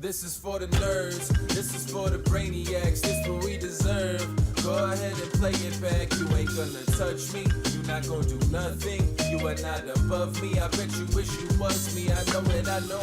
This is for the nerds, this is for the brainiacs, this what we deserve. Go ahead and play it back, you ain't gonna touch me, you not gonna do nothing, you are not above me, I bet you wish you was me, I know it, I know.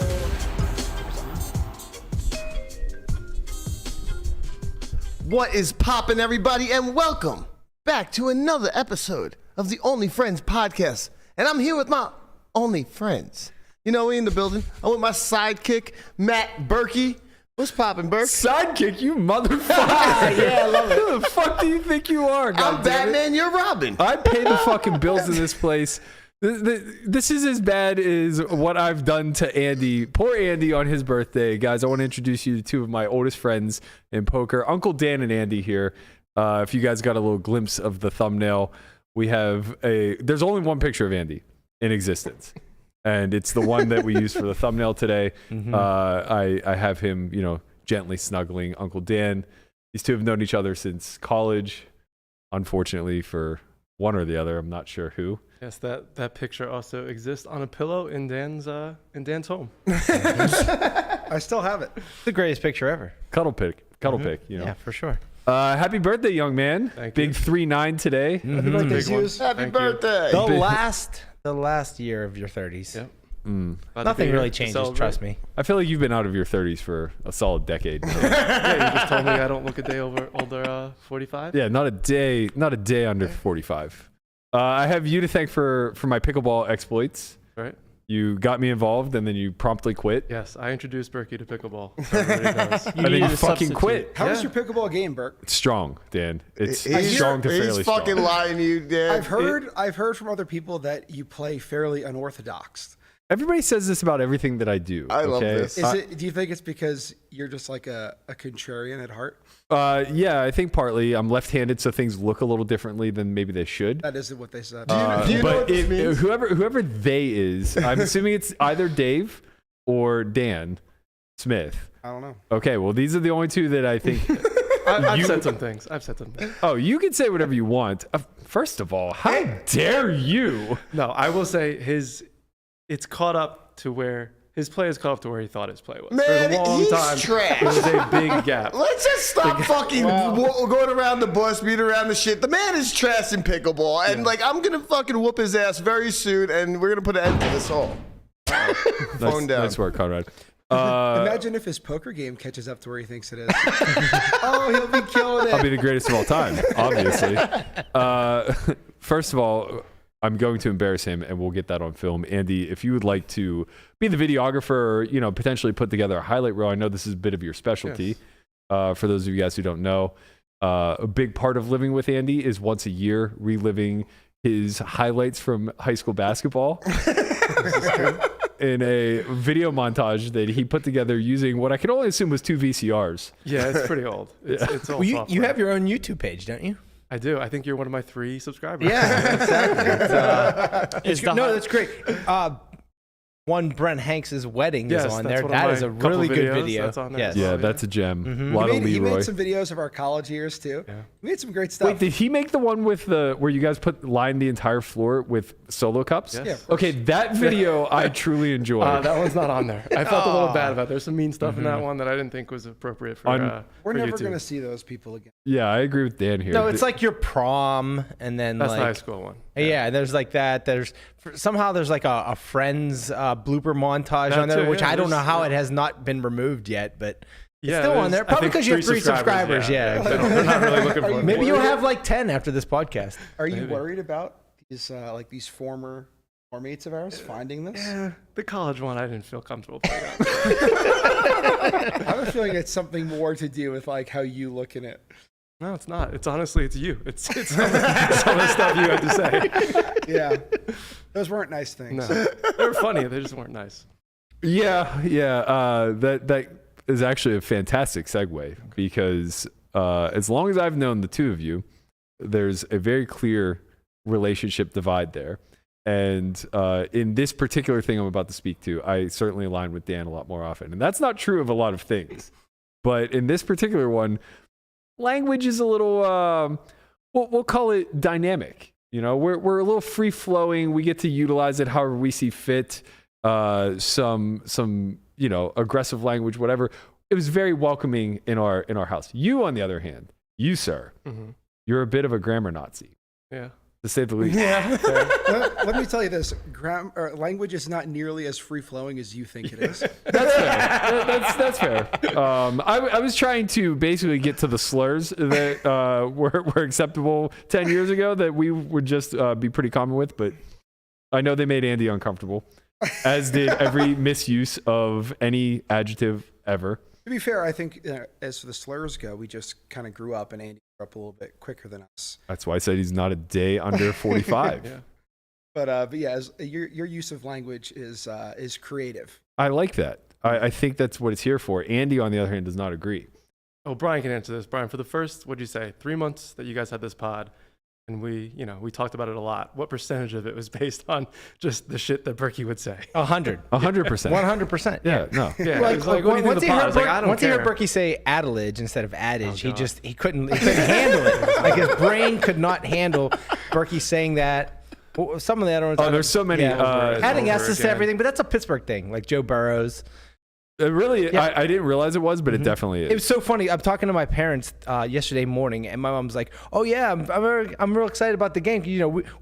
What is poppin', everybody, and welcome back to another episode of the Only Friends podcast. And I'm here with my only friends. You know, we in the building. I'm with my sidekick, Matt Berkey. What's poppin', Berk? Sidekick, you motherfucker. Yeah, I love it. Who the fuck do you think you are, I'm goddammit? Batman, you're Robin. I pay the fucking bills in this place. This is as bad as what I've done to Andy. Poor Andy on his birthday. Guys, I want to introduce you to two of my oldest friends in poker, Uncle Dan and Andy here. If you guys got a little glimpse of the thumbnail, there's only one picture of Andy in existence. And it's the one that we used for the thumbnail today. Mm-hmm. I have him, gently snuggling Uncle Dan. These two have known each other since college. Unfortunately, for one or the other, I'm not sure who. Yes, that picture also exists on a pillow in Dan's home. I still have it. It's the greatest picture ever. Cuddle pick. Yeah, for sure. Happy birthday, young man. Thank Big you. 3-9 today. Happy birthday, Big one. Zuz. Happy Thank you. birthday. The last year of your 30s. Yep. About to be Nothing here really to changes, celebrate. trust me. I feel like you've been out of your 30s for a solid decade. Yeah, you just told me I don't look a day older 45. Yeah, not a day under 45. I have you to thank for my pickleball exploits. Right? You got me involved and then you promptly quit. Yes, I introduced Berkey to pickleball. Everybody knows. And then you fucking quit. How was Yeah. your pickleball game, Burke? It's strong, Dan. It's He's- strong to fairly He's fucking strong. lying to you, Dan. I've heard from other people that you play fairly unorthodox. Everybody says this about everything that I do. I love okay? this. Do you think it's because you're just like a contrarian at heart? Yeah, I think partly. I'm left-handed, so things look a little differently than maybe they should. That isn't what they said. Do you know But what this means? whoever they is, I'm assuming it's either Dave or Dan Smith. I don't know. Okay, well, these are the only two that I think. I've said some things. Oh, you can say whatever you want. First of all, how dare you? No, I will say it's caught up to where his play is caught up to where he thought his play was. For Man, a long he's time, trash. it was a big gap. Let's just stop fucking going around the bush, beat around the shit. The man is trash in pickleball, and I'm gonna fucking whoop his ass very soon, and we're gonna put an end to this all. Phone down. Nice work, Conrad. Imagine if his poker game catches up to where he thinks it is. Oh, he'll be killing it. I'll be the greatest of all time, obviously. First of all, I'm going to embarrass him, and we'll get that on film. Andy, if you would like to be the videographer or, potentially put together a highlight reel, I know this is a bit of your specialty. Yes. For those of you guys who don't know, a big part of living with Andy is once a year reliving his highlights from high school basketball in a video montage that he put together using what I can only assume was 2 VCRs. Yeah, it's pretty old. It's all Well, you software. have your own YouTube page, don't you? I do. I think you're one of my 3 subscribers. Yeah, exactly. That's great. One Brent Hanks' wedding Yes, is on that's there. one of That my is a couple really good videos video. that's on there. Yes. Yeah, Oh, yeah. that's a gem. Mhm. A lot of He Leroy. made some videos of our college years too. Yeah. We made some great stuff. Wait, did he make the one with where you guys lined the entire floor with solo cups? Yes. Yeah, of course. Okay, that video I truly enjoyed. That one's not on there. I felt a little bad about it. There's some mean stuff in that one that I didn't think was appropriate for We're for never YouTube. going to see those people again. Yeah, I agree with Dan here. No, it's like your prom, and then That's the high like school one. yeah, there's like that. Somehow there's like a friends blooper montage on That there, too, which yeah, I don't know there's- how it has not been removed yet, but it's Yeah, still on there's, there. I Probably think, because you have 3 subscribers. Yeah. They're not really looking for it. Maybe you'll have like 10 after this podcast. Are you Maybe. worried about these former mates of ours finding this? Yeah, the college one I didn't feel comfortable playing on. I have a feeling it's something more to do with like how you look in it. No, it's not. It's honestly, it's you. It's some of the stuff you had to say. Yeah, those weren't nice things. No, they were funny. They just weren't nice. yeah. That is actually a fantastic segue because as long as I've known the two of you, there's a very clear relationship divide there. And in this particular thing I'm about to speak to, I certainly align with Dan a lot more often. And that's not true of a lot of things. But in this particular one, language is a little, we'll call it dynamic. We're a little free flowing. We get to utilize it however we see fit. Some aggressive language, whatever. It was very welcoming in our house. You, on the other hand, you, sir, you're a bit of a grammar Nazi. Yeah. To say the least. Yeah. Let me tell you this: language is not nearly as free flowing as you think it is. That's fair. That's fair. I was trying to basically get to the slurs that were acceptable 10 years ago that we would just be pretty common with, but I know they made Andy uncomfortable, as did every misuse of any adjective ever. To be fair, I think as for the slurs go, we just kind of grew up, and Andy grew up a little bit quicker than us. That's why I said he's not a day under 45. Yeah. But yeah, your use of language is creative. I like that. I think that's what it's here for. Andy, on the other hand, does not agree. Oh, Brian can answer this. Brian, for the first, what'd you say, 3 months that you guys had this pod, and we talked about it a lot. What percentage of it was based on just the shit that Berkey would say? 100%. 100%. Yeah, no. Yeah. Like, what do you think of the pod? I was like, I don't once he care. heard Berkey say adage instead of adage, he couldn't handle it. Like his brain could not handle Berkey saying that. Some of the other ones. Oh, there's so many. Adding S's to again. everything, but that's a Pittsburgh thing, like Joe Burrows. Really, Yeah. I didn't realize it was, but it definitely is. It was so funny. I'm talking to my parents yesterday morning, and my mom's like, "Oh yeah, I'm real excited about the game.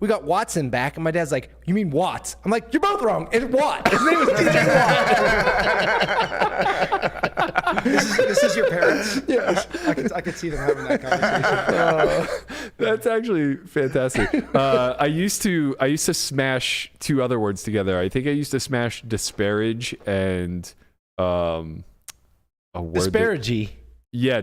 We got Watson back." And my dad's like, "You mean Watts?" I'm like, "You're both wrong. It's Watt. His name is DJ Watt." This is your parents. Yeah, I could see them having that conversation. That's actually fantastic. I used to smash two other words together. I think I used to smash disparage and a word. Disparagey.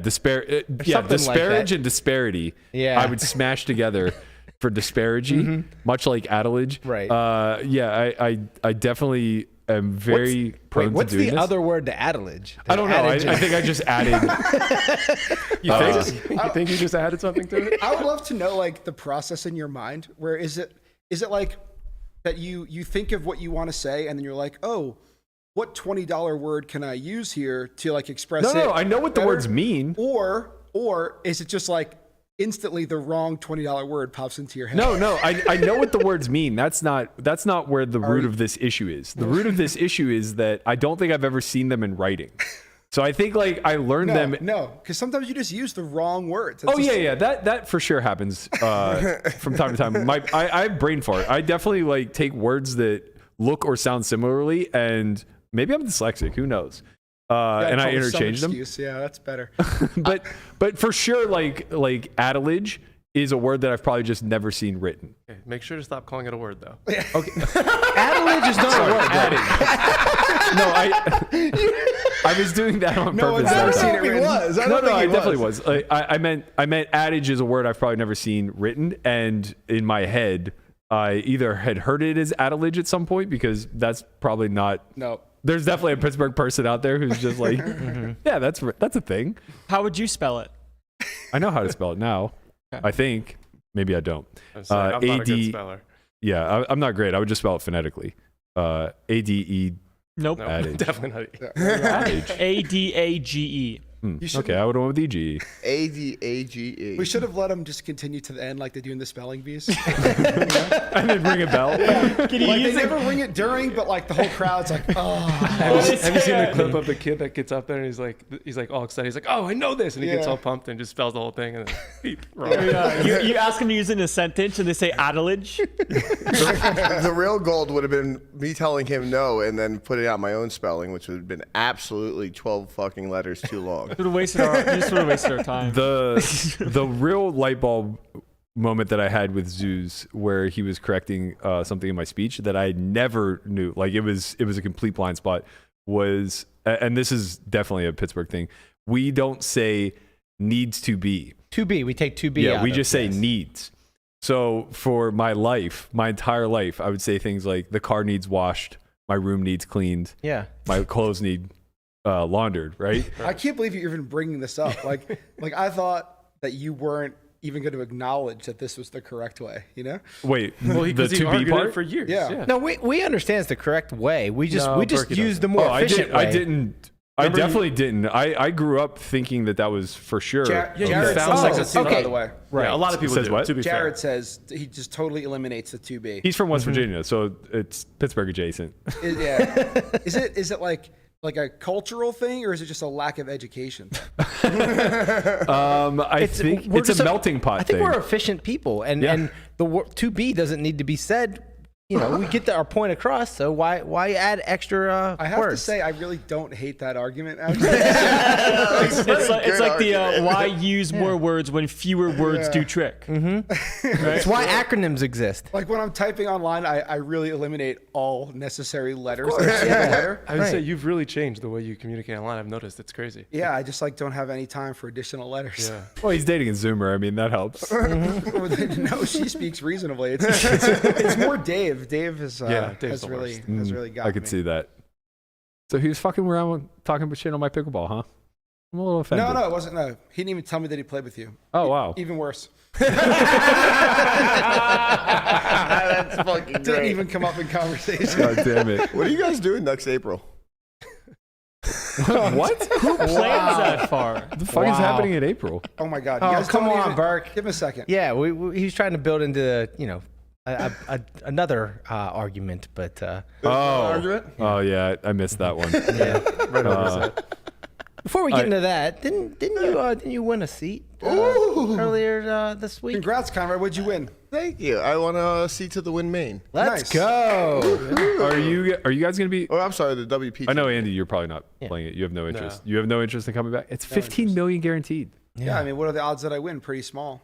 Disparage and disparity. Yeah. I would smash together for disparagey, much like adage. Right. I definitely am very prone What's to doing the this. other word to adage? I don't know. I think I just added. You think you just added something to it? I would love to know like the process in your mind. Where is it like that you think of what you want to say, and then you're like, oh, what $20 word can I use here to like express it? No, I know what the better? words mean. Or is it just like instantly the wrong $20 word pops into your head? No, I know what the words mean. That's not where the root of this issue is. The root of this issue is that I don't think I've ever seen them in writing. So I think like I learned them. No, because sometimes you just use the wrong words. That for sure happens from time to time. I have brain fart. I definitely like take words that look or sound similarly, and maybe I'm dyslexic. Who knows? And I interchange them. Yeah, that's better. but for sure, like adage is a word that I've probably just never seen written. Okay, make sure to stop calling it a word, though. Okay. Adage is not a word. No, I was doing that on No purpose. one's ever that seen time. it written. No, I definitely was. Like, I meant adage is a word I've probably never seen written, and in my head, I either had heard it as adage at some point, because that's probably not. No. There's definitely a Pittsburgh person out there who's just like, yeah, that's a thing. How would you spell it? I know how to spell it now. I think. Maybe I don't. I'm not a good speller. Yeah, I'm not great. I would just spell it phonetically. ADE. Nope. No, Adage. definitely not. Adage. ADAGE. should- Okay, I would have went with EGE. ADAGE. We should have let him just continue to the end like they do in the spelling bees. And then ring a bell. Can you Like they use it? never ring it during, but like the whole crowd's like, oh. Have you seen the clip of the kid that gets up there and he's like all excited? He's like, oh, I know this, and he gets Yeah. all pumped and just spells the whole thing and then beep, wrong. You ask them to use it in a sentence and they say adage. The real gold would have been me telling him no and then putting out my own spelling, which would have been absolutely 12 fucking letters too long. We just would have wasted our time. The real light bulb moment that I had with Zuz, where he was correcting something in my speech that I never knew, like it was a complete blind spot, was, and this is definitely a Pittsburgh thing, we don't say needs to be. To be. We take to be. Yeah, out we of just say this. needs. So for my entire life, I would say things like the car needs washed, my room needs cleaned, Yeah. my clothes need laundered, right? I can't believe you're even bringing this up. Like I thought that you weren't even going to acknowledge that this was the correct way, you know? Wait, Well, the because he to be argued part? it for years. Yeah. No, we understand it's the correct way. We just No, Berkey use doesn't. the more efficient way. I didn't. I definitely didn't. I grew up thinking that was for sure. Jared sounds like says a it too, by okay. the way. Right. Yeah, a lot of people Says do, what? to be Jared fair. says he just totally eliminates the to be. He's from West Virginia, so it's Pittsburgh adjacent. Yeah. Is it like like a cultural thing, or is it just a lack of education? I think we're it's a just melting pot I think thing. we're efficient people, and the to be doesn't need to be said. You know, we get our point across, so why add extra I have words? to say, I really don't hate that argument. Actually. It's like the why use more words when fewer words do trick. It's why acronyms exist. Like when I'm typing online, I really eliminate all necessary letters. Like a single letter. I would say you've really changed the way you communicate online. I've noticed it's crazy. Yeah, I just like don't have any time for additional letters. Yeah. Well, he's dating a Zoomer. I mean, that helps. No, she speaks reasonably. It's more Dave. Dave has Dave's the really worst. has really got I could me. see that. So he was fucking around talking about shit on my pickleball, huh? I'm a little offended. No, it wasn't. No, he didn't even tell me that he played with you. Oh, wow. Even worse. That's fucking Didn't great. even come up in conversation. God damn it. What are you guys doing next April? What? Who plans that far? What the fuck is happening in April? Oh my God! Oh, You guys come don't on, even- Burke. Give him a second. Yeah, he's trying to build into another argument, but Argument? Oh, yeah. I missed that one. Right over his head. before we get into that, didn't you win a seat earlier this week? Congrats, Conrad. What'd you win? Thank you. I want to see to the win main. Let's Nice. go. Are you guys going to be... Oh, I'm sorry, the WPT. I know, Andy, you're probably not playing it. You have no interest. No. You have no interest in coming back? It's 15 million guaranteed. Yeah, I mean, what are the odds that I win? Pretty small.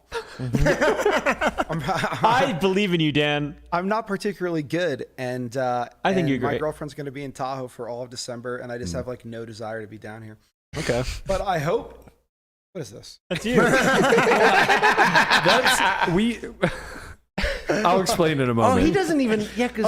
I believe in you, Dan. I'm not particularly good, and I think and you're my great. girlfriend's going to be in Tahoe for all of December, and I just have like no desire to be down here. Okay. But I hope. What is this? That's you. I'll explain in a Oh, moment. he doesn't even. Yeah, because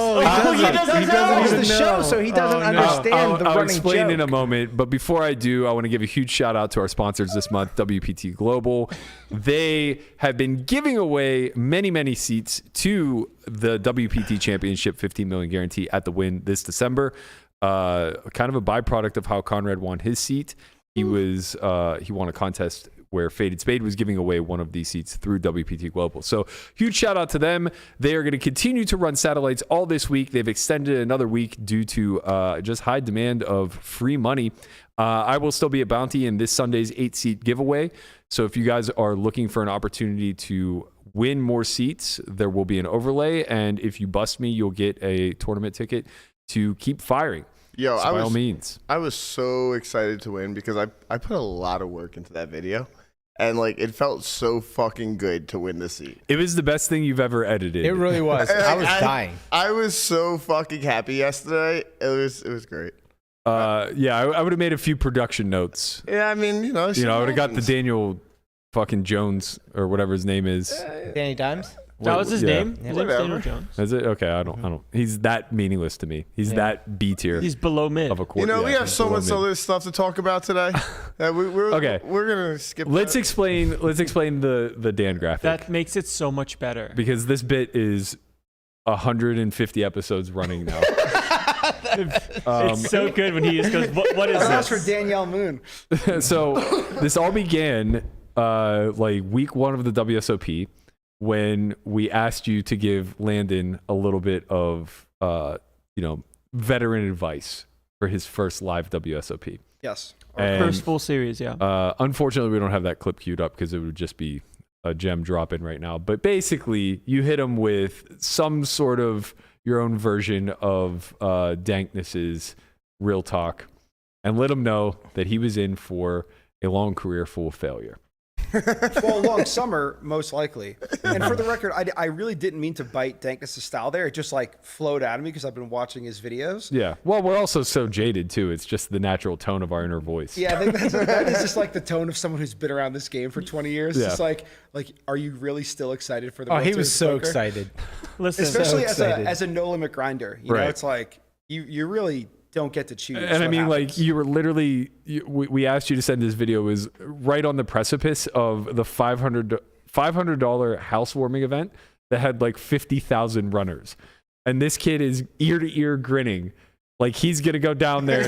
he doesn't the even show, know. so he doesn't Oh, no. understand the I'll running explain joke. in a moment, but before I do, I want to give a huge shout out to our sponsors this month, WPT Global. They have been giving away many seats to the WPT Championship 15 million guarantee at the Win this December. Kind of a byproduct of how Conrad won his seat. He won a contest where Faded Spade was giving away one of these seats through WPT Global. So huge shout out to them. They are going to continue to run satellites all this week. They've extended another week due to just high demand of free money. I will still be at Bounty in this Sunday's 8-seat giveaway. So if you guys are looking for an opportunity to win more seats, there will be an overlay. And if you bust me, you'll get a tournament ticket to keep firing. Yo, So by all means. I was so excited to win because I put a lot of work into that video. And like it felt so fucking good to win the seat. It was the best thing you've ever edited. It really was. I was dying. I was so fucking happy yesterday. It was great. Yeah, I would have made a few production notes. Yeah, I mean, I would have got the Daniel fucking Jones or whatever his name is. Danny Dimes. That was his name? Yeah. His name's Daniel Jones. Is it? Okay, I don't. He's that meaningless to me. He's that B tier He's below mid. of a quarter. we have so much other stuff to talk about today. Okay. We're gonna skip. Let's that. explain the Dan graphic That makes it so much better. because this bit is 150 episodes running now. It's so good when he just goes, what is That's for this? Danielle Moon. So this all began like week 1 of the WSOP when we asked you to give Landon a little bit of veteran advice for his first live WSOP. Yes. And, First full series, yeah. unfortunately, we don't have that clip queued up because it would just be a gem drop in right now. But basically, you hit him with some sort of your own version of Dankness's real talk and let him know that he was in for a long career full of failure. Well, a long summer, most likely. And for the record, I really didn't mean to bite Dankness' style there. It just like flowed out of me because I've been watching his videos. Yeah. Well, we're also so jaded too. It's just the natural tone of our inner voice. Yeah, I think that is just like the tone of someone who's been around this game for 20 years. Yeah. It's like, are you really still excited for the Oh, World he Series was of so Poker? excited. Listen, Especially excited. as a no limit grinder. You know, Right. it's like you really don't get to choose. And I what mean, like, happens. you were literally, we asked you to send this video, was right on the precipice of the $500 housewarming event that had like 50,000 runners. And this kid is ear to ear grinning. Like he's going to go down there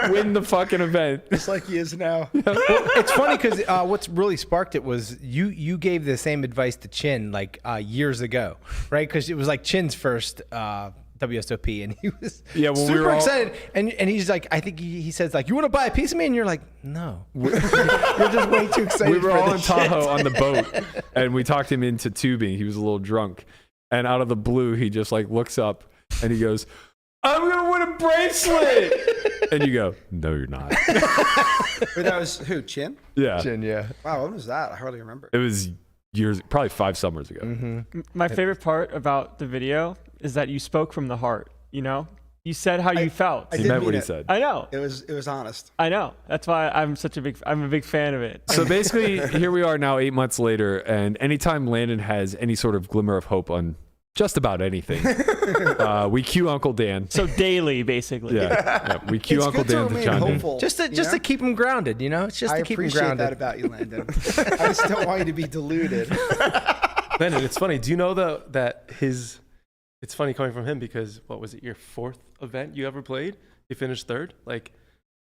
and win the fucking event. Just like he is now. Well, it's funny because what's really sparked it was you gave the same advice to Chin like years ago, right? Because it was like Chin's first WSOP, and he was Yeah, when we super were all- excited. And he's like, I think he says like, you want to buy a piece of me? And you're like, no, you're just way too excited. We were for all in this Tahoe shit. on the boat, and we talked him into tubing. He was a little drunk, and out of the blue, he just like looks up and he goes, "I'm gonna win a bracelet," and you go, "No, you're not." Wait, that was who? Chin? Yeah, Yeah. Wow, when was that? I hardly remember. it was years, probably 5 summers ago. Mm-hmm. My favorite part about the video is that you spoke from the heart. You know, you said how you felt. I He did meant mean what he it. said. I know. It was honest. I know. That's why I'm a big fan of it. So basically, here we are now 8 months later, and anytime Landon has any sort of glimmer of hope on just about anything, we cue Uncle Dan. So daily, basically. Yeah, we cue It's Uncle good to Dan to remain chime in. hopeful. Just you know? to keep him grounded, you know. It's just I to keep him appreciate grounded. that about you, Landon. I just don't want you to be deluded. Landon, it's funny. Do you know that his? It's funny coming from him because what was it? Your 4th event you ever played? He finished 3rd. Like,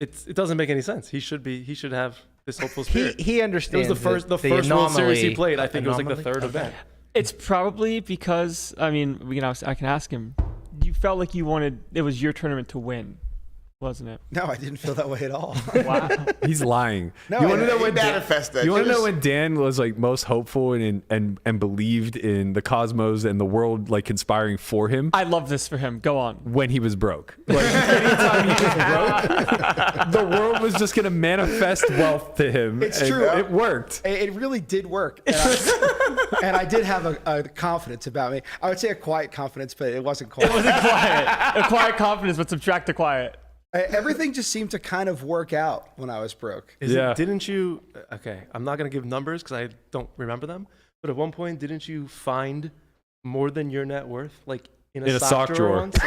it doesn't make any sense. He should have this hopeful spirit. He understands. It was the first World Series he played. I think it was like the 3rd event. It's probably because I can ask him. You felt like it was your tournament to win, wasn't it? No, I didn't feel that way at all. Wow. He's lying. No, you want to he know when manifested. You want It to know was- when Dan was like most hopeful and believed in the cosmos and the world like conspiring for him I love this for him. Go on. when he was broke. Like anytime he was broke, the world was just gonna manifest wealth to him. It's and true. It worked. It really did work. And I did have a confidence about me. I would say a quiet confidence, but it wasn't quiet. It wasn't quiet. A quiet confidence, but subtract the quiet. Everything just seemed to kind of work out when I was broke. Didn't you? Okay, I'm not gonna give numbers because I don't remember them. But at one point, didn't you find more than your net worth, like in a sock drawer? Once?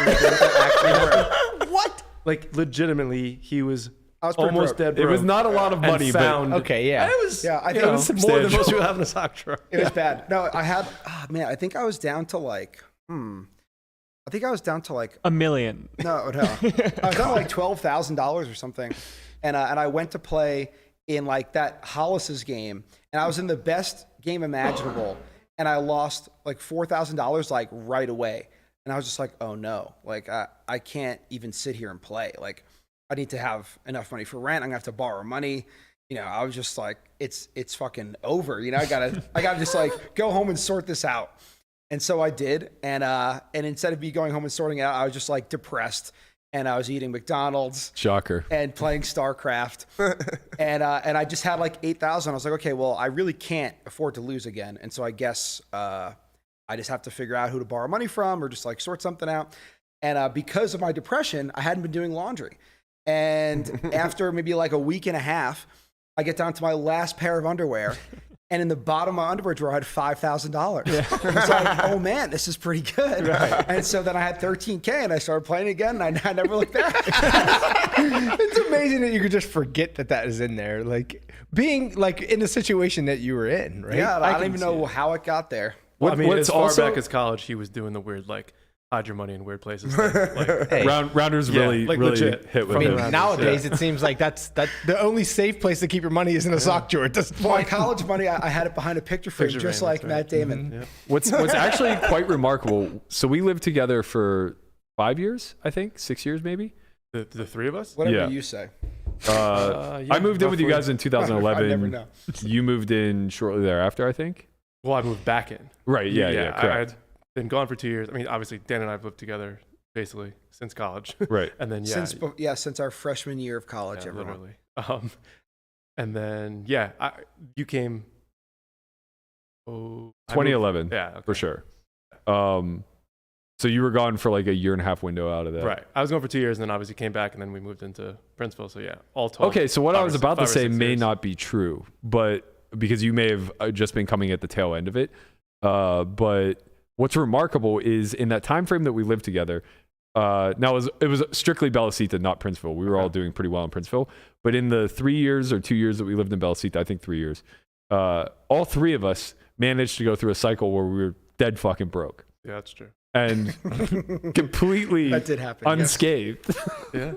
What? Like legitimately, he was I was pretty almost broke. dead broke. It was not a lot of and money, found, Okay, yeah. It was. Yeah, I you think know, it was more than substantial. most people have in a sock drawer. It was bad. No, I had. Oh, man, I think I was down to like. I think I was down to like. $1 million. No. I was down to like $12,000 or something, and I went to play in like that Hollis's game, and I was in the best game imaginable, and I lost like $4,000 like right away, and I was just like, oh no, like I can't even sit here and play. Like I need to have enough money for rent. I'm gonna have to borrow money. You know, I was just like, it's fucking over. You know, I gotta just like go home and sort this out. And so I did, and instead of me going home and sorting it out, I was just like depressed, and I was eating McDonald's Shocker. and playing StarCraft, and I just had like 8,000. I was like, okay, well, I really can't afford to lose again, and so I guess I just have to figure out who to borrow money from or just like sort something out. And because of my depression, I hadn't been doing laundry, and after maybe like a week and a half, I get down to my last pair of underwear. And in the bottom of my underwear drawer, I had $5,000. Yeah. I was like, oh man, this is pretty good. Right. And so then I had 13K and I started playing again and I never looked back. It's amazing that you could just forget that is in there. Like being like in the situation that you were in, right? Yeah, I don't can even see know it. how it got there. Well, I mean, What's as far also- back as college, he was doing the weird like hide your money in weird places. Thing. Like, Hey. Rounders Yeah, really, like really legit. hit with I mean, him. nowadays it seems like that's the only safe place to keep your money is in a sock drawer at this My point. college money, I had it behind a picture frame, Picture just frame, like that's right. Matt Damon. yeah. What's actually quite remarkable. So we lived together for 5 years, I think, 6 years maybe. The three of us. Whatever Yeah. you say. Yeah, I moved in with you roughly. guys in I never 2011. know. You moved in shortly thereafter, I think. Well, I moved back in. Right. Yeah. Correct. I'd been gone for 2 years. I mean, obviously, Dan and I have lived together basically since college. Right. And then Since our freshman year of college, yeah, everyone. literally. And then you came. Oh, I moved- 2011. Yeah, okay. For sure. So you were gone for like a year and a half window out of that. Right. I was gone for 2 years, and then obviously came back, and then we moved into Princeville. So yeah, all told. Okay, so what I was about to 5 or say 6 may years. not be true, but because you may have just been coming at the tail end of it. But what's remarkable is in that time frame that we lived together. Now it was strictly Bellasita, not Princeville. We were all doing pretty well in Princeville, but in the 3 years or 2 years that we lived in Bellasita, I think 3 years, all three of us managed to go through a cycle where we were dead fucking broke. Yeah, that's true. and completely That did happen, yes. unscathed. Yeah.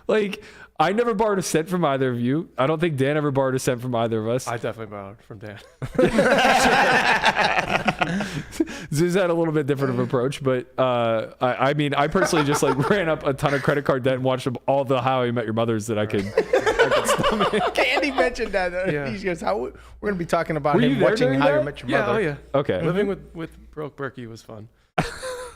Like, I never borrowed a cent from either of you. I don't think Dan ever borrowed a cent from either of us. I definitely borrowed from Dan. Zuz had a little bit different of an approach, but I mean, I personally just like ran up a ton of credit card debt and watched all the How I Met Your Mothers that I could stomach. Andy mentioned that. Yeah. He goes, "How we're going to be talking about Were you him there watching during How You that? Met Your Yeah, Mother." oh yeah. Okay. Living with broke Berkey was fun.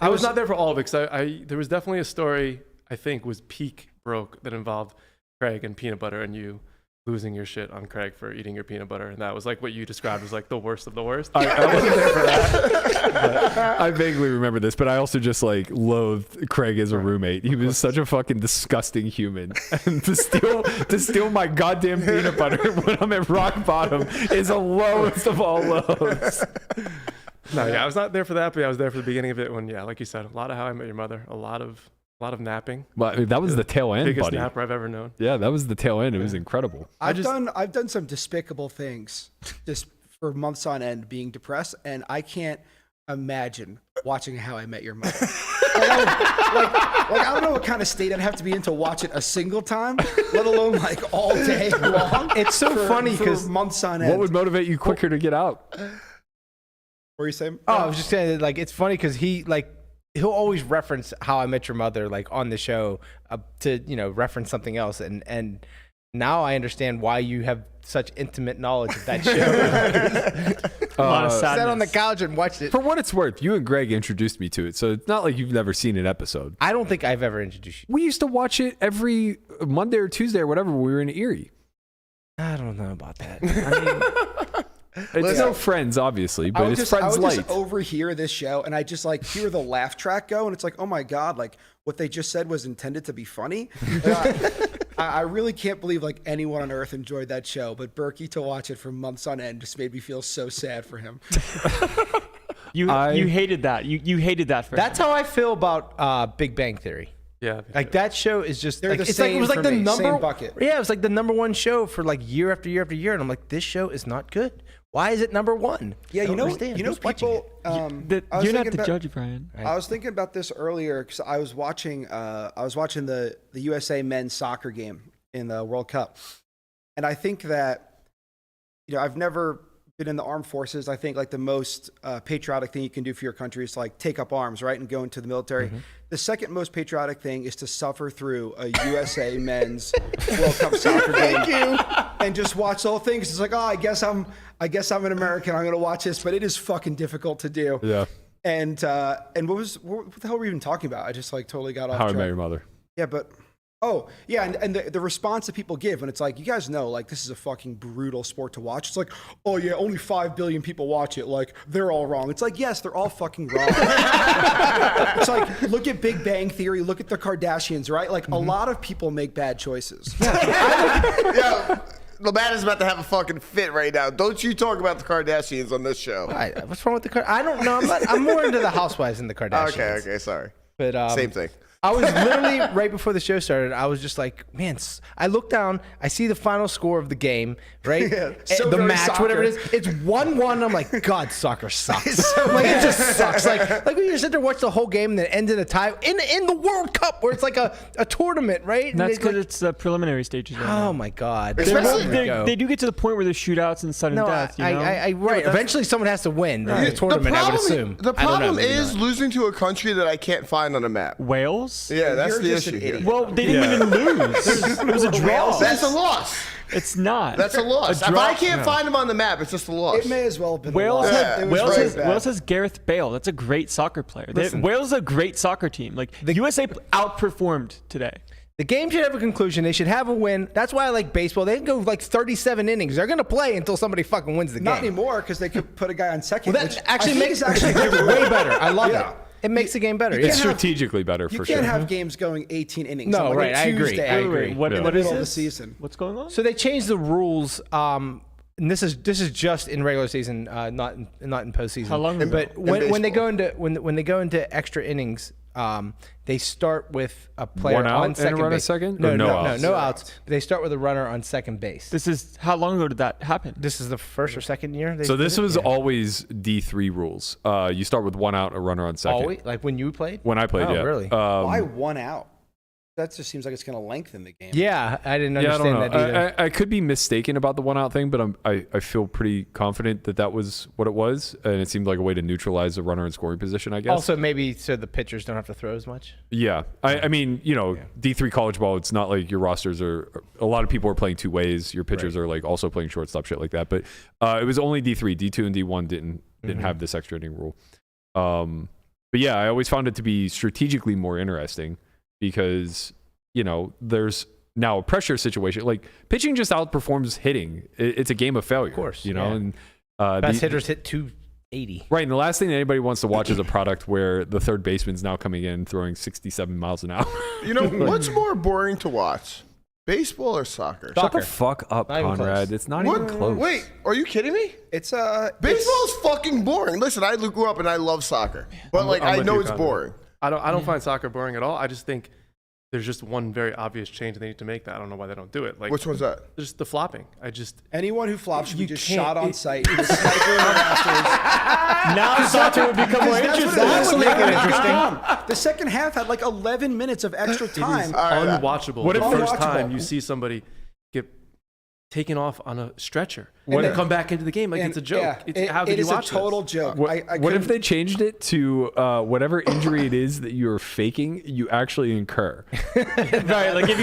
I was not there for all of it because there was definitely a story I think was peak broke that involved Craig and peanut butter and you losing your shit on Craig for eating your peanut butter, and that was like what you described as like the worst of the worst. I wasn't there for that. But I vaguely remember this, but I also just like loathed Craig as a roommate. He was such a fucking disgusting human. And to steal my goddamn peanut butter when I'm at rock bottom is the lowest of all lows. No, yeah, I was not there for that, but I was there for the beginning of it when, yeah, like you said, a lot of How I Met Your Mother, a lot of napping. But that was the tail end, Biggest buddy. napper I've ever known. Yeah, that was the tail end. It was incredible. I've done some despicable things just for months on end being depressed, and I can't imagine watching How I Met Your Mother. I don't know what kind of state I'd have to be in to watch it a single time, let alone like all day long. It's so funny for because months on end. What would motivate you quicker to get out? What were you saying? I was just saying that, like, it's funny because he'll always reference How I Met Your Mother like on the show to reference something else, and now I understand why you have such intimate knowledge of that show. A lot of Sat on the sadness. couch and watched it. For what it's worth, you and Greg introduced me to it, so it's not like you've never seen an episode. I don't think I've ever introduced you. We used to watch it every Monday or Tuesday or whatever when we were in Erie. I don't know about that. I mean, It's no Friends, obviously, but it's I Friends would Light. just overhear this show, and I just like hear the laugh track go, and it's like, oh my god, like what they just said was intended to be funny. I really can't believe like anyone on earth enjoyed that show, but Berkey to watch it for months on end just made me feel so sad for him. You hated that. You hated that for that's how I feel about Big Bang Theory. Yeah. Like that show is just They're like, the it's like it same was like for the me, number same bucket. Yeah, it was like the number one show for like year after year after year, and I'm like, this show is not good. Why is it number one? Yeah, I don't understand. Who's watching people. it? I was You're not thinking the about- judge, Brian. I was thinking about this earlier because I was watching the USA men's soccer game in the World Cup, and I think that I've never been in the armed forces. I think like the most patriotic thing you can do for your country is to like take up arms, right, and go into the military. Mm-hmm. The second most patriotic thing is to suffer through a USA men's World Cup soccer game and just watch the whole thing. 'Cause it's like, oh, I guess I'm an American. I'm gonna watch this, but it is fucking difficult to do. Yeah. And what the hell were we even talking about? I just like totally got off How I track. Met Your Mother. Yeah, but and the response that people give when it's like, you guys know, like this is a fucking brutal sport to watch. It's like, oh yeah, only 5 billion people watch it. Like they're all wrong. It's like, yes, they're all fucking wrong. It's like, look at Big Bang Theory, look at the Kardashians, right? Like a lot of people make bad choices. Yo, Matt is about to have a fucking fit right now. Don't you talk about the Kardashians on this show. What's wrong with the I don't know. I'm more into the Housewives than the Kardashians. Okay, sorry. But Same thing. I was literally right before the show started. I was just like, man. I look down. I see the final score of the game, right? Yeah, so the very match, soccer. whatever it is. It's 1-1. I'm like, God, soccer sucks. Like it just sucks. Like when you sit there watch the whole game and then end in a tie in the World Cup where it's like a tournament, right? And that's it's because like, it's preliminary stages. Right oh now. my God. They do get to the point where there's shootouts and sudden No, death. You know? right. Eventually, someone has to win the tournament. I would assume. The I don't know, problem maybe is not. losing to a country that I can't find on a map. Wales. Yeah, that's You're the just issue an here. idiot. Well, they didn't even lose. It was a draw. That's a loss. It's not. That's a loss. If draw- I can't find them on the map, it's just a loss. It may as well have been Wales, a loss. has, It was Wales, very has, bad. Wales has Gareth Bale. That's a great soccer player. Listen. Wales is a great soccer team. Like the USA outperformed today. The game should have a conclusion. They should have a win. That's why I like baseball. They can go like 37 innings. They're going to play until somebody fucking wins the Not game. anymore because they could put a guy on second. Well, which that I actually think makes is actually way better. I love Yeah. it. It makes the game better. you Yeah. It's can't have- strategically better You for sure. can't have games going 18 innings. No, on like right, a I agree. Tuesday I agree. What, in the what is middle of the this? season. What's going on? So they changed the rules. And this is just in regular season, not in postseason. How long ago? But when they go into when they go into extra innings, They start with a player One out on and a second runner base. second? No, Or no outs? no outs. They start with a runner on second base. This is how long ago did that happen? This is the first or second year. So this was Yeah. always D3 rules. You start with one out, a runner on second. Always, like when you played. When I played, Oh, yeah. really? Why 1 out? That just seems like it's going to lengthen the game. Yeah, I didn't Yeah, I don't understand know. that either. I could be mistaken about the one out thing, but I feel pretty confident that was what it was, and it seemed like a way to neutralize the runner in scoring position, I guess. Also, maybe so the pitchers don't have to throw as much. Yeah, I mean, D3 college ball, it's not like your rosters are. A lot of people are playing two ways. Your pitchers are like also playing shortstop, shit like that. But it was only D3, D2, and D1 didn't have this extra inning rule. But yeah, I always found it to be strategically more interesting because there's now a pressure situation. Like pitching just outperforms hitting. It's a game of failure. Of course, and Best hitters hit 280. Right, and the last thing that anybody wants to watch is a product where the third baseman's now coming in throwing 67 miles an hour. What's more boring to watch? Baseball or soccer? Shut the fuck up, Not even Conrad. close. It's not even close. Wait, are you kidding me? It's Baseball is fucking boring. Listen, I grew up and I love soccer, but I'm I with know you, it's Conrad. boring. I don't find soccer boring at all. I just think there's just one very obvious change they need to make that I don't know why they don't do it. Like Which one's that? just the flopping. anyone who flops should be You just can't- shot on sight. The sniper in the rafters. Now soccer would become more That's what interesting. it That was. would make it It was interesting. dumb. The second half had like 11 minutes of extra time. Unwatchable. What the if- first Unwatchable. time you see somebody get taken off on a stretcher What and if- come back into the game like And, it's a joke? yeah, How it could you is a watch total this? joke. What, I what if couldn't- they changed it to whatever injury it is that you're faking, you actually incur? Right, like if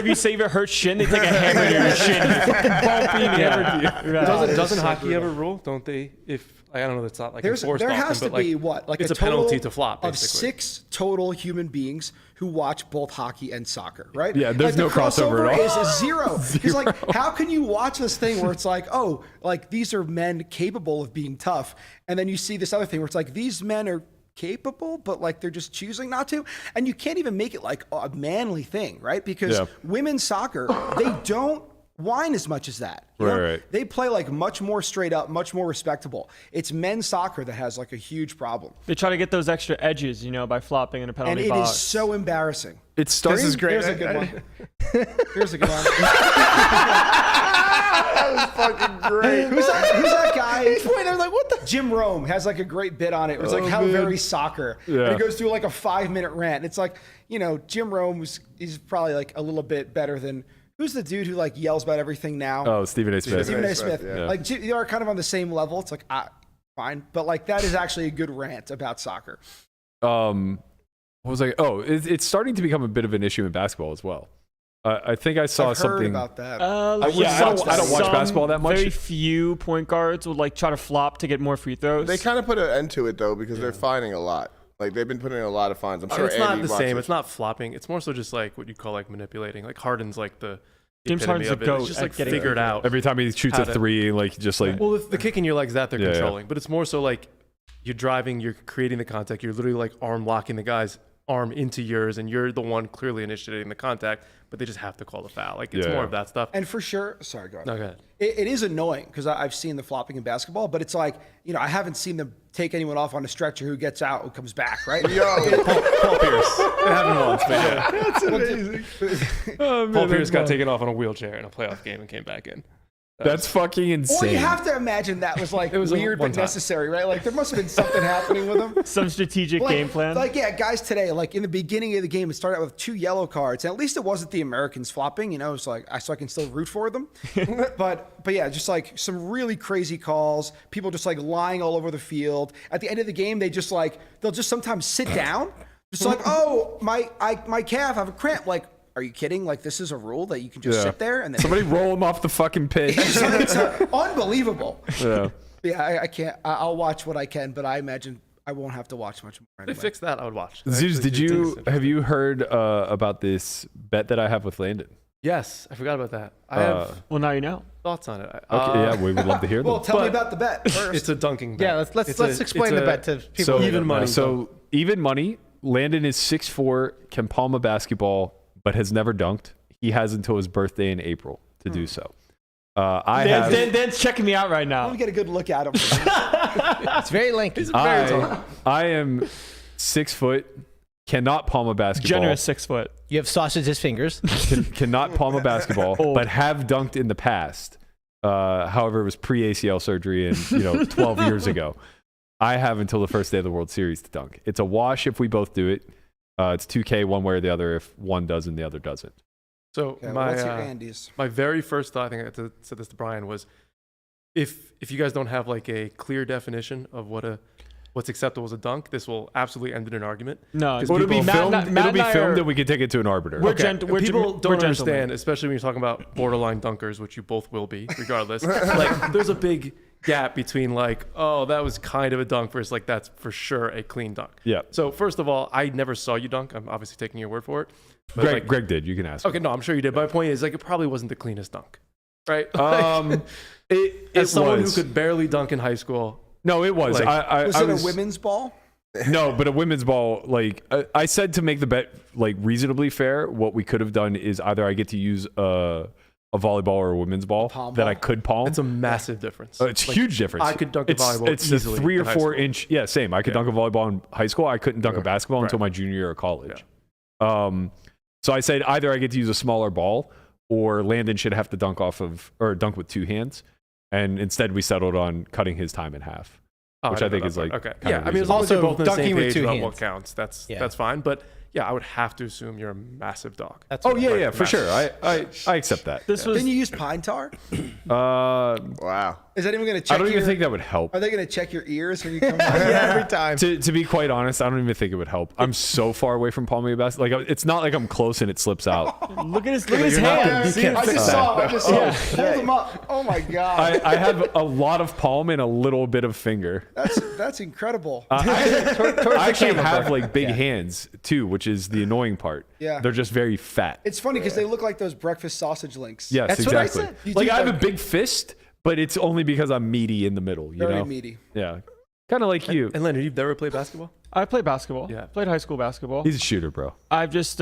you say you have a hurt shin, they take a hammer to your shin, and fucking bump you, and hammer you. Right. Doesn't hockey have a rule? Don't they? If I don't know, that's not like there enforced has often, to but be like, like it's a a penalty total to flop of basically. 6 total human beings who watch both hockey and soccer, right? Yeah, there's the no crossover at all. Is a zero. Because like, how can you watch this thing where it's like, oh, like these are men capable of being tough, and then you see this other thing where it's like these men are capable, but like they're just choosing not to, and you can't even make it like a manly thing, right? Because Yeah. women's soccer, they don't whine as much as that. you know? Right. They play like much more straight up, much more respectable. It's men's soccer that has like a huge problem. They try to get those extra edges, by flopping in a And penalty it box. is so embarrassing. It's starting. This is great. Here's a good one. Here's a good one. Fucking great. Who's that guy? He's pointing. I was like, what the? Jim Rome has like a great bit on it. It's like how very soccer. Yeah. And he goes through like a 5-minute rant. It's like, Jim Rome is probably like a little bit better than who's the dude who like yells about everything now? Oh, Stephen A. Smith. Stephen A. Smith. yeah. Like you are kind of on the same level. It's like fine, but like that is actually a good rant about soccer. What was I? Oh, it's starting to become a bit of an issue in basketball as well. I think I saw I've heard something about that. Like yeah, I don't watch some basketball that much. Very few point guards would like try to flop to get more free throws. They kind of put an end to it though because they're fining a lot. Like they've been putting in a lot of fines. I'm sure It's not Andy the same. watches. It's not flopping. It's more so just like what you call like manipulating. Like Harden's like the James epitome Harden's of the it. goat It's just at like getting figured out. Every time he shoots How a to- three, like just like Well, if the kick in your legs that they're Yeah, yeah. controlling, but it's more so like you're driving, you're creating the contact, you're literally like arm locking the guy's arm into yours, and you're the one clearly initiating the contact, but they just have to call the foul. Like it's Yeah. more of that stuff. And for sure, sorry, go ahead. No, go ahead. It is annoying because I've seen the flopping in basketball, but it's like, I haven't seen them take anyone off on a stretcher who gets out who comes back, right? Paul Pierce. It happened once, but yeah. That's amazing. Paul Pierce got taken off on a wheelchair in a playoff game and came back in. that's fucking insane. Well, you have to imagine that was like was a weird one but time. necessary, right? Like there must have been something happening with him. some strategic Like, game plan. Like, yeah, guys today, like in the beginning of the game, it started out with 2 yellow cards. And at least it wasn't the Americans flopping, it's like, so I can still root for them. but yeah, just like some really crazy calls, people just like lying all over the field. At the end of the game, they'll just sometimes sit down. Just like, oh, my calf, I have a cramp. Like, are you kidding? Like, this is a rule that you can just Yeah. sit there and then Somebody roll him off the fucking pitch. it's unbelievable. Yeah. Yeah, I can't. I'll watch what I can, but I imagine I won't have to watch much more. They Anyway. fixed that, I would watch. Zeus, have you heard about this bet that I have with Landon? Yes, I forgot about that. I have well, now you know. thoughts on it. Okay, yeah, we would love to hear them. Well, tell me But- about the bet first. It's a dunking bet. Yeah, let's explain the bet to people. So who even don't money. know. So even money. Landon is 6'4", can palm a basketball, but has never dunked. He has until his birthday in April to do so. Dan's checking me out right Let now. me get a good look at him. It's very lengthy. I am 6 foot, cannot palm a basketball. Generous 6 foot. You have sausage as fingers. Cannot palm a basketball, Old. but have dunked in the past. However, it was pre-ACL surgery and 12 years ago. I have until the first day of the World Series to dunk. It's a wash if we both do it. It's 2K one way or the other if one does and the other doesn't. So Okay, what's your Andes? my very first thought, I think I said this to Brian, was if you guys don't have like a clear definition of what's acceptable as a dunk, this will absolutely end in an argument. No, Because Well, it'll be people- filmed. Matt It'll be and I filmed, are- and we can take it to an arbiter. We're Okay. we're People don't gentlemen. understand, especially when you're talking about borderline dunkers, which you both will be, regardless. Like, there's a big gap between like, oh, that was kind of a dunk versus like, that's for sure a clean dunk. Yeah. So first of all, I never saw you dunk. I'm obviously taking your word for it. But Greg did. You can ask. okay, no, I'm sure you did. My point is, like, it probably wasn't the cleanest dunk, right? It As someone was. who could barely dunk in high school, No, it was. Like, Was I it a women's ball? No, but a women's ball. Like I said, to make the bet like reasonably fair, what we could have done is either I get to use a volleyball or a women's ball palm that ball? I could palm. it's a massive difference. It's Like, huge difference. I could dunk a volleyball It's easily a 3 or in high 4 school. inch. Yeah, same. I could dunk a volleyball in high school. I couldn't dunk a basketball until my junior year of college. So I said either I get to use a smaller ball or Landon should have to dunk with 2 hands, and instead we settled on cutting his time in half. Oh, which know I think that is, part. like, okay. kind Yeah, of I mean, as long as reasonable. you're both on the Also, same dunking with page 2 about what hands. counts, that's Yeah. fine. But yeah, I would have to assume you're a massive dog. That's Oh what yeah, I- yeah, for sure. I accept that. This was Can you use pine tar? Wow. Is that even going to check I don't your, even think that would help. Are they going to check your ears when you come Yeah, every time. To be quite honest, I don't even think it would help. I'm so far away from palming a basket. Like it's not like I'm close and it slips out. look at his hands. You can't I fix just that. saw him. I just saw him. Hold him up. Oh my God. I have a lot of palm and a little bit of finger. That's incredible. I actually have like big hands too, which is the annoying part. Yeah. They're just very fat. It's funny because they look like those breakfast sausage links. Yes, That's what I exactly. said. Like I have a big fist, but it's only because I'm meaty in the middle. You Very know? meaty. Yeah. Kind of like you. And Leonard, you've never played basketball? I played basketball. Yeah. Played high school basketball. He's a shooter, bro. I've just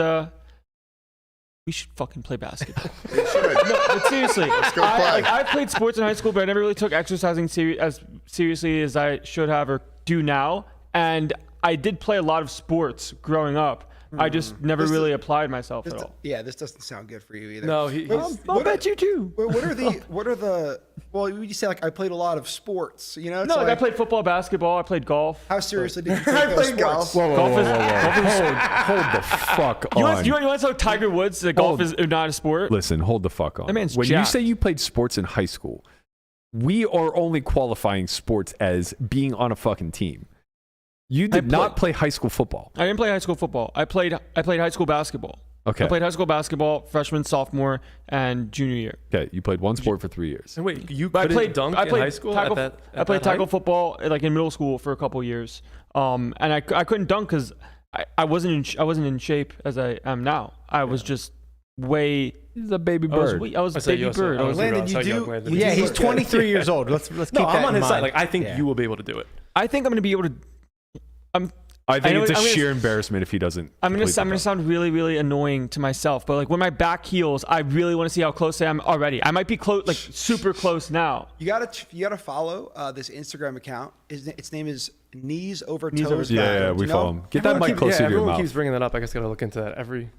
we should fucking play basketball. You should. No, but seriously, go play. I played sports in high school, but I never really took exercising as seriously as I should have or do now. And I did play a lot of sports growing up. I just never This really applied myself This at all. yeah, this doesn't sound good for you either. No, he's I'll bet you too. What are the? Well, you say like I played a lot of sports. You know, it's No, like I played football, basketball. I played golf. How seriously did you take I those played sports? golf. Golf is. Hold the fuck You on. want to tell Tiger Woods that golf is not a sport? Listen, hold the fuck on. That man's when you jacked. say you played sports in high school, we are only qualifying sports as being on a fucking team. You did not play high school football. I didn't play high school football. I played high school basketball. Okay. I played high school basketball freshman, sophomore, and junior year. Okay, you played one sport for 3 years. And wait, you But couldn't dunk in high school tackle, at that I played that tackle height? football like in middle school for a couple years. And I couldn't dunk because I wasn't in shape as I am now. I was just way. He's a baby I was bird. I was a I say baby you also- bird. I was Landon, realized you how young do- Landon you is. Yeah, do he's look 23 years old. Let's keep No, that I'm on in his side. mind. Like, I think Yeah. you will be able to do it. I think I'm going to be able to. I think I know- it's a I'm gonna- sheer embarrassment if he doesn't. I'm complete the gonna dunk. sound really, really annoying to myself, but like when my back heals, I really want to see how close I am already. I might be close, like super close now. You gotta follow this Instagram account. Its name is Knees Over Knees Toes. Over- Yeah, Backwards. yeah, we You know? follow him. Get that Everyone mic closer to your everyone mouth. keeps bringing that up. I guess gotta look into that every.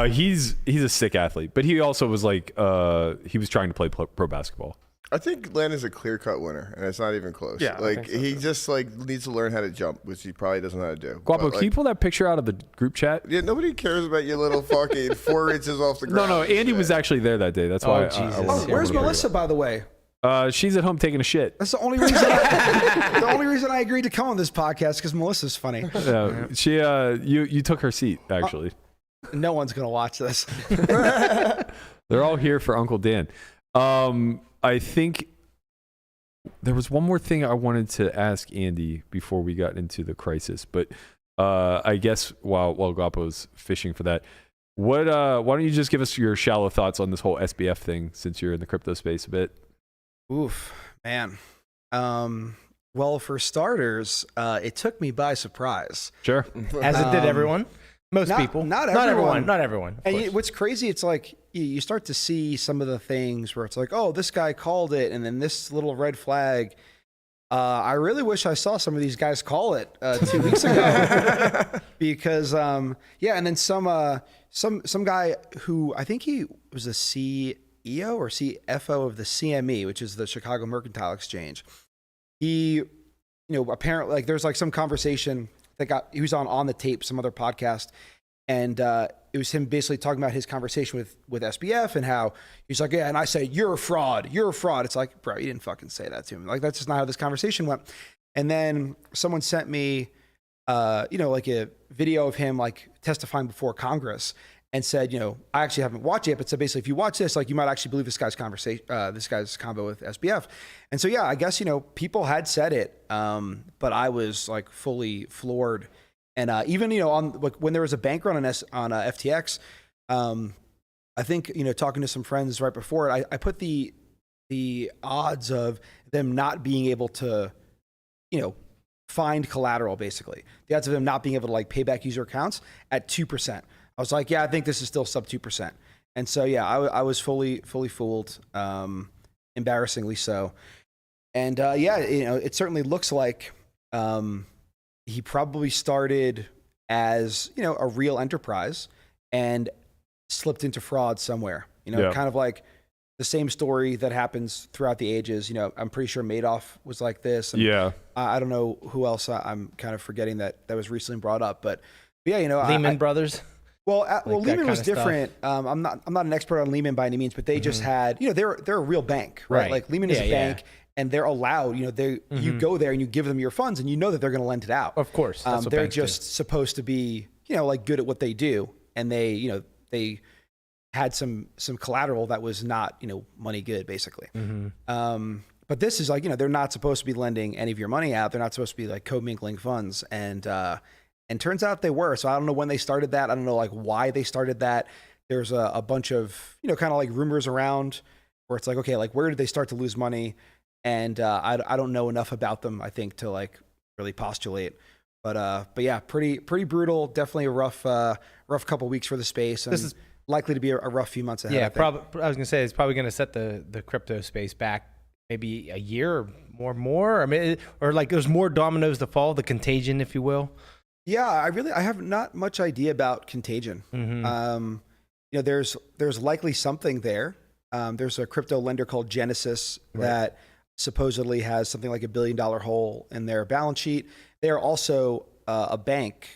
He's a sick athlete, but he also was like he was trying to play pro basketball. I think Landon's a clear-cut winner, and it's not even close. Yeah, I like think so, he too. just like needs to learn how to jump, which he probably doesn't know how to do. Guapo, But, can you like, pull that picture out of the group chat? yeah, nobody cares about your little fucking 4 inches off the No, ground. no. Andy was actually there that day. That's why. Jesus. I wanted Oh, to where's bring it up. Melissa, by the way? She's at home taking a shit. That's the only reason. The only reason I agreed to come on this podcast because Melissa's funny. She you took her seat actually. No one's gonna watch this. They're all here for Uncle Dan. I think there was one more thing I wanted to ask Andy before we got into the crisis, but I guess while Guapo's fishing for that, why don't you just give us your shallow thoughts on this whole SBF thing since you're in the crypto space a bit? Oof, man. Well, for starters, it took me by surprise. Sure. As it did everyone. Most people. Not Not everyone. everyone. Not everyone. of And course. what's crazy, it's like you start to see some of the things where it's like, oh, this guy called it, and then this little red flag. I really wish I saw some of these guys call it 2 weeks ago, because and then some guy who I think he was the CEO or CFO of the CME, which is the Chicago Mercantile Exchange. He, apparently like there's like some conversation he was on the tape, some other podcast, and it was him basically talking about his conversation with SBF and how he's like, yeah, and I say, you're a fraud. It's like, bro, you didn't fucking say that to him. Like, that's just not how this conversation went. And then someone sent me, like a video of him like testifying before Congress and said, I actually haven't watched it, but so basically if you watch this, like you might actually believe this guy's conversation, this guy's combo with SBF. And so, yeah, I guess, people had said it, but I was like fully floored. And even, on like when there was a bank run on FTX, I think, talking to some friends right before it, I put the odds of them not being able to, find collateral, basically. The odds of them not being able to like pay back user accounts at 2%. I was like, yeah, I think this is still sub 2%. And so, yeah, I was fully fooled, embarrassingly so. And it certainly looks like he probably started as, a real enterprise and slipped into fraud somewhere, kind of like the same story that happens throughout the ages. I'm pretty sure Madoff was like this. And I don't know who else I'm kind of forgetting that was recently brought up, but yeah, Lehman Brothers. Well, Lehman was different. I'm not an expert on Lehman by any means, but they just had, they're a real bank, right? Like Lehman is a bank. And they're allowed, you go there and you give them your funds and that they're going to lend it out. Of course. They're just supposed to be, like good at what they do. And they, they had some collateral that was not, money good, basically. But this is like, they're not supposed to be lending any of your money out. They're not supposed to be like commingling funds. And turns out they were. So I don't know when they started that. I don't know like why they started that. There's a bunch of, kind of like rumors around where it's like, okay, like where did they start to lose money? And I don't know enough about them, I think, to like really postulate. But yeah, pretty brutal. Definitely a rough couple weeks for the space. And this is likely to be a rough few months ahead. Yeah, probably. I was gonna say it's probably gonna set the crypto space back maybe a year or more. I mean, or like there's more dominoes to fall. The contagion, if you will. Yeah, I have not much idea about contagion. There's likely something there. There's a crypto lender called Genesis that supposedly has something like $1 billion hole in their balance sheet. They are also a bank,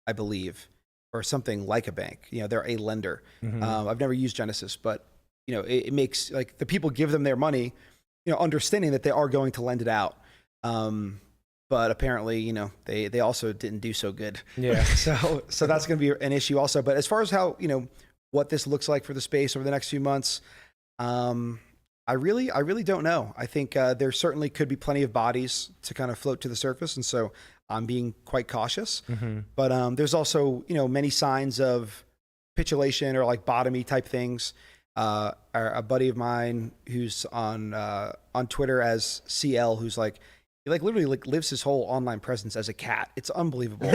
I believe, or something like a bank. They're a lender. I've never used Genesis, but it makes like the people give them their money, understanding that they are going to lend it out. But apparently, they also didn't do so good. Yeah. So that's going to be an issue also. But as far as how what this looks like for the space over the next few months, I really don't know. I think there certainly could be plenty of bodies to kind of float to the surface, and so I'm being quite cautious. But there's also many signs of capitulation or like bottomy type things. A buddy of mine who's on Twitter as CL, who's like he like literally like lives his whole online presence as a cat. It's unbelievable.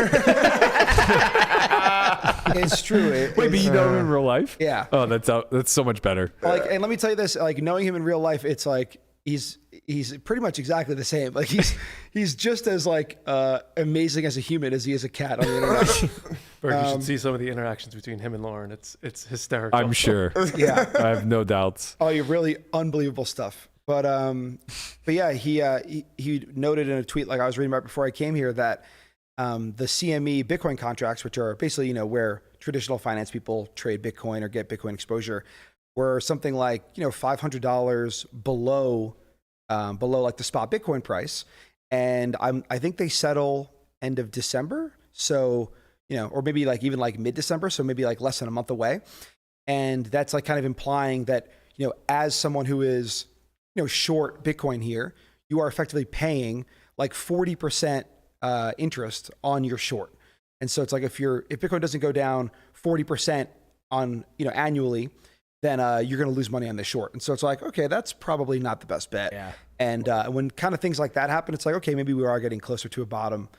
It's true. Wait, but you know him in real life? Yeah. Oh, that's so much better. Like, and let me tell you this: like knowing him in real life, it's like he's pretty much exactly the same. Like he's just as like amazing as a human as he is a cat on the internet. Berg, you should see some of the interactions between him and Lauren. It's hysterical. I'm sure. Yeah, I have no doubts. Oh, you're really unbelievable stuff. But yeah, he noted in a tweet like I was reading right before I came here that the CME Bitcoin contracts, which are basically where traditional finance people trade Bitcoin or get Bitcoin exposure, were something like $500 below like the spot Bitcoin price, and I think they settle end of December, so or maybe like even like mid-December, so maybe like less than a month away, and that's like kind of implying that as someone who is short Bitcoin here, you are effectively paying like 40% interest on your short. And so it's like if Bitcoin doesn't go down 40% on annually, then you're going to lose money on the short. And so it's like, okay, that's probably not the best bet. Yeah. And when kind of things like that happen, it's like, okay, maybe we are getting closer to a bottom.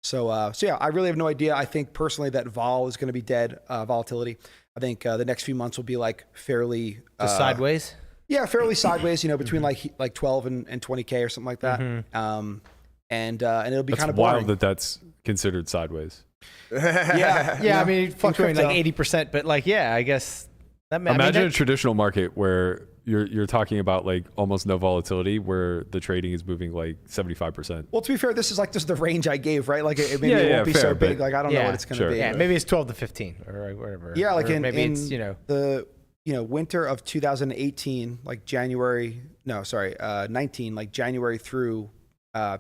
So yeah, I really have no idea. I think personally that vol is going to be dead, volatility. I think the next few months will be like fairly sideways. Yeah, fairly sideways, between like 12 and 20K or something like that. And it'll be kind of boring. Wild that's considered sideways. Yeah, I mean, fluctuating crypto. like 80%, but like, yeah, I guess that Imagine a traditional market where you're talking about like almost no volatility, where the trading is moving like 75%. Well, to be fair, this is like just the range I gave, right? Like it won't be fair, so big. but- Like I don't know what it's going to be. Yeah, maybe it's 12 to 15 or whatever. Yeah, like Or in maybe in it's, the winter of 2018, like 19, like January through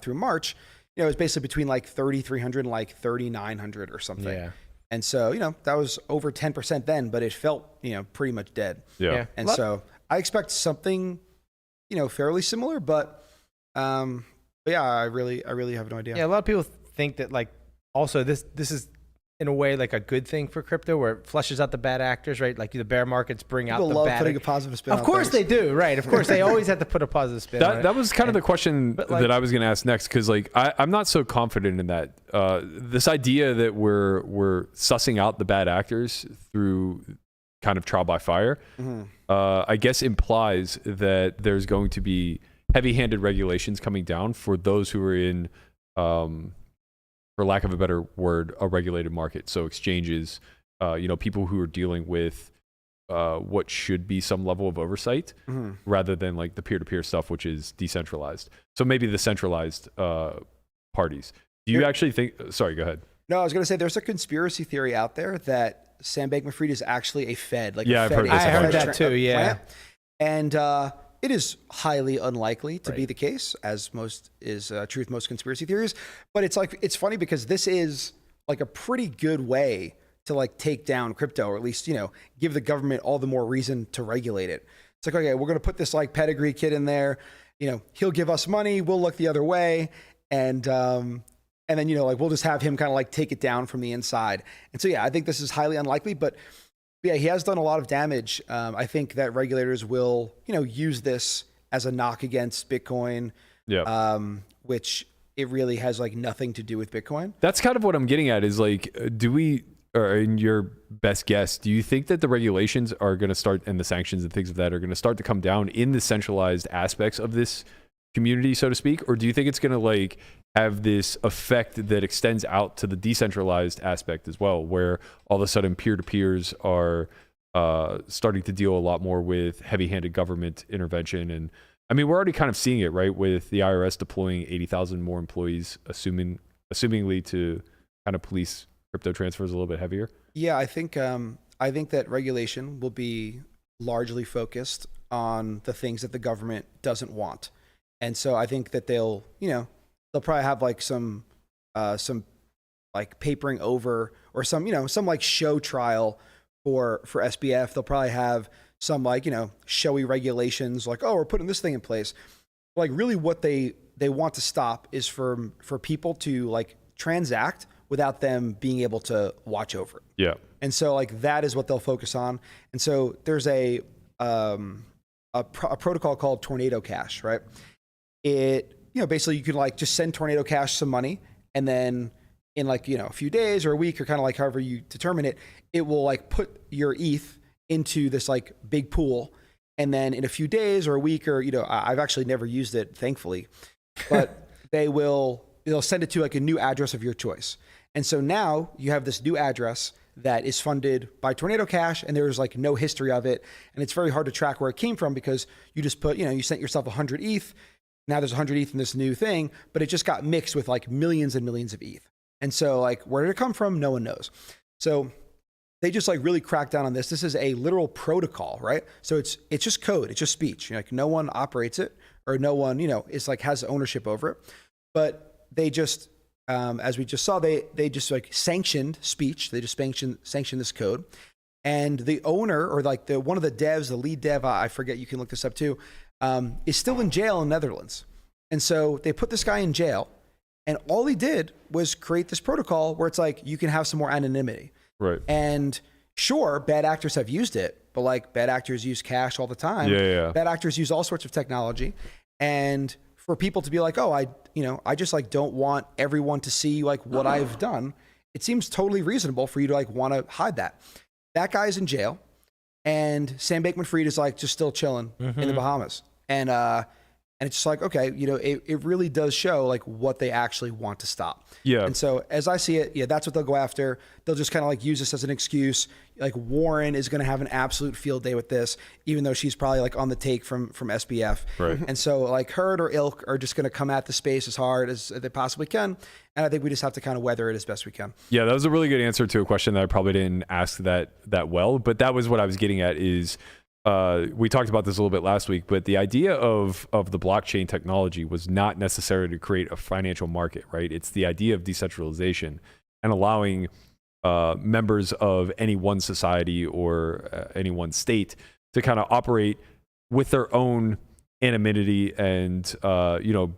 March, it was basically between like 3,300 and like 3,900 or something. Yeah. And so, that was over 10% then, but it felt, pretty much dead. Yeah. And so I expect something, fairly similar, but yeah, I really have no idea. Yeah, a lot of people think that like also this is in a way like a good thing for crypto where it flushes out the bad actors, right? Like the bear markets bring out People the love bad. putting a positive spin Of on course things. they do, right? Of course they always have to put a positive spin on it. That was kind of the question but, like- that I was going to ask next, because like I'm not so confident in that. This idea that we're sussing out the bad actors through kind of trial by fire, I guess implies that there's going to be heavy-handed regulations coming down for those who are in, for lack of a better word, a regulated market. So exchanges, people who are dealing with what should be some level of oversight rather than like the peer-to-peer stuff, which is decentralized. So maybe the centralized parties. Do you actually think, sorry, go ahead. No, I was going to say there's a conspiracy theory out there that Sam Bankman-Fried is actually a Fed. Like Yeah, a I've Fed heard is this a a I heard bunch. that too, yeah. plant. And it is highly unlikely to be the case, as most is true with most conspiracy theories. But it's funny because this is like a pretty good way to like take down crypto, or at least, give the government all the more reason to regulate it. It's like, okay, we're going to put this like pedigree kid in there. He'll give us money. We'll look the other way. And then, like we'll just have him kind of like take it down from the inside. And so, yeah, I think this is highly unlikely, but yeah, he has done a lot of damage. I think that regulators will, use this as a knock against Bitcoin, which it really has like nothing to do with Bitcoin. That's kind of what I'm getting at is like, or in your best guess, do you think that the regulations are going to start, and the sanctions and things of that are going to start to come down in the centralized aspects of this community, so to speak? Or do you think it's going to like have this effect that extends out to the decentralized aspect as well, where all of a sudden peer-to-peers are starting to deal a lot more with heavy-handed government intervention? And I mean, we're already kind of seeing it, right, with the IRS deploying 80,000 more employees, assumingly to kind of police crypto transfers a little bit heavier. Yeah, I think that regulation will be largely focused on the things that the government doesn't want. And so I think that they'll probably have like some like papering over, or some like show trial for SBF. They'll probably have some like, showy regulations like, oh, we're putting this thing in place. Like really what they want to stop is for people to like transact without them being able to watch over it. Yeah. And so like that is what they'll focus on. And so there's a protocol called Tornado Cash, right? It, basically you can like just send Tornado Cash some money, and then in like, a few days or a week, or kind of like however you determine it, it will like put your ETH into this like big pool. And then in a few days or a week, or, I've actually never used it, thankfully, but they'll send it to like a new address of your choice. And so now you have this new address that is funded by Tornado Cash, and there's like no history of it. And it's very hard to track where it came from, because you just put, you sent yourself 100 ETH. Now there's 100 ETH in this new thing, but it just got mixed with like millions and millions of ETH. And so like, where did it come from? No one knows. So they just like really crack down on this. This is a literal protocol, right? So it's just code. It's just speech. Like no one operates it, or no one, is like has ownership over it. But they just, as we just saw, they just like sanctioned speech. They just sanctioned this code. And the owner, or like one of the devs, the lead dev, I forget, you can look this up too, is still in jail in Netherlands. And so they put this guy in jail, and all he did was create this protocol where it's like, you can have some more anonymity. Right. And sure, bad actors have used it, but like bad actors use cash all the time. Yeah. Bad actors use all sorts of technology. And for people to be like, oh, I just like don't want everyone to see like what I've done, it seems totally reasonable for you to like want to hide that. That guy's in jail. and Sam Bankman-Fried is like just still chilling in the Bahamas. And it's just like, okay, it really does show like what they actually want to stop. Yeah. And so as I see it, that's what they'll go after. They'll just kind of like use this as an excuse. Like Warren is going to have an absolute field day with this, even though she's probably like on the take from SBF. Right. And so like Hurd or Ilk are just going to come at the space as hard as they possibly can. And I think we just have to kind of weather it as best we can. Yeah, that was a really good answer to a question that I probably didn't ask that well, but that was what I was getting at is, we talked about this a little bit last week, but the idea of the blockchain technology was not necessarily to create a financial market, right? It's the idea of decentralization and allowing members of any one society or any one state to kind of operate with their own anonymity and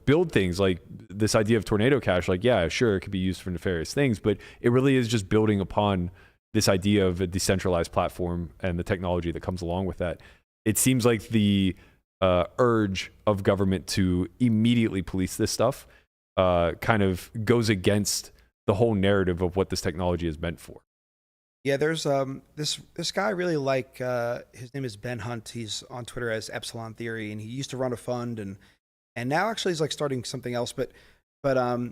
build things like this idea of tornado cash. Like, yeah, sure, it could be used for nefarious things, but it really is just building upon this idea of a decentralized platform and the technology that comes along with that. It seems like the urge of government to immediately police this stuff kind of goes against the whole narrative of what this technology is meant for. Yeah, there's this guy I really like. His name is Ben Hunt. He's on Twitter as Epsilon Theory, and he used to run a fund, and now actually he's like starting something else. But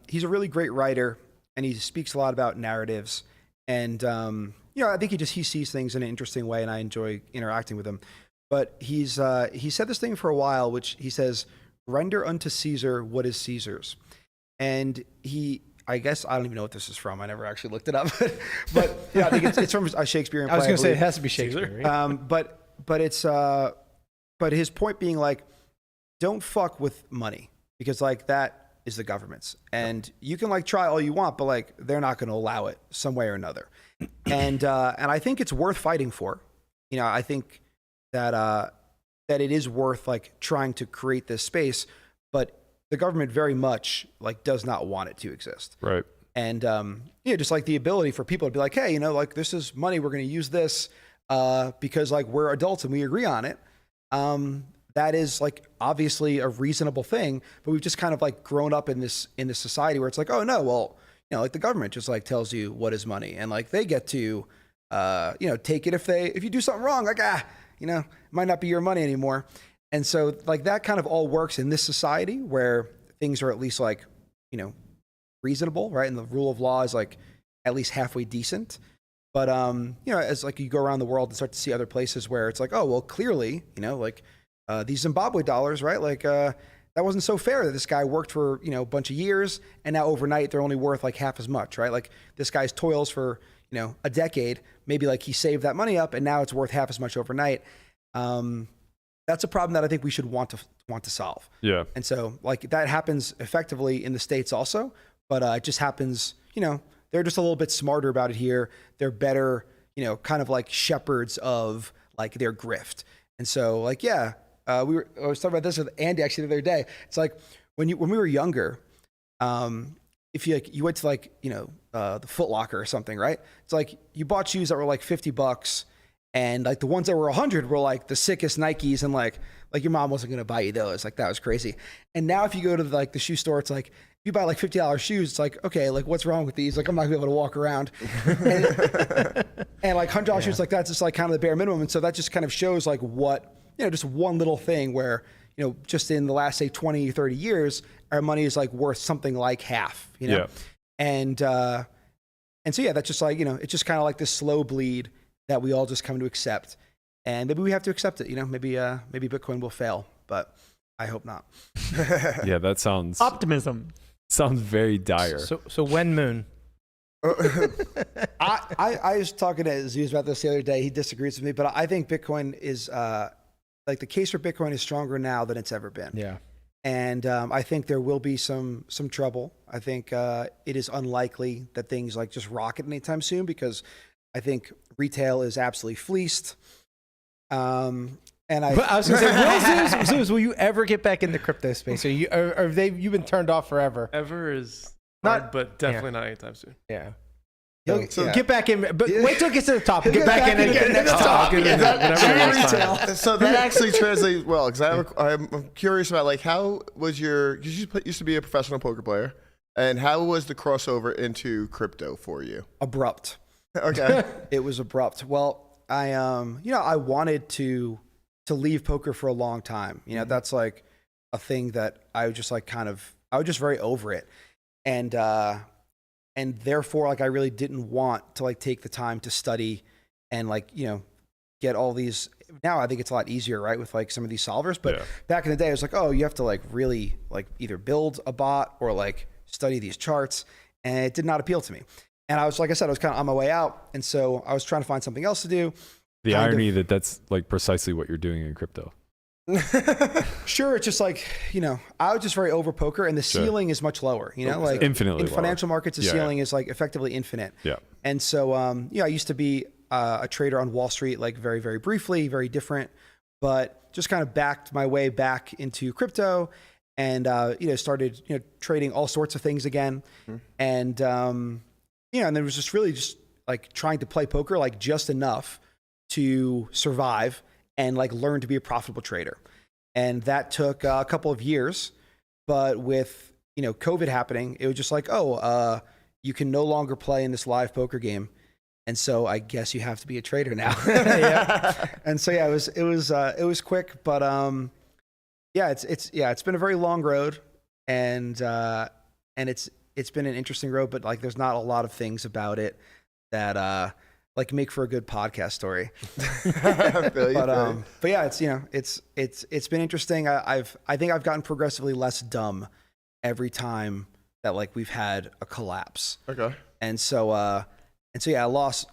he's a really great writer, and he speaks a lot about narratives. And I think he sees things in an interesting way, and I enjoy interacting with him. But he said this thing for a while, which he says, "Render unto Caesar what is Caesar's," and I guess I don't even know what this is from. I never actually looked it up, but yeah, I think it's from a Shakespearean play. I was going to say it has to be Shakespeare. Right? But his point being like, don't fuck with money because like that is the government's, and you can like try all you want, but like they're not going to allow it some way or another. And I think it's worth fighting for. I think that it is worth like trying to create this space, but the government very much like does not want it to exist. Right. And just like the ability for people to be like, hey, like this is money, we're going to use this because like we're adults and we agree on it. That is like obviously a reasonable thing, but we've just kind of like grown up in this society where it's like, oh no, well, like the government just like tells you what is money, and like they get to take it if you do something wrong, like it might not be your money anymore. And so like that kind of all works in this society where things are at least like reasonable, right? And the rule of law is like at least halfway decent. But as like you go around the world and start to see other places where it's like, oh well, clearly like these Zimbabwe dollars, right? Like that wasn't so fair that this guy worked for a bunch of years and now overnight they're only worth like half as much, right? Like this guy's toils for a decade, maybe like he saved that money up and now it's worth half as much overnight. That's a problem that I think we should want to solve. Yeah. And so like that happens effectively in the States also, but it just happens, they're just a little bit smarter about it here. They're better, kind of like shepherds of like their grift. And so like, yeah, I was talking about this with Andy actually the other day. It's like when we were younger, if you went to like, the Foot Locker or something, right? It's like you bought shoes that were like $50 and like the ones that were 100 were like the sickest Nikes, and like your mom wasn't going to buy you those. Like that was crazy. And now if you go to like the shoe store, it's like, if you buy like $50 shoes, it's like, okay, like what's wrong with these? Like I'm not gonna be able to walk around. and like $100 shoes, like that's just like kind of the bare minimum. And so that just kind of shows like what, just one little thing where, just in the last, say 20, 30 years, our money is like worth something like half, Yeah. And so, yeah, that's just like, it's just kind of like this slow bleed that we all just come to accept. And maybe we have to accept it, maybe Bitcoin will fail, but I hope not. Yeah, that sounds optimism. Sounds very dire. So when Moon? I was talking to Zuz about this the other day. He disagrees with me, but I think Bitcoin is like the case for Bitcoin is stronger now than it's ever been. Yeah. And I think there will be some trouble. I think it is unlikely that things like just rocket anytime soon because I think retail is absolutely fleeced. And I was going to say, Zuz, will you ever get back in the crypto space? Or you've been turned off forever? Ever is hard, but definitely not anytime soon. Yeah. So get back in, but wait till it gets to the top. Get back in again next time. So that actually translates well because I'm curious about like how was you used to be a professional poker player, and how was the crossover into crypto for you? Abrupt. Okay. It was abrupt. Well, I wanted to leave poker for a long time. That's like a thing that I was just like I was just very over it. And therefore like I really didn't want to like take the time to study and like, get all these. Now I think it's a lot easier, right? With like some of these solvers, but back in the day, it was like, oh, you have to like really like either build a bot or like study these charts. And it did not appeal to me. And I was, like I said, I was kind of on my way out. And so I was trying to find something else to do. The irony that that's like precisely what you're doing in crypto. Sure. It's just like, I was just very over poker and the ceiling is much lower, like infinitely in lower. Financial markets, the ceiling is like effectively infinite. Yeah. And so, I used to be a trader on Wall Street, like very, very briefly, very different, but just kind of backed my way back into crypto and, started, trading all sorts of things again. And, and there was just really just like trying to play poker, like just enough to survive and like learn to be a profitable trader. And that took a couple of years, but with, COVID happening, it was just like, you can no longer play in this live poker game. And so I guess you have to be a trader now. And so, it was quick, but, it's been a very long road and it's been an interesting road, but like, there's not a lot of things about it that, like make for a good podcast story. But yeah, it's been interesting. I think I've gotten progressively less dumb every time that like we've had a collapse. Okay. And so I lost,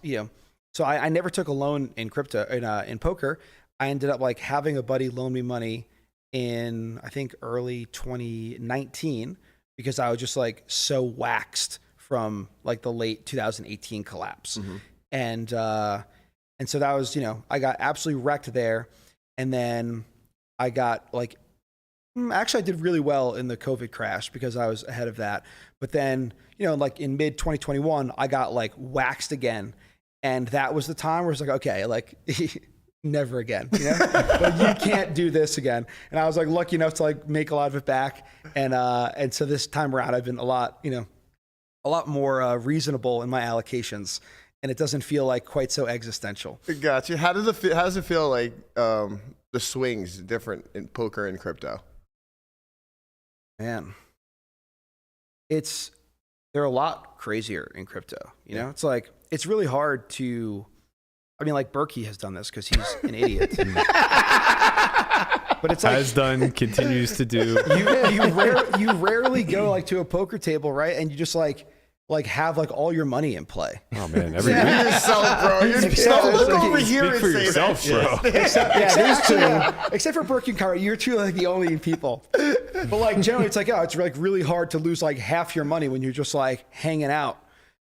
so I never took a loan in crypto, in poker. I ended up like having a buddy loan me money in, I think early 2019, because I was just like so waxed from like the late 2018 collapse. And so that was, I got absolutely wrecked there. And then I got like, actually I did really well in the COVID crash because I was ahead of that. But then, like in mid 2021, I got like waxed again. And that was the time where it's like, okay, like never again, like you can't do this again. And I was like lucky enough to like make a lot of it back. And so this time around, I've been a lot more reasonable in my allocations. And it doesn't feel like quite so existential. Gotcha. How does it feel like the swings different in poker and crypto? Man, they're a lot crazier in crypto. It's like it's really hard to. I mean, like Berkey has done this because he's an idiot. But it's like has done, continues to do. You rarely go like to a poker table, right? And you just like have like all your money in play. Oh man, You're yourself, bro. Look over here and for say yourself, that. bro. Except for Berkey and Garrett, you're two like the only people. But like generally, it's like it's like really hard to lose like half your money when you're just like hanging out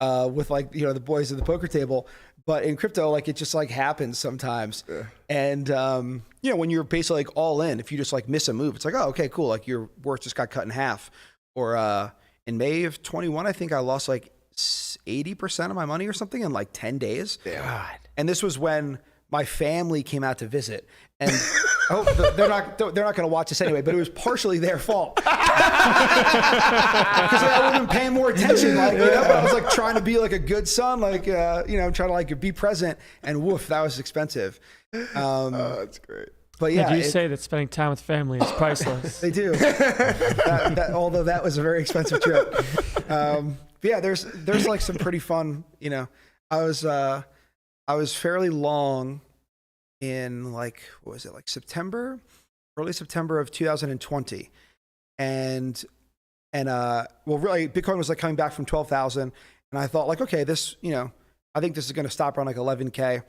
with like the boys at the poker table. But in crypto, like it just like happens sometimes. And when you're basically like all in, if you just like miss a move, it's like okay, cool, like your worth just got cut in half. Or in May of 21, I think I lost like 80% of my money or something in like 10 days. God. And this was when my family came out to visit. And they're not going to watch this anyway, but it was partially their fault. Because I would have been paying more attention. Like, I was like trying to be like a good son, like, trying to like be present. And woof, that was expensive. That's great. But yeah, They do say that spending time with family is priceless. They do. Although that was a very expensive trip. But yeah, there's like some pretty fun. I was fairly long in like what was it like early September of 2020, and really Bitcoin was like coming back from 12,000, and I thought like okay, this I think this is going to stop around like 11K.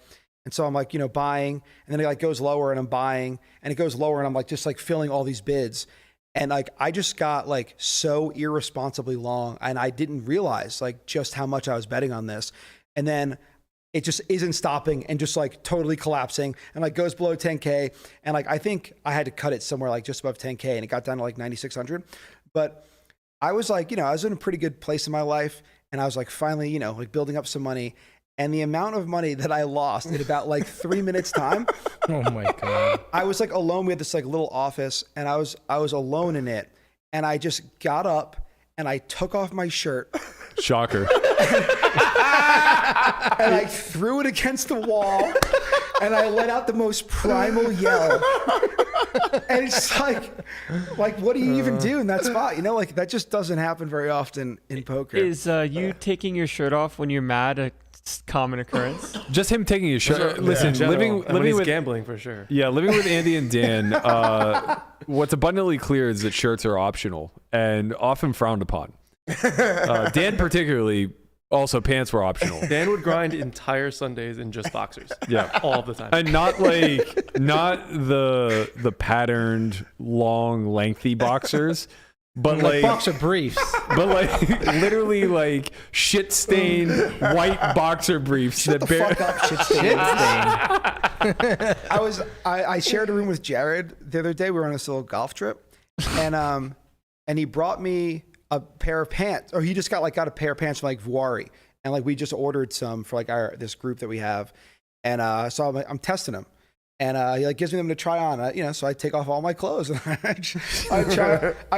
And so I'm like, buying, and then it like goes lower and I'm buying, and it goes lower and I'm like, just like filling all these bids. And like, I just got like so irresponsibly long, and I didn't realize like just how much I was betting on this. And then it just isn't stopping and just like totally collapsing and like goes below 10K. And like, I think I had to cut it somewhere like just above 10K, and it got down to like 9,600. But I was like, I was in a pretty good place in my life, and I was like finally, like building up some money. And the amount of money that I lost in about like 3 minutes time. Oh my God. I was like alone. We had this like little office, and I was alone in it. And I just got up and I took off my shirt Shocker. And I threw it against the wall, and I let out the most primal yell. And it's like, what do you even do in that spot? You know, like that just doesn't happen very often in poker. Is you taking your shirt off when you're mad a common occurrence? Just him taking his shirt. Listen, living with with gambling for sure. Yeah, living with Andy and Dan, what's abundantly clear is that shirts are optional and often frowned upon. Dan particularly, also pants were optional. Dan would grind entire Sundays in just boxers. Yeah. All the time. And not the patterned, long, lengthy boxers, but like boxer briefs. but like literally like shit stained white boxer briefs Shut the fuck up, shit stain. I shared a room with Jared the other day. We were on this little golf trip, and he brought me a pair of pants, or he just got a pair of pants from like Vuari, and like we just ordered some for like this group that we have, and so I'm testing them, and he like gives me them to try on, so I take off all my clothes and I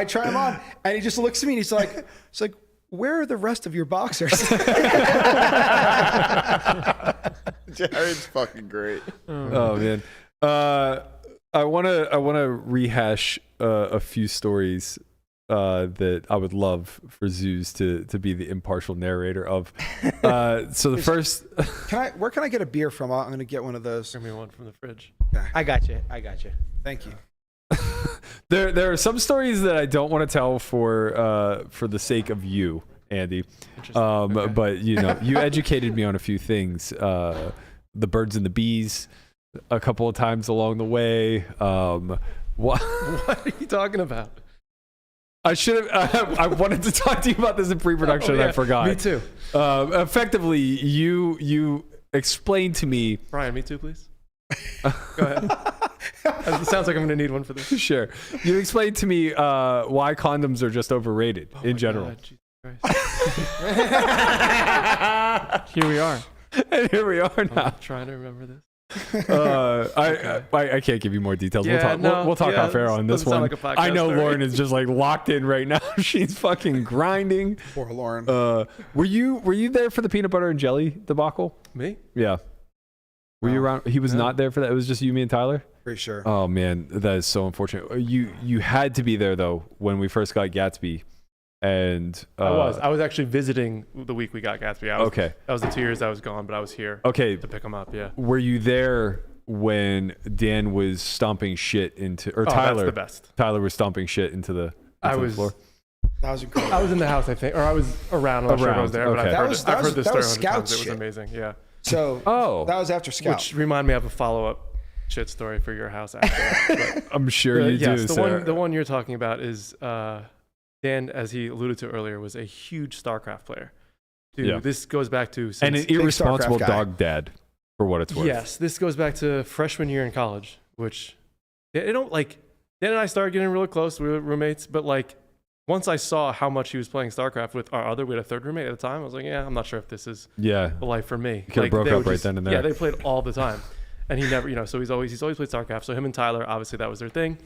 try them on, and he just looks at me and he's like, where are the rest of your boxers? Jared's fucking great. Oh man, I wanna rehash a few stories that I would love for Zuz to be the impartial narrator of. So the first, Where can I get a beer from? I'm gonna get one of those. Bring me one from the fridge. I got you. Thank you. there are some stories that I don't want to tell for the sake of you, Andy. Okay. But you educated me on a few things. The birds and the bees, a couple of times along the way. What What are you talking about? I should have. I wanted to talk to you about this in pre-production, and I forgot. Me too. Effectively, you explained to me. Brian, me too, please. Go ahead. It sounds like I'm going to need one for this. Sure. You explained to me why condoms are just overrated in general. God, Jesus Christ. Here we are. And here we are now. I'm trying to remember this. I can't give you more details. Yeah, We'll talk off air on this doesn't sound one. like a podcast I know story. Lauren is just like locked in right now. She's fucking grinding. Poor Lauren. Were you there for the peanut butter and jelly debacle? Me? Yeah. Were you around? He was not there for that. It was just you, me, and Tyler. Pretty sure. Oh man, that is so unfortunate. You had to be there though when we first got Gatsby, and I was actually visiting the week we got Gatsby. Okay. That was the 2 years I was gone, but I was here. Okay. To pick him up. Yeah. Were you there when Dan was stomping shit into, or Tyler? That's the best. Tyler was stomping shit into the floor. That was incredible. I was in the house, I think, or I was around. I'm not sure if I was there, but Okay. I've That heard this was story 100 times. Scout's It was shit. amazing. Yeah. So Oh. that was after Scout. Which remind me of a follow-up shit story for your house after that. But, I'm sure you yes, do. the one you're talking about is Dan, as he alluded to earlier, was a huge StarCraft player. Dude, Yeah. This goes back to And an Big irresponsible StarCraft guy. dog dad, for what it's worth. yes, this goes back to freshman year in college, which they don't like. Dan and I started getting really close. We were roommates, but like once I saw how much he was playing StarCraft with our we had a third roommate at the time. I was like, yeah, I'm not sure if this is Yeah. the life for me. You could've broke they up would right then and there. Yeah, they played all the time, and he never, so he's always played StarCraft. So him and Tyler, obviously that was their thing,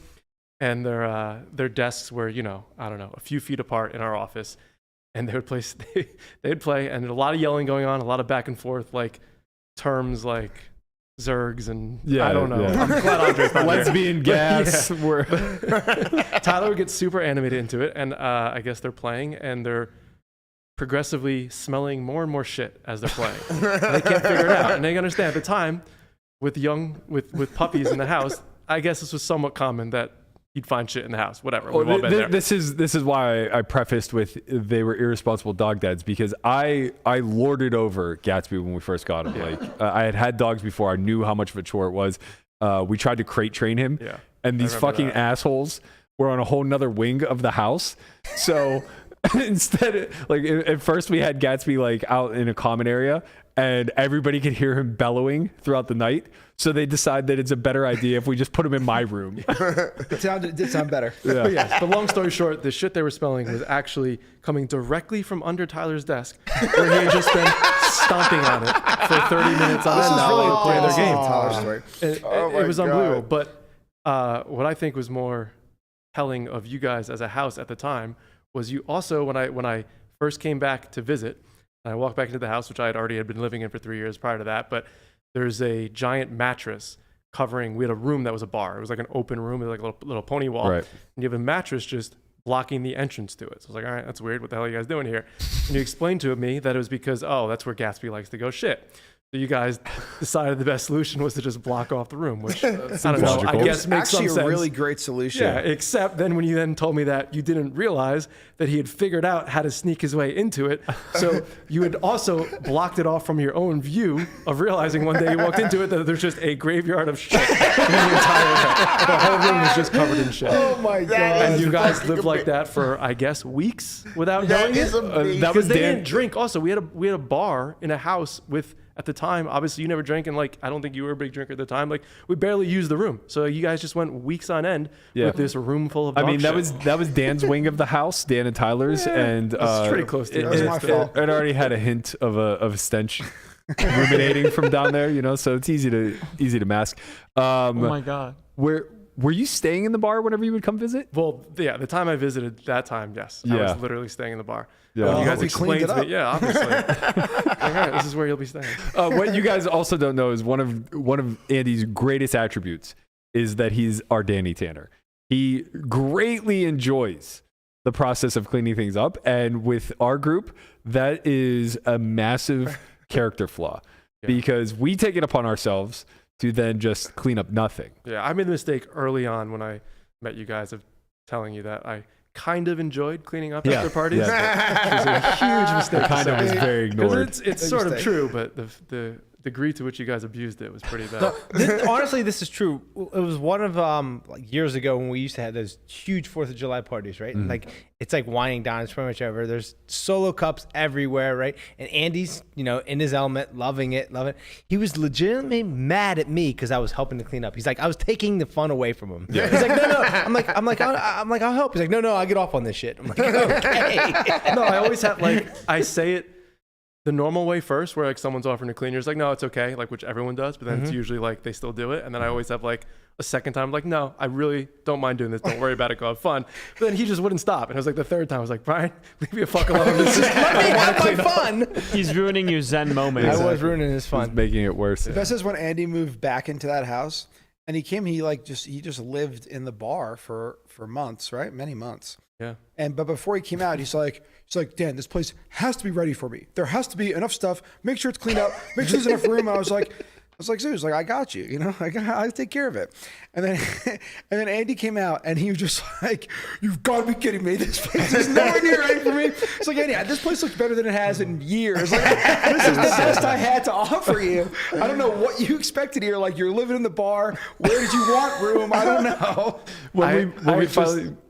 and their desks were, I don't know, a few feet apart in our office, and they'd play, and a lot of yelling going on, a lot of back and forth, like terms like Zergs and I don't know. yeah. I'm glad Andre's not there. Lesbian gas. Tyler would get super animated into it, and I guess they're playing, and they're progressively smelling more and more shit as they're playing. And they can't figure it out, and they understand at the time, with puppies in the house, I guess this was somewhat common that he'd find shit in the house. Whatever. We've all been there. This is why I prefaced with they were irresponsible dog dads, because I lorded over Gatsby when we first got him. Yeah. Like I had had dogs before. I knew how much of a chore it was. We tried to crate train him, Yeah, and these remember fucking that. assholes were on a whole nother wing of the house. So instead, like at first we had Gatsby like out in a common area, and everybody could hear him bellowing throughout the night. So they decide that it's a better idea if we just put him in my room. It did sound better. Yeah. But yes, but long story short, the shit they were smelling was actually coming directly from under Tyler's desk, where he had just been stomping on it for 30 minutes on This end is while really they were playing their game. Tyler's story. It was unbelievable. But what I think was more telling of you guys as a house at the time was you also, when I first came back to visit, and I walked back into the house, which I had been living in for 3 years prior to that, but there's a giant mattress covering, we had a room that was a bar. It was like an open room with like a little pony wall. Right. And you have a mattress just blocking the entrance to it. So I was like, all right, that's weird. What the hell are you guys doing here? And you explained to me that it was because, that's where Gatsby likes to go shit. So you guys decided the best solution was to just block off the room, which I don't know, logical. I guess makes some Actually, sense. a really great solution. Yeah, except then when you then told me that you didn't realize that he had figured out how to sneak his way into it. So you had also blocked it off from your own view of realizing one day you walked into it that there's just a graveyard of shit in the entire event. The whole room was just covered in shit. Oh my god! And you guys lived like that for, I guess, weeks without knowing it. That was Because they Dan. didn't drink. Also, we had a bar in a house with, at the time, obviously you never drank, and like I don't think you were a big drinker at the time. Like we barely used the room, so you guys just went weeks on end with this room full of. I dog mean, shit. that was Dan's wing of the house, Dan and Tyler's, and It's pretty close to That was my fault. It already had a hint of a stench ruminating from down there, so it's easy to mask. Oh my God. Were you staying in the bar whenever you would come visit? Well, yeah, the time I visited that time, yes, I Yeah. was literally staying in the bar. Yeah. When you Well, guys we cleaned explained it to me, yeah, obviously. Like, all right, this is where you'll be staying. What you guys also don't know is one of Andy's greatest attributes is that he's our Danny Tanner. He greatly enjoys the process of cleaning things up, and with our group, that is a massive character flaw because we take it upon ourselves to then just clean up nothing. Yeah, I made the mistake early on when I met you guys of telling you that I kind of enjoyed cleaning up after parties. Yeah. Which was a huge mistake. Kind of was very ignored. Because it's sort of true, but the degree to which you guys abused it was pretty bad. Honestly, this is true. It was one of like years ago when we used to have those huge 4th of July parties, right? Mm-hmm. Like it's like winding down. It's pretty much over. There's solo cups everywhere, right? And Andy's, in his element, loving it. He was legitimately mad at me because I was helping to clean up. He's like, I was taking the fun away from him. Yeah. He's like, no. I'm like, I'll help. He's like, no, I get off on this shit. I'm like, okay. No, I always have I say it the normal way first, where like someone's offering to clean, you're just like, no, it's okay, like which everyone does, but then it's usually like they still do it, and then I always have like a second time, like, no, I really don't mind doing this. Don't worry about it. Go have fun. But then he just wouldn't stop, and it was like the third time, I was like, Brian, leave me a fuck alone. This is Let me have my fun. He's ruining your Zen moment. I was ruining his fun. Making it worse. The best is when Andy moved back into that house, and he just lived in the bar for months, right? Many months. Yeah. But before he came out, he's like, Dan, this place has to be ready for me. There has to be enough stuff. Make sure it's cleaned up. Make sure there's enough room. I was like, Zuz, like I got you. I take care of it. And then Andy came out, and he was just like, you've got to be kidding me. This place is nowhere near ready for me. It's like, Andy, this place looks better than it has in years. Like, this is the best I had to offer you. I don't know what you expected here. Like, you're living in the bar. Where did you want room? I don't know.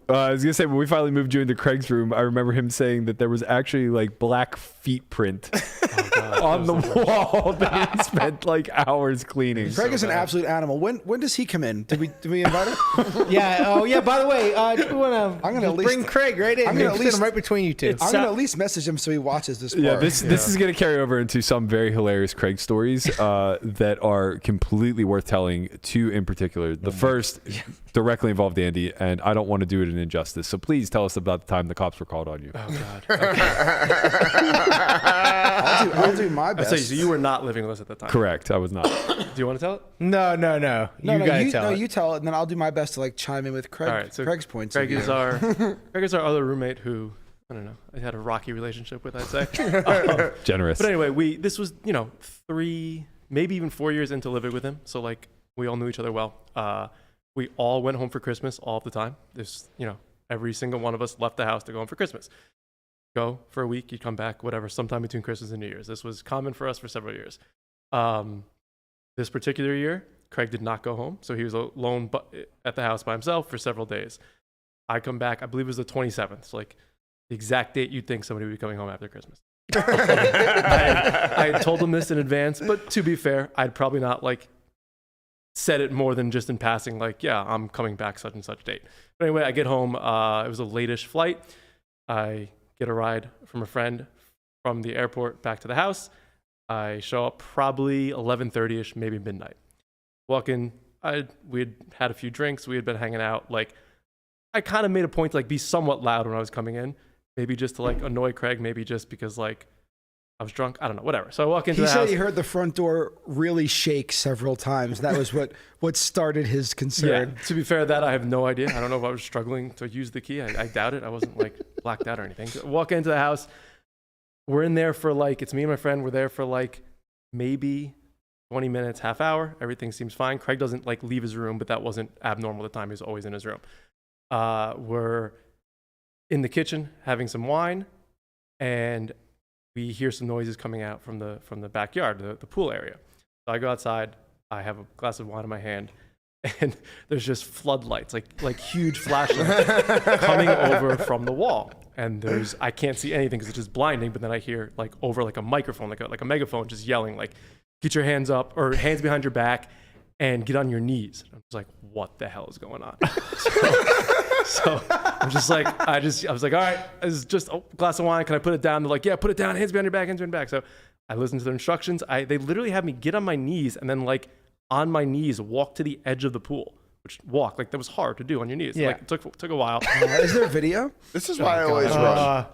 I was gonna say when we finally moved you into Craig's room, I remember him saying that there was actually like black feet print on the wall that he spent like hours cleaning. Craig is an absolute animal. When does he come in? Did we invite him? Yeah. Oh, yeah. By the way, do we want I'm gonna to at least- bring Craig right in? I'm gonna Maybe at sit least- him right between you two. I'm gonna at least message him so he watches this part. Yeah, this is gonna carry over into some very hilarious Craig stories that are completely worth telling. Two in particular. The first directly involved Andy, and I don't want to do it an injustice. So please tell us about the time the cops were called on you. Oh God. Okay. I'll do my I best. say, so you were not living with us at the time. Correct, I was not. Do you want to tell it? No. You gotta tell it. you tell it, and then I'll do my best to like chime in with Craig. All right, so Craig's points. Craig of is view. our other roommate who, I don't know, I had a rocky relationship with, I'd say. Generous. But anyway, this was 3, maybe even 4 years into living with him. So like we all knew each other well. We all went home for Christmas all the time. There's, every single one of us left the house to go home for Christmas. Go for a week, you'd come back, whatever, sometime between Christmas and New Year's. This was common for us for several years. This particular year, Craig did not go home, so he was alone at the house by himself for several days. I come back, I believe it was the 27th, so like the exact date you'd think somebody would be coming home after Christmas. I had told him this in advance, but to be fair, I'd probably not like said it more than just in passing, like, yeah, I'm coming back such and such date. But anyway, I get home, it was a late-ish flight. I get a ride from a friend from the airport back to the house. I show up probably 11:30ish, maybe midnight. Walk in, we had had a few drinks, we had been hanging out. Like, I kind of made a point to like be somewhat loud when I was coming in. maybe just to like annoy Craig, maybe just because like I was drunk. I don't know, whatever. So I walk into He the said house. he heard the front door really shake several times. That was what started his Yeah, concern. to be fair, that I have no idea. I don't know if I was struggling to use the key. I doubt it. I wasn't like blacked out or anything. So walk into the house. We're in there for like, it's me and my friend. We're there for like maybe 20 minutes, half hour. Everything seems fine. Craig doesn't like leave his room, but that wasn't abnormal at the time. He was always in his room. We're in the kitchen having some wine, and we hear some noises coming out from the backyard, the pool area. So I go outside. I have a glass of wine in my hand, and there's just floodlights, like huge flashlights coming over from the wall. And I can't see anything because it's just blinding. But then I hear like over like a microphone, like a megaphone, just yelling like, "Get your hands up," or "Hands behind your back," and "Get on your knees." I'm just like, what the hell is going on? So I'm just like, I was like, all right, this is just a glass of wine. Can I put it down? They're like, yeah, put it down. Hands behind your back, hands behind your back. So I listened to their instructions. They literally had me get on my knees and then like on my knees walk to the edge of the pool, which like that was hard to do on your knees. Yeah. Like it took a while. Is there a video? This is why I always run.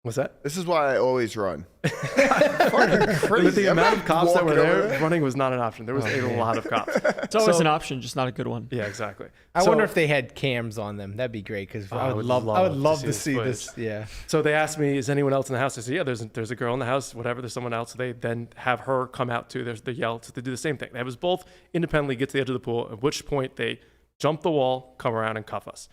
What's that? This is why I always run. With the amount of cops that were walking over there, there. running was not an option. There was a lot of cops. It's always an option, just not a good one. Yeah, exactly. I So- wonder if they had cams on them. That'd be great because I would love to see this. Yeah. So they asked me, "Is anyone else in the house?" I said, "Yeah, there's a girl in the house. Whatever, there's someone else." So they then have her come out too. They yell to do the same thing. They have us both independently get to the edge of the pool. At which point they jump the wall, come around, and cuff us.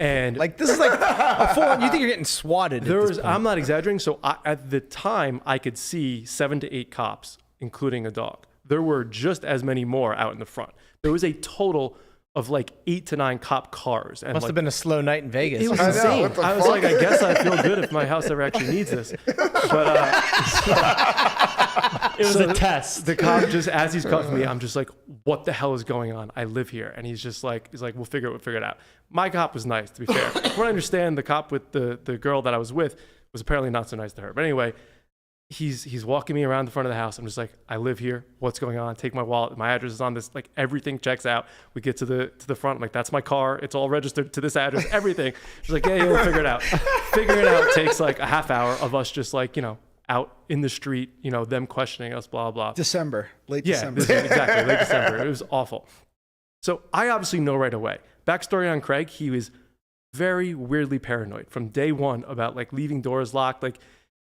And Like this is like a full. You think you're getting swatted? there at this was, point. I'm not exaggerating. So at the time, I could see 7 to 8 cops, including a dog. There were just as many more out in the front. There was a total of like 8 to 9 cop cars. And Must like, have been a slow night in Vegas. it was I know, insane. what the I was fuck? like, I guess I feel good if my house ever actually needs this. But It was a test. the cop just, as he's cuffing me, I'm just like, what the hell is going on? I live here. And he's like, we'll figure it out. My cop was nice, to be fair. From what I understand, the cop with the girl that I was with was apparently not so nice to her. But anyway, he's walking me around the front of the house. I'm just like, I live here. What's going on? Take my wallet. My address is on this. Like everything checks out. We get to the front. I'm like, that's my car. It's all registered to this address. Everything. She's like, yeah, we'll figure it out. Figuring it out takes like a half hour of us just like, out in the street, them questioning us, blah, blah. Late December. Exactly, late December. It was awful. So I obviously know right away. Backstory on Craig, he was very weirdly paranoid from day one about like leaving doors locked. Like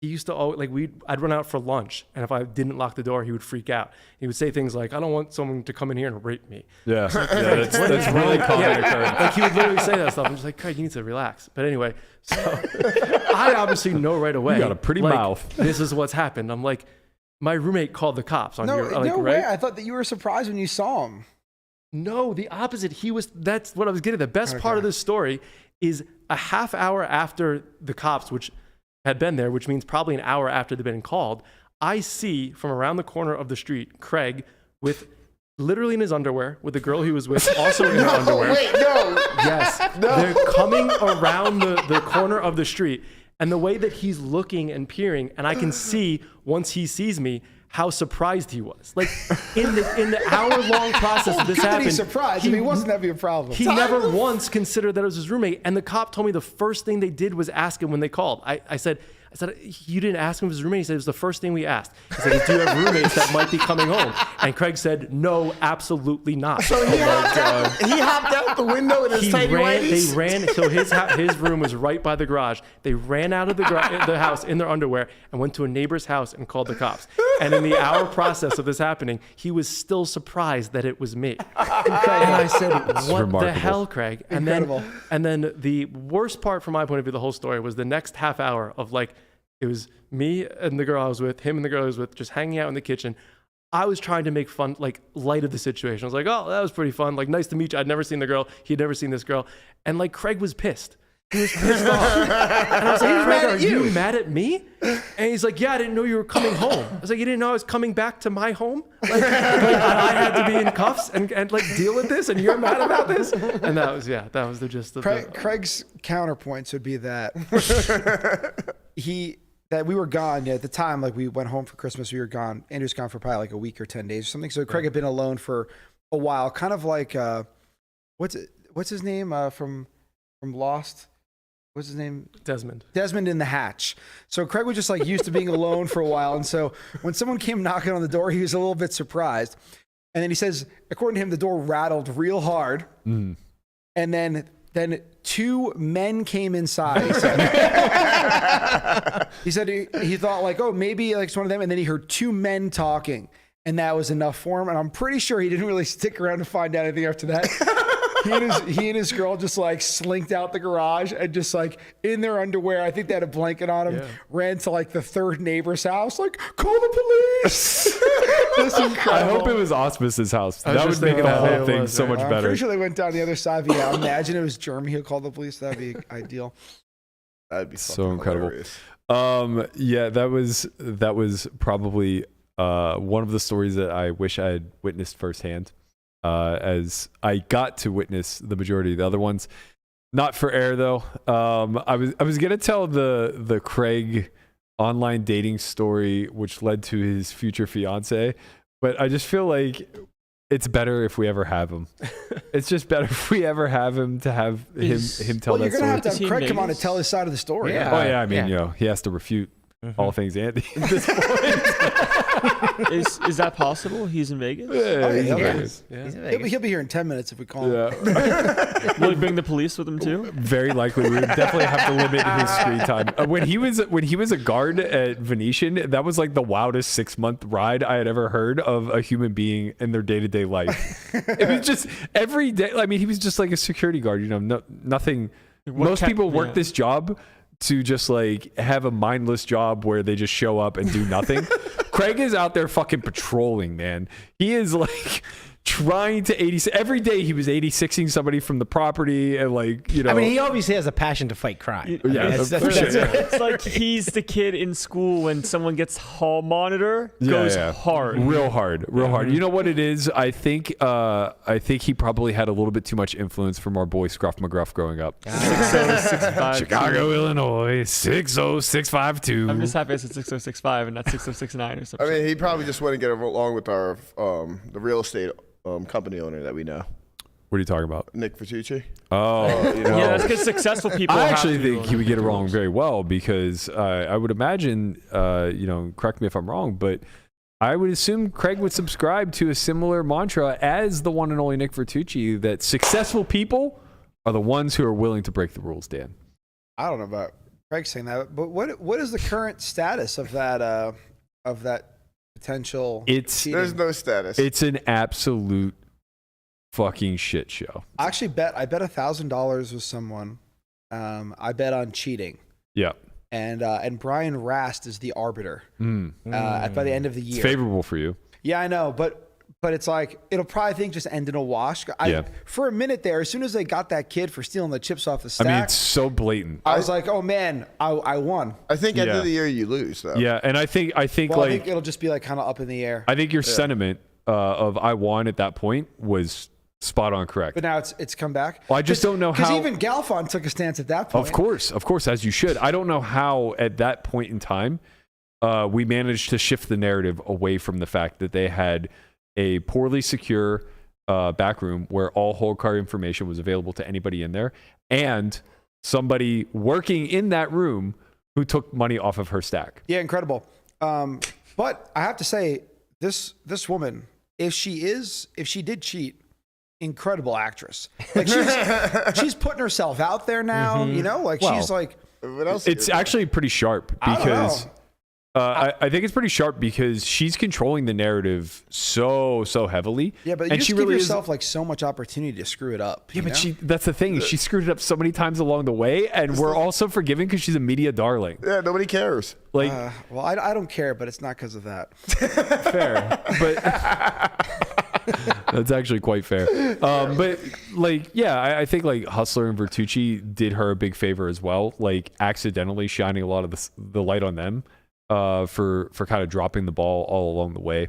he used to always, I'd run out for lunch, and if I didn't lock the door, he would freak out. He would say things like, "I don't want someone to come in here and rape me." Yeah, that's really common. Yeah, like he would literally say that stuff. I'm just like, Craig, you need to relax. But anyway, so I obviously know right away. You got a pretty mouth. This is what's happened. I'm like, my roommate called the cops on No, your like, no right? way. I thought that you were surprised when you saw him. No, the opposite. That's what I was getting. The best part of this story is a half hour after the cops, which had been there, which means probably an hour after they'd been called, I see from around the corner of the street, Craig with literally in his underwear, with the girl he was with also in her underwear. Wait, no. Yes. They're coming around the corner of the street. And the way that he's looking and peering, and I can see once he sees me, how surprised he was. Like in the hour-long process of this Good that happened. he's surprised. I mean, wasn't that be a problem? He never once considered that it was his roommate. And the cop told me the first thing they did was ask him when they called. I said, you didn't ask him if it was his roommate? He said, it was the first thing we asked. He said, do you have roommates that might be coming home? And Craig said, no, absoltely not. So he hopped out the window in his tiny They whities? ran, so his room was right by the garage. They ran out of the house in their underwear and went to a neighbor's house and called the cops. And in the hour process of this happening, he was still surprised that it was me. And I said, what the remarkable. hell, Craig? And then the worst part from my point of view, the whole story was the next half hour of like, it was me and the girl I was with, him and the girl I was with, just hanging out in the kitchen. I was trying to make fun, like light of the situation. I was like, oh, that was pretty fun. Like, nice to meet you. I'd never seen the girl. He'd never seen this girl. And like, Craig was pissed. He was pissed off. And I was like, Craig, are you mad at me? And he's like, yeah, I didn't know you were coming home. I was like, you didn't know I was coming back to my home? Like I had to be in cuffs and like deal with this, and you're mad about this? And that was the gist of Craig's counterpoints would be that that we were gone at the time. Like we went home for Christmas. We were gone. Andrew's gone for probably like a week or 10 days or something. So Craig had been alone for a while. Kind of like what's his name from Lost? what's his name? Desmond. Desmond in the hatch. So Craig was just like used to being alone for a while. And so when someone came knocking on the door, he was a little bit surprised. And then he says, according to him, the door rattled real hard. And then 2 men came inside. He said he thought like, oh, maybe like it's one of them. And then he heard 2 men talking. And that was enough for him. And I'm pretty sure he didn't really stick around to find out anything after that. He and his girl just like slinked out the garage and just like in their underwear. I think they had a blanket on them. Ran to like the 3rd neighbor's house, like, call the police. That's incredible. I hope it was Auspice's house. I was That would just make the thinking that whole it thing was, so right? much I'm better. pretty sure they went down the other side. But yeah, imagine it was Jeremy who called the police. That'd be ideal. That'd be So fucking incredible. hilarious. Yeah, that was probably one of the stories that I wish I had witnessed firsthand. As I got to witness the majority of the other ones, not for air though. I was gonna tell the Craig online dating story, which led to his future fiance, but I just feel like it's better if we ever have him. It's just better if we ever have him to have him tell Well, you're that gonna story. have to Is have he Craig come on and Vegas? tell his side of the story. Yeah. Oh yeah, I mean, Yeah. he has to refute all things Andy at this point. Is that possible? He's in Vegas. Yeah, he's yeah. Vegas. Yeah. He's in He'll Vegas. be here in 10 minutes if we call him. Yeah. Will he bring the police with him too? Very likely, we would definitely have to limit his screen time. When he was a guard at Venetian, that was like the wildest 6-month ride I had ever heard of a human being in their day-to-day life. It was just every day. I mean, he was just like a security guard. Nothing. Most people work this job to just like have a mindless job where they just show up and do nothing. Craig is out there fucking patrolling, man. He is like trying to 80 every day. He was 86ing somebody from the property and like, I mean, he obviously has a passion to fight crime. I mean, Yeah, that's- for that's- sure. It's like he's the kid in school when someone gets hall monitor, goes hard. Real hard. You know what it is? I think he probably had a little bit too much influence from our boy Scruff McGruff growing up. 6065. Chicago, Illinois, 60652. I'm just happy I said 6065 and not 6069 or something. I mean, he probably just wouldn't get along with our the real estate company owner that we know, What are you talking about? Nick Vitucci. Oh, yeah, that's because successful people. I have actually to think he would get it wrong very well because I would imagine, correct me if I'm wrong, but I would assume Craig would subscribe to a similar mantra as the one and only Nick Vitucci, that successful people are the ones who are willing to break the rules, Dan. I don't know about Craig saying that, but what is the current status of that potential? cheating? There's no status. It's an absolute fucking shit show. I actually bet $1,000 with someone. I bet on cheating. Yeah. And Brian Rast is the arbiter by the end of the year. It's favorable for you. Yeah, I know, but it's like it'll probably just end in a wash. For a minute there, as soon as they got that kid for stealing the chips off the stack, I mean, it's so blatant. I was like, oh man, I won. I think end of the year you lose though. Yeah, and I think Well, I think like it'll just be like kind of up in the air. I think your sentiment of I won at that point was spot on correct. But now it's come back. Well, I just don't know because how. even Galfon took a stance at that point. Of course, as you should. I don't know how at that point in time we managed to shift the narrative away from the fact that they had a poorly secure back room where all whole card information was available to anybody in there, and somebody working in that room who took money off of her stack. Yeah, incredible. But I have to say, this woman, if she did cheat, incredible actress. Like she's putting herself out there now. You know, like Well, she's like. What else? It's actually pretty sharp I don't because know. I think it's pretty sharp because she's controlling the narrative so heavily. Yeah, but you and just she give really yourself like so much opportunity to screw it up. Yeah, you but know? that's the thing. She screwed it up so many times along the way, and we're also forgiving because she's a media darling. Yeah, nobody cares. Like, Well, I don't care, but it's not because of that. fair, but that's actually quite fair. But like, yeah, I think like Hustler and Bertucci did her a big favor as well, like accidentally shining a lot of the light on them for kind of dropping the ball all along the way.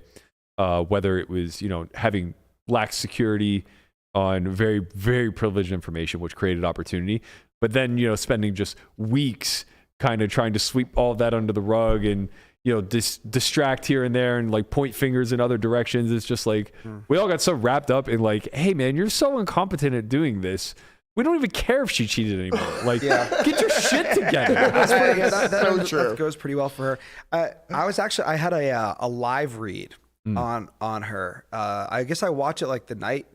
Whether it was having lax security on very, very privileged information, which created opportunity, but then spending just weeks kind of trying to sweep all of that under the rug and distract here and there and like point fingers in other directions. It's just like we all got so wrapped up in like, hey man, you're so incompetent at doing this. We don't even care if she cheated anymore. Like, get your shit together. That goes pretty well for her. I had a live read on her. I guess I watched it like the night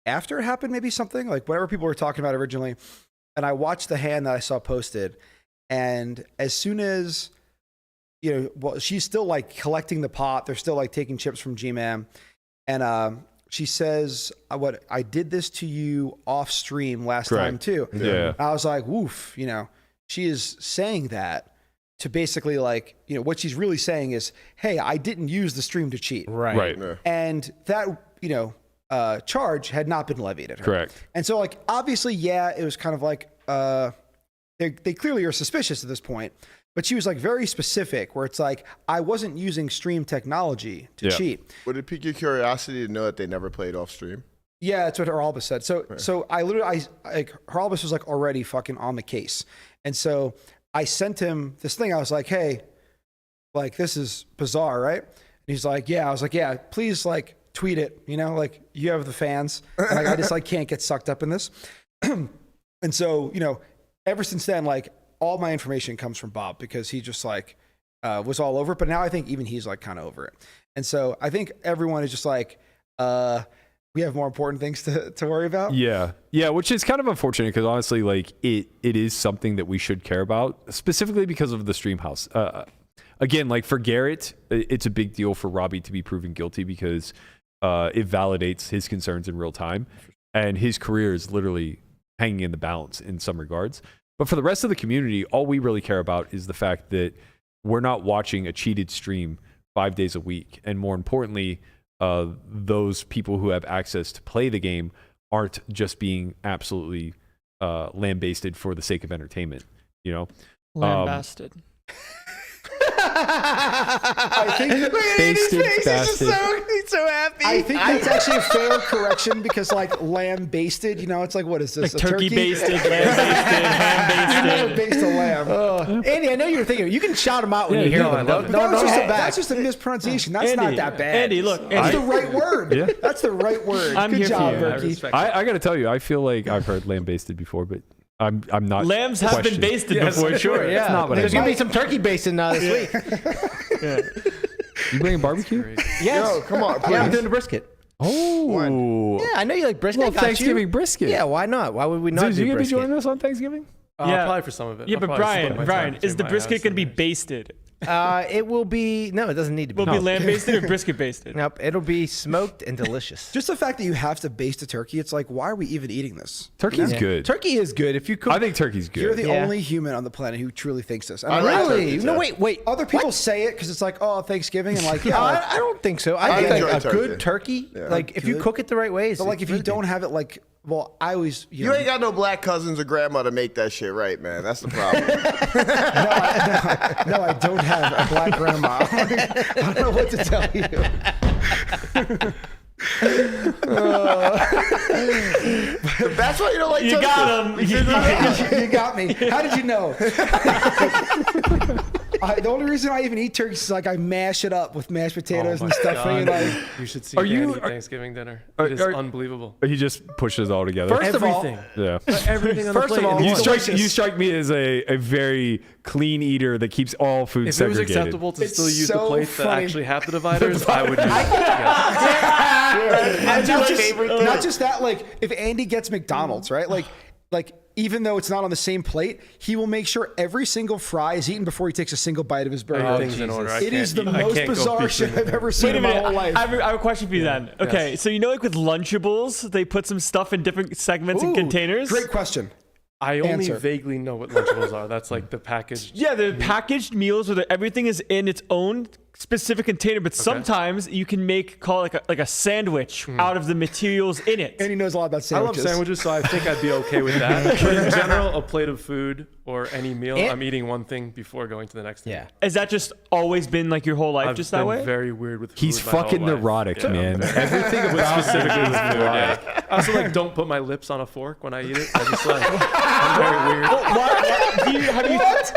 after it happened, maybe something like whatever people were talking about originally. And I watched the hand that I saw posted. And as soon as, she's still like collecting the pot. They're still like taking chips from G-Man. And she says, I did this to you off stream last time too. Yeah. I was like, woof, she is saying that to basically like, what she's really saying is, hey, I didn't use the stream to cheat. Right. Yeah. And that, charge had not been levied at her. Correct. And so like, obviously, it was kind of like, they clearly are suspicious at this point, but she was like very specific where it's like, I wasn't using stream technology to cheat. Would it pique your curiosity to know that they never played off stream? Yeah, that's what Heralbus said. So I Heralbus was like already fucking on the case. And so I sent him this thing. I was like, hey, like this is bizarre, right? And he's like, yeah. I was like, yeah, please like tweet it, like you have the fans. And like, I just like can't get sucked up in this. And so, ever since then, like all my information comes from Bob because he just like was all over it. But now I think even he's like kind of over it. And so I think everyone is just like, we have more important things to worry about. Yeah, which is kind of unfortunate because honestly, like it is something that we should care about, specifically because of the stream house. Again, like for Garrett, it's a big deal for Robbi to be proven guilty because it validates his concerns in real time, and his career is literally hanging in the balance in some regards. But for the rest of the community, all we really care about is the fact that we're not watching a cheated stream 5 days a week, and more importantly, those people who have access to play the game aren't just being absolutely lambasted for the sake of entertainment, Lambasted. I think He's so happy. I think that's actually a fair correction because like lamb basted, it's like, what is this? Like a turkey basted, lamb basted, ham You never basted. based a lamb. Andy, I know you were thinking. You can shout them out when you hear them. That's just a mispronunciation. That's not that bad. Andy, look. That's Andy. the right word. Yeah. That's the right word. I'm Good here for job, you. Berkey. I got to tell you, I feel like I've heard lamb-basted before, but I'm not. Lambs have been questioning. basted before, sure. Yeah, not what I there's gonna meant. be some turkey basting this week. You bringing barbecue? Yes. Yo, come on, Yeah, I'm please. doing the brisket. Oh. Yeah, I know you like brisket. Well, I got you. Thanksgiving brisket. Yeah, why not? Why would we not Zuz, do you gonna be brisket? joining us on Thanksgiving? Yeah. Probably for some of it. Yeah, I'll but probably split Brian, my time is the between my brisket house going to be and basted? It will be. No, it doesn't need to be. Will it be lamb basted or brisket basted? Nope, it'll be smoked and delicious. Just the fact that you have to baste a turkey, it's like, why are we even eating this? Turkey's Yeah. good. Turkey is good if you cook. I think turkey's good. You're the Yeah. only human on the planet who truly thinks this. I mean, like Really? turkey, No, too. wait. Other people say it because it's like, oh, Thanksgiving, and like, yeah, like, I don't think so. I I think enjoy like a turkey. good turkey, like if you Good. cook it the right way, but like if you don't have it, like, well, I always, You ain't got no black cousins or grandma to make that shit right, man. That's the problem. no, I don't have a black grandma. I don't know what to tell you. That's why you don't like You turkey. got him. You got me. How did you know? The only reason I even eat turkey is like I mash it up with mashed potatoes Oh and my stuffing. God, And like, you should see Are Dan you- eat Thanksgiving dinner. are- It is are- unbelievable. He just pushes it all together. First of all, Everything. yeah. Everything on the First of plate. all, And You it's strike, delicious. you strike me as a very clean eater that keeps all food If it was segregated. acceptable to It's still use so the plates that funny. actually have the dividers, I would use it. not just that, like if Andy gets McDonald's, right? Like even though it's not on the same plate, he will make sure every single fry is eaten before he takes a single bite of his burger. Everything's in order. It is the I most can't go bizarre shit between I've ever seen Wait a in my minute. whole life. I have a question for you then. Okay, so like with Lunchables, they put some stuff in different segments and Ooh, containers. Great question. I only Answer. vaguely know what Lunchables are. That's like the packaged. Yeah, the packaged meals where everything is in its own specific container, but sometimes you can call it like a sandwich out of the materials in it. Andy knows a lot about I love sandwiches. sandwiches, so I think I'd be okay with that. But in general, a plate of food or any meal, And- I'm eating one thing before going to the next thing. yeah. Has that just always been like your whole life, I've just been that way? very weird with food. He's my whole fucking life. neurotic, Yeah. man. Everything about Specifically with food, yeah. I also like don't put my lips on a fork when I eat it. I just like I'm very weird.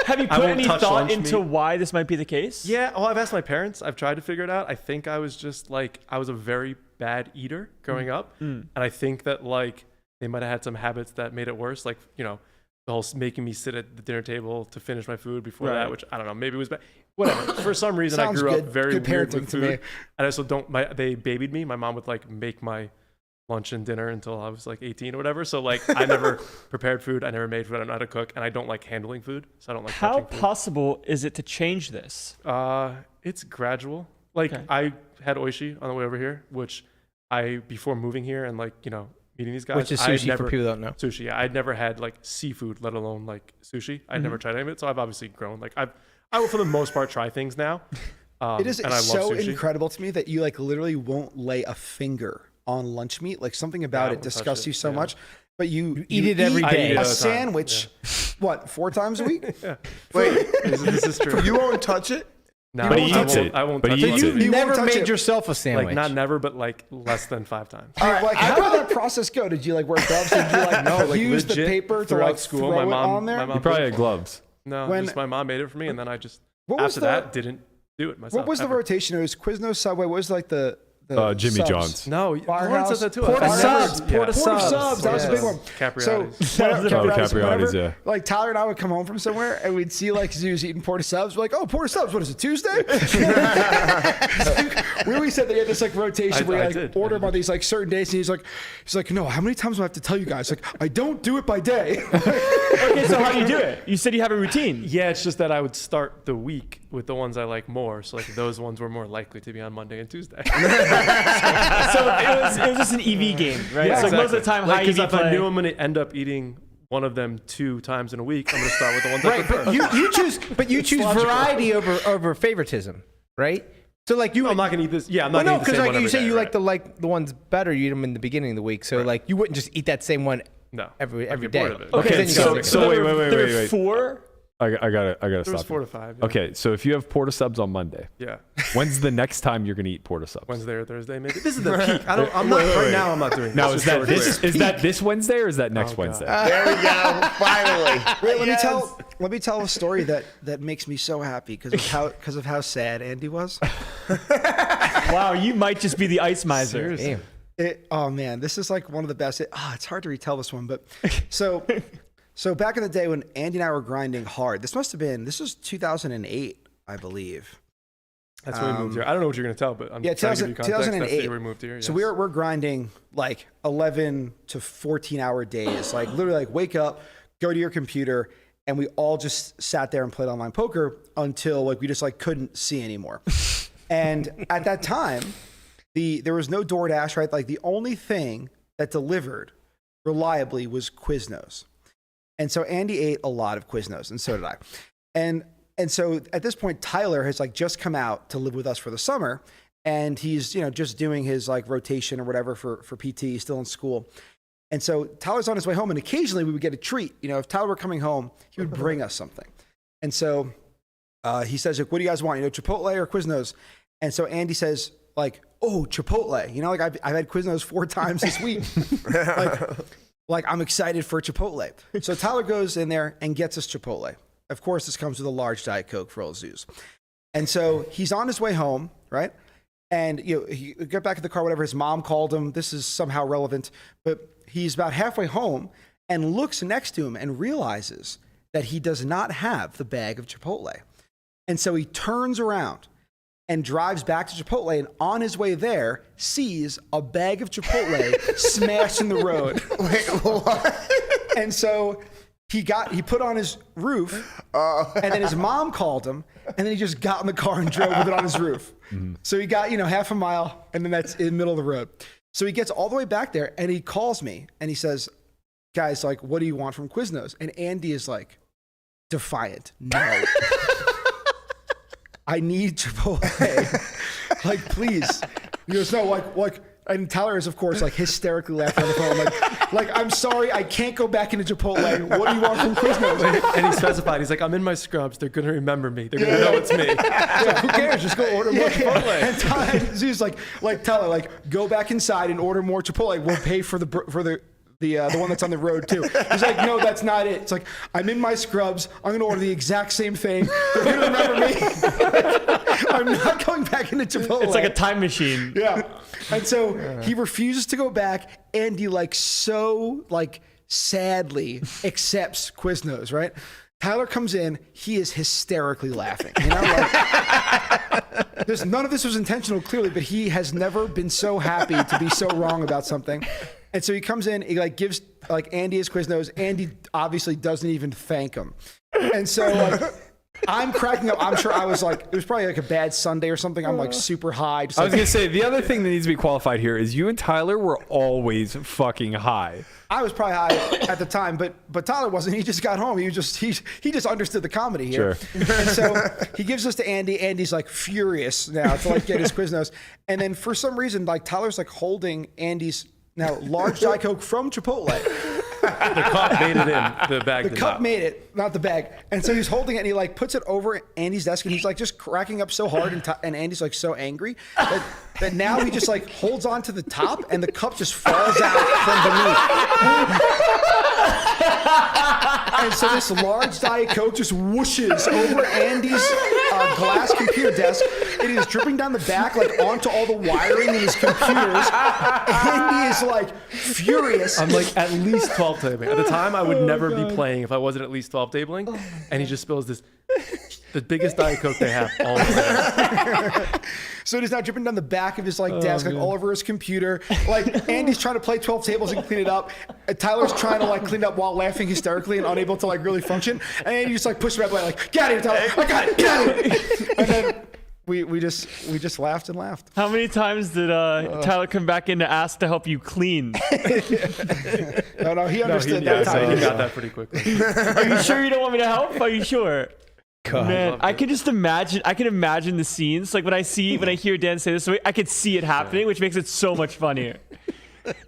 Have you I put won't any touch thought lunch into meat. why this might be the case? Yeah, well, I've asked my parents. I've tried to figure it out. I think I was just like I was a very bad eater growing up, and I think that like they might have had some habits that made it worse. Like, you know, the whole making me sit at the dinner table to finish my food before that, which I don't know, maybe it was bad. Whatever. For some reason, I grew up very weird with food. And I also they babied me. My mom would like make my lunch and dinner until I was like 18 or whatever. So like I never prepared food. I never made food. I don't know how to cook. And I don't like handling food. So I don't like How touching food. possible is it to change this? It's gradual. Like I had oishi on the way over here, which before moving here and like, you know, meeting these guys. Which is sushi for people who don't know. Sushi, yeah. I'd never had like seafood, let alone like sushi. I'd never tried any of it. So I've obviously grown. Like I will for the most part try things now. It is and I love so sushi. incredible to me that you like literally won't lay a finger on lunch meat. Like something about it disgusts you so much. But you eat it every day. A sandwich, what, 4 times a week? Wait, This is true. you won't touch it? No, But he I eats won't- it. I won't But touch he it. eats it. You Never won't touch made it. yourself a sandwich. Like not never, but like less than 5 times. Like, how did that process go? Did you like wear gloves? Did you like use the legit paper to throughout like school, throw my it mom- on there? my mom- You probably had gloves. No, When- just my mom made it for me, and then I just What was after the- that didn't do it myself. What was the ever. rotation? It was Quiznos, Subway. What was like the Jimmy subs? John's. No, Lauren Firehouse? said that too. Porta I never- subs. yeah. Porta subs. That was a big one. Capriati's. So Capriati's, whenever, yeah. like Tyler and I would come home from somewhere and we'd see like Zuz eating porta subs. We're like, oh, porta subs. What is it, Tuesday? We always said that he had this like rotation where he like order them on these like certain days, and he's like, no, how many times do I have to tell you guys? Like, I don't do it by day. Okay, so how do you do it? You said you have a routine. Yeah, it's just that I would start the week with the ones I like more. So like those ones were more likely to be on Monday and Tuesday. So it was just an EV game, right? Yeah, So like most of the time, high because EV if I play. knew I'm going to end up eating one of them 2 times in a week, I'm going to start with the ones I Right, prefer. but you choose variety over favoritism, right? So like you, I'm not going to eat this. Yeah, I'm not well, going no, to eat the same like one you every say day, you right. like the ones better. You eat them in the beginning of the week, so like you wouldn't just eat that same one No, every I'd get day. bored of it. Okay, then you so, gotta so So there wait, were- wait, there wait, were wait. 4. I gotta There was stop 4 you. to 5. Yeah. Okay, so if you have porta subs on Monday, Yeah. when's the next time you're gonna eat porta subs? Wednesday or Thursday, maybe. This is the peak. I'm not right now. I'm not doing. Now this. is that Just so we're clear. this Wednesday or is that next Oh, God. Wednesday? There we go. Finally. Wait, let me tell a story that makes me so happy because of how sad Andy was. Wow, you might just be the ice miser. Damn. Oh man, this is like one of the best. It's hard to retell this one, but so back in the day when Andy and I were grinding hard, this was 2008, I believe. That's when we moved here. I don't know what you're going to tell, but I'm trying to give you context. That's the 2008. year we moved here. So yes. we're grinding like 11 to 14 hour days, like literally like wake up, go to your computer, and we all just sat there and played online poker until like we just like couldn't see anymore. And at that time, there was no DoorDash, right? Like the only thing that delivered reliably was Quiznos. And so Andy ate a lot of Quiznos, and so did I. And so at this point, Tyler has like just come out to live with us for the summer, and he's just doing his like rotation or whatever for PT. He's still in school. And so Tyler's on his way home, and occasionally we would get a treat. If Tyler were coming home, he would bring us something. And so he says, like, what do you guys want? Chipotle or Quiznos? And so Andy says, like, oh, Chipotle. Like I've had Quiznos 4 times this week. like I'm excited for Chipotle. So Tyler goes in there and gets us Chipotle. Of course, this comes with a large Diet Coke for old Zuz. And so he's on his way home, right? And he got back in the car, whatever. His mom called him. This is somehow relevant, but he's about halfway home and looks next to him and realizes that he does not have the bag of Chipotle. And so he turns around and drives back to Chipotle, and on his way there, sees a bag of Chipotle smashed in the road. Wait, what? And so he put on his roof, and then his mom called him, and then he just got in the car and drove with it on his roof. Mm-hmm. So he got, half a mile, and then that's in the middle of the road. So he gets all the way back there, and he calls me, and he says, guys, like, what do you want from Quiznos? And Andy is like, defiant. No. I need Chipotle. Like, please. He goes, no, like, and Tyler is, of course, like hysterically laughing on the phone. Like, I'm sorry, I can't go back into Chipotle. What do you want from Quiznos? And he specified, he's like, I'm in my scrubs. They're going to remember me. They're going to know it's me. So who cares? Just go order more Chipotle. And Tyler, Zuz like, Tyler, like, go back inside and order more Chipotle. We'll pay for the The one that's on the road too. He's like, no, that's not it. It's like, I'm in my scrubs. I'm going to order the exact same thing. They're going to remember me. I'm not going back into Chipotle. It's like a time machine. Yeah. And so he refuses to go back, and he sadly accepts Quiznos, right? Tyler comes in, he is hysterically laughing. None of this was intentional, clearly, but he has never been so happy to be so wrong about something. And so he comes in, he gives Andy his Quiznos. Andy obviously doesn't even thank him. And so I'm cracking up. I'm sure I was it was probably a bad Sunday or something. I'm super high. I was going to say, the other thing that needs to be qualified here is you and Tyler were always fucking high. I was probably high at the time, but Tyler wasn't. He just got home. He just understood the comedy here. Sure. And so he gives us to Andy. Andy's furious now to get his Quiznos. And then for some reason, Tyler's holding Andy's now large Diet Coke from Chipotle. The cup made it in. The bag The did cup not. made it, not the bag. And so he's holding it, and he puts it over Andy's desk, and he's just cracking up so hard, and Andy's so angry that now he just holds on to the top, and the cup just falls out from beneath. And so this large Diet Coke just whooshes over Andy's glass computer desk. It is dripping down the back, onto all the wiring in his computers. Andy is furious. I'm at least 12 tabling. At the time, I would never be playing if I wasn't at least 12 tabling. And he just spills the biggest Diet Coke they have all the way. So it is now dripping down the back of his desk, all over his computer. Andy's trying to play 12 tables and clean it up. And Tyler's trying to clean it up while laughing hysterically and unable to really function. And Andy just pushes back get out of here, Tyler. I got it. Get out of here. And then we just laughed and laughed. How many times did Tyler come back in to ask to help you clean? No, he understood that time. He got that pretty quickly. Are you sure you don't want me to help? Are you sure? God. Man, I can just imagine. I can imagine the scenes. When I hear Dan say this, I could see it happening, which makes it so much funnier.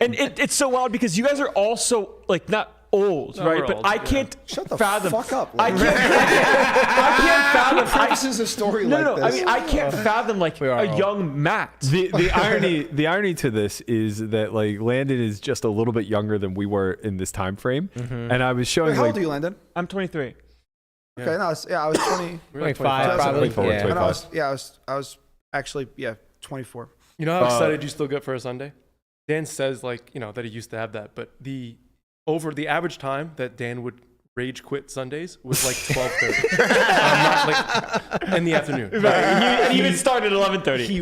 And it's so wild because you guys are all so not old, No, right? we're But old, I yeah. can't Shut the fathom. fuck up. I can't fathom. Prefaces a story No. this. I mean, I can't fathom a young Matt. The irony to this is that Landon is just a little bit younger than we were in this time frame, and I was showing Wait, how old are you, Landon? I'm 23. Okay, no, I was 20. 25 probably. 24, Yeah. 25. I was actually 24. You know how excited you still get for a Sunday? Dan says that he used to have that, but the average time that Dan would rage quit Sundays was 12:30. Not in the afternoon. Right. He even started at 11:30. He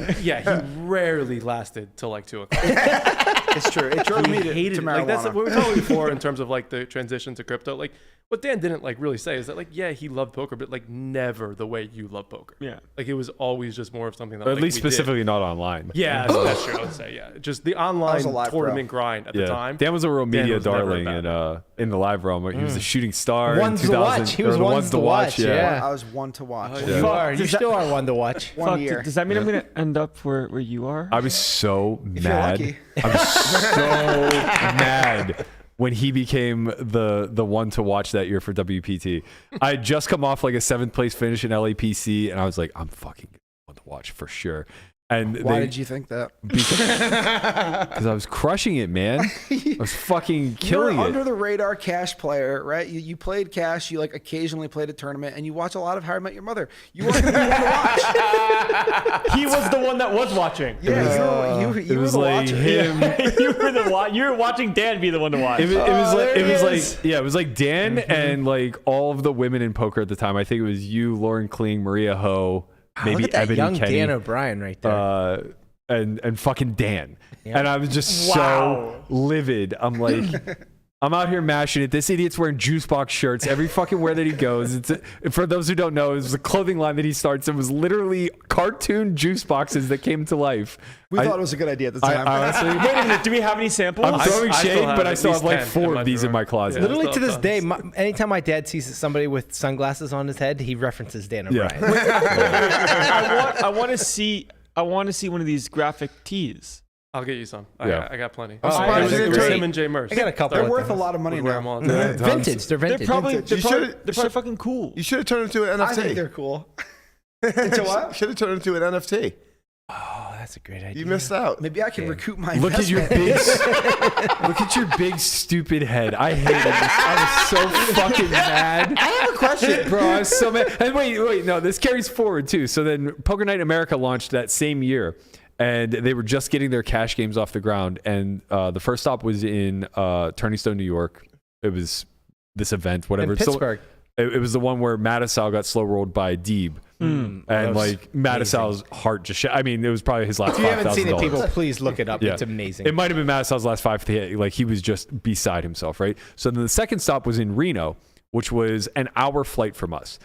rarely lasted till 2 o'clock. It's true. It drove me to marijuana. That's what we were talking before in terms of the transition to crypto. What Dan didn't really say is that he loved poker, but never the way you love poker. Yeah. It was always just more of something that Or at least we did. specifically not online. Yeah, that's true. I would say just the online a live tournament grind at the time. Dan was a real media was never darling about in the live realm. He was a shooting star. Ones in to 2000, watch. He was or the ones to watch. Yeah. I was one to watch. You are. You still are one to watch. One year. Does that mean I'm gonna end up where you are? I was so you're mad. lucky. I was so mad when he became the one to watch that year for WPT. I had just come off a 7th place finish in LAPC, and I was I'm fucking one to watch for sure. And Why did you think that? Because I was crushing it, man. I was fucking killing You're it. under the radar cash player, right? You played cash. You occasionally played a tournament, and you watch a lot of How I Met Your Mother. You want to watch. He was the one that was watching. Yeah, you It were was the watcher. him. You were watching Dan be the one to watch. It was there it was Dan and all of the women in poker at the time. I think it was you, Lauren Kling, Maria Ho, maybe Look at that Ebony young Kenny, Dan O'Brien right there. and fucking Dan. Yeah. And I was just Wow. so livid. I'm I'm out here mashing it. This idiot's wearing juice box shirts every fucking where that he goes. For those who don't know, it was a clothing line that he starts. It was literally cartoon juice boxes that came to life. We thought it was a good idea at the time. I honestly, Wait a minute. Do we have any samples? I'm throwing I still shade, have but I at still least have 10 4 in of these in drawer. my closet. Yeah. Literally to this Still day, tons. anytime my dad sees somebody with sunglasses on his head, he references Dan Yeah. O'Brien. I want to see one of these graphic tees. I'll get you some. Yeah. I got plenty. I'm surprised It you was didn't him and Jay Merce. I got a couple. They're of worth a things. lot of money Wear them now. all the time. Vintage. They're vintage. They're probably fucking cool. You should have turned into an NFT. I think they're cool. Into what? Should have turned into an NFT. That's a great idea. You missed out. Maybe I can recoup my Look at your investment. look at your big stupid head. I hated this. I was so fucking mad. I have a question. Bro, I was so mad. And wait, no, this carries forward too. So then Poker Night in America launched that same year, and they were just getting their cash games off the ground. And the first stop was in Turning Stone, New York. It was this event, whatever. In Pittsburgh. It was the one where Mattisau got slow rolled by Deeb. And like Mattisau's heart just I mean, it was probably his last If you haven't seen it, $5,000. people, please look it up. Yeah. It's amazing. It might have been Mattisau's last 5. Like he was just beside himself, right? So then the second stop was in Reno, which was an hour flight from us.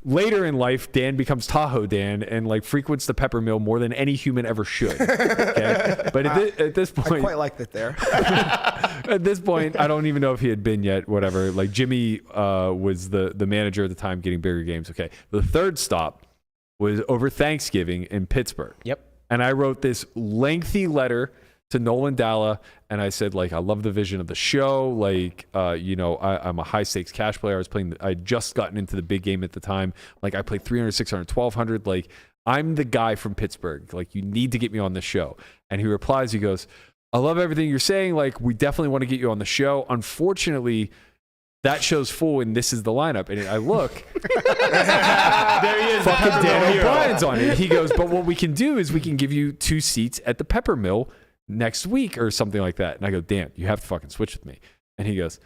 Later in life, Dan becomes Tahoe Dan and like frequents the Pepper Mill more than any human ever should. Okay? But at this I point, quite like that there. at this point, I don't even know if he had been yet. Whatever. Like Jimmy was the manager at the time, getting bigger games. Okay. The third stop was over Thanksgiving in Pittsburgh. Yep. And I wrote this lengthy letter to Nolan Dalla, and I said, like, I love the vision of the show. Like, I'm a high stakes cash player. I'd just gotten into the big game at the time. Like, I played 300, 600, 1200. Like, I'm the guy from Pittsburgh. Like, you need to get me on the show. And he replies, he goes, I love everything you're saying. Like, we definitely want to get you on the show. Unfortunately, that show's full and this is the lineup. And I look, There he is. fucking Dan Hero. O'Brien's on it. He goes, but what we can do is we can give you 2 seats at the Pepper Mill next week or something like that. And I go, Dan, you have to fucking switch with me. And he goes,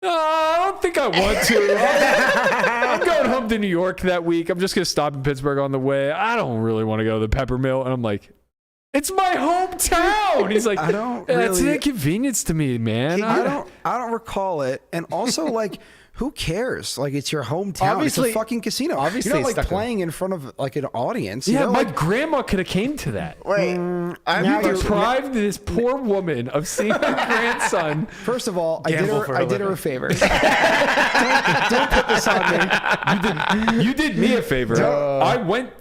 no, I don't think I want to. I'm going home to New York that week. I'm just going to stop in Pittsburgh on the way. I don't really want to go to the Pepper Mill. And I'm like, it's my hometown. He's like, I don't that's an really- inconvenience to me, man. I don't recall it. And also, like, who cares? Like, it's your hometown. Obviously- it's a fucking casino. obviously you're not it's like stuck in- playing in front of like an audience. Yeah, you know? my Like, grandma could have came to that. Wait, I now have a you're- Deprived this poor woman of seeing her grandson. first of all, I did Gamble for a her living. a favor. don't put this on me. You did me a favor. I went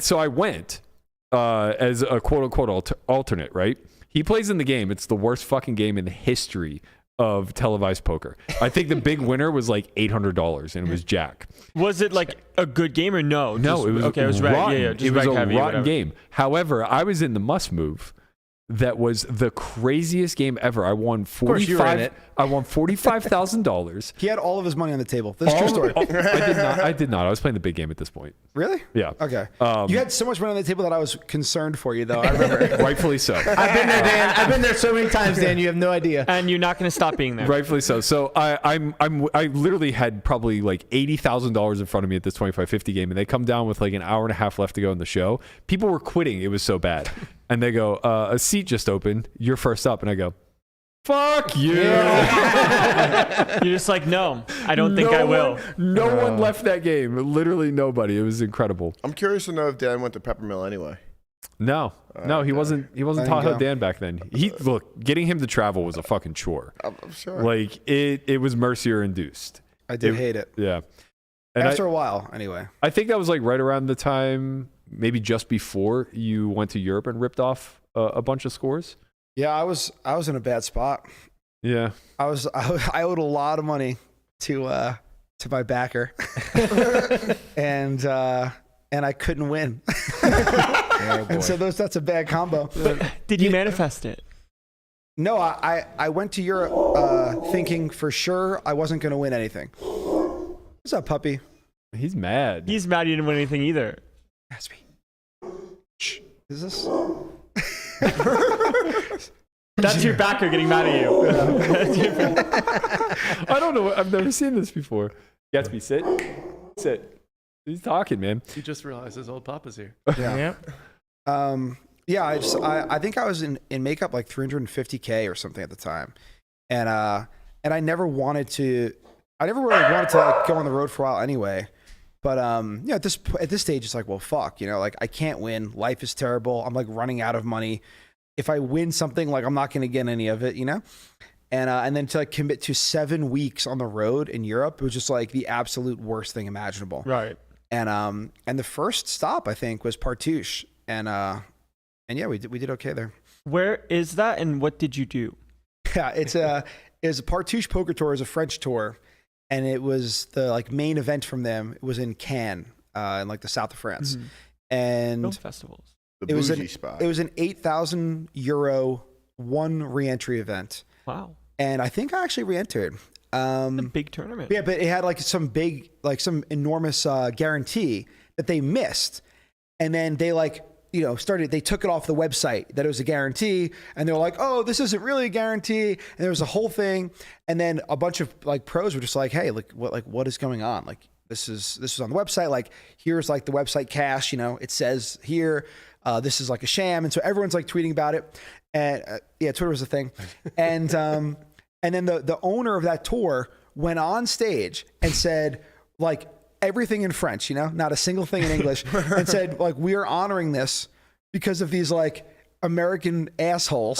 as a quote unquote alternate, right? He plays in the game. It's the worst fucking game in the history of televised poker. I think the big winner was like $800 and it was Jack. Was it like a good game or no? No, Just- it was okay. It was rotten. Yeah, just it was reg a heavy, rotten whatever. game. However, I was in the must move. That was the craziest game ever. I won course you were in it. I won $45,000. He had all of his money on the table. This is a true story. I did not. I was playing the big game at this point. Really? Yeah. Okay. You had so much money on the table that I was concerned for you, though. I remember. Rightfully so. I've been there, Dan. I've been there so many times, Dan. You have no idea. And you're not going to stop being there. Rightfully so. So I literally had probably like $80,000 in front of me at this 25-50 game, and they come down with like an hour and a half left to go in the show. People were quitting. It was so bad. And they go, a seat just opened. You're first up. And I go, fuck you. You're just like, no, I don't think I will. No one left that game. Literally nobody. It was incredible. I'm curious to know if Dan went to Peppermill anyway. No, he wasn't I didn't Tahoe go. Dan back then. Look, getting him to travel was a fucking chore. I'm sure. Like it was Mercier induced. I did hate it. Yeah. And After a while, anyway. I think that was like right around the time, maybe just before you went to Europe and ripped off a bunch of scores. Yeah, I was in a bad spot. Yeah. I owed a lot of money to my backer, and I couldn't win. And so that's a bad combo. Did you manifest it? No, I went to Europe thinking for sure I wasn't going to win anything. What's up, puppy? He's mad. He's mad you didn't win anything either. That's me. Shh. Is this? That's your backer getting mad at you. That's your I don't know. I've never seen this before. Gatsby, sit. He's talking, man. He just realized his old papa's here. Yeah. Yeah. I think I was in makeup like 350K or something at the time, and I never wanted to. I never really wanted to like, go on the road for a while anyway. But yeah, at this stage, it's like, well, fuck, like I can't win. Life is terrible. I'm like running out of money. If I win something, like I'm not going to get any of it, And then to like commit to 7 weeks on the road in Europe, it was just like the absolute worst thing imaginable. Right. And the first stop I think was Partouche, and yeah, we did okay there. Where is that, and what did you do? Yeah, it's a Partouche Poker Tour is a French tour, and it was the like main event from them. It was in Cannes, in like the south of France, Film and festivals. The bougie spot. It was an 8,000 euro one re-entry event, Wow. and I think I actually re-entered. A big tournament. Yeah, but it had like some enormous guarantee that they missed, and then they they took it off the website that it was a guarantee, and they were like, oh, this isn't really a guarantee, and there was a whole thing, and then a bunch of like pros were just like, hey, what is going on? Like this is on the website, like here's like the website cache, it says here, this is like a sham, and so everyone's like tweeting about it, and Twitter was a thing, and then the owner of that tour went on stage and said like everything in French, not a single thing in English, and said like, we are honoring this because of these like American assholes.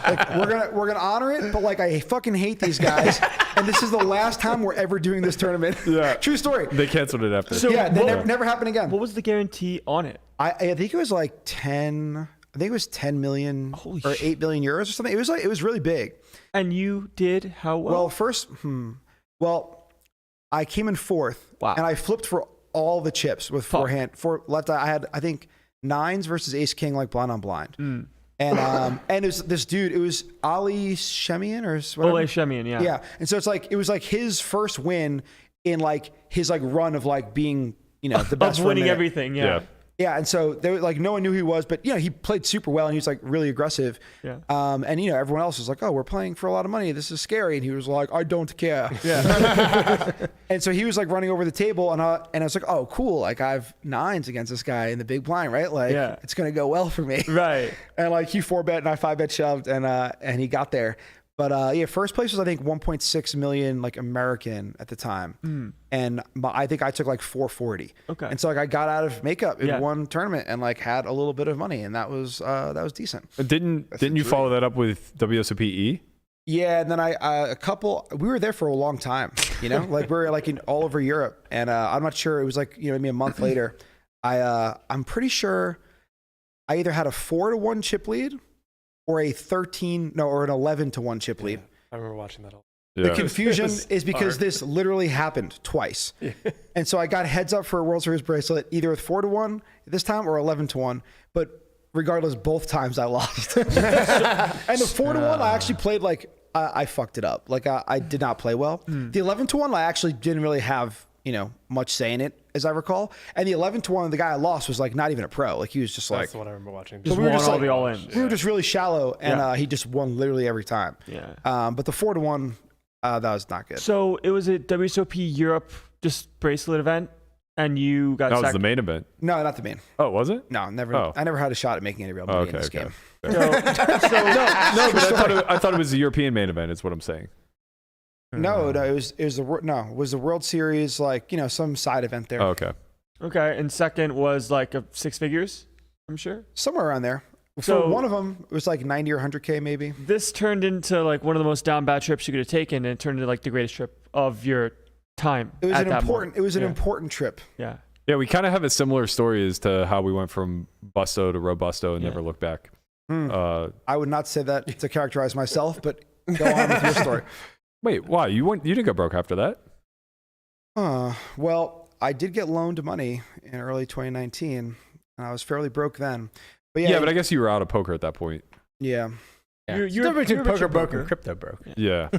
Like we're gonna honor it, but like I fucking hate these guys, and this is the last time we're ever doing this tournament. Yeah. True story. They canceled it after. So- Yeah, that never happened again. What was the guarantee on it? I think it was like 10. I think it was 10 million Holy or shit. 8 billion euros or something. It was really big. And you did how well? Well, first, I came in fourth, Wow. and I flipped for all the chips with Fuck. four left. I had, I think, nines versus ace king, like blind on blind. And it was this dude. It was Ali Shemian or whatever. Ole Shemian, yeah. Yeah, and so it was like his first win in like his like run of like being the best Of for a winning minute. everything, Yeah. Yeah, and so they were like, no one knew who he was, but he played super well, and he was like really aggressive. Yeah. And everyone else was like, oh, we're playing for a lot of money. This is scary, and he was like, I don't care. Yeah. And so he was like running over the table, and I was like, oh, cool. Like I have nines against this guy in the big blind, right? Like Yeah. it's gonna go well for me. Right. And like he 4-bet and I 5-bet shoved, and he got there. But first place was I think 1.6 million like American at the time, and I think I took like 440. Okay. And so like I got out of makeup in Yeah. one tournament and like had a little bit of money, and that was decent. Didn't you follow that up with WSOP? Yeah, and then we were there for a long time, like we were like in all over Europe, and I'm not sure, it was like maybe a month later. I'm pretty sure I either had a 4-1 chip lead or an 11-1 chip lead. I remember watching that all. The confusion is because this literally happened twice. Yeah. And so I got heads up for a World Series bracelet, either with 4-1 this time or 11-1. But regardless, both times I lost. And the 4-1, I actually played like, I fucked it up. Like I did not play well. The 11-1, I actually didn't really have, much say in it, as I recall. And the 11-1, the guy I lost was like not even a pro. Like he was just like, That's the one I remember watching. Just we were won just all like- the all-ins. we were just really shallow, and Yeah. he just won literally every time. Yeah. But the 4-1, that was not good. So it was a WSOP Europe just bracelet event, and you got That was sacked. the main event. No, not the main. Oh, was it? No, never. Oh. I never had a shot at making any real money in this game. So, No, but I thought it was the European main event. Is what I'm saying. No, it was the World Series, like some side event there, Oh, okay. okay, and second was like a 6 figures, I'm sure. somewhere around there. So- For one of them, it was like 90 or 100K maybe. This turned into like one of the most down bad trips you could have taken, and it turned into like the greatest trip of your time. It was at an that important. moment. It was an Yeah. important trip. Yeah. Yeah, we kind of have a similar story as to how we went from Busto to Robusto and Yeah. never looked back. I would not say that to characterize myself, but go on with your story. Wait, why? You didn't go broke after that? Well, I did get loaned money in early 2019, and I was fairly broke then. But Yeah, but I guess you were out of poker at that point. yeah. Yeah. You're- It's different you're between a poker Richard broke Broker. and crypto broke. Yeah.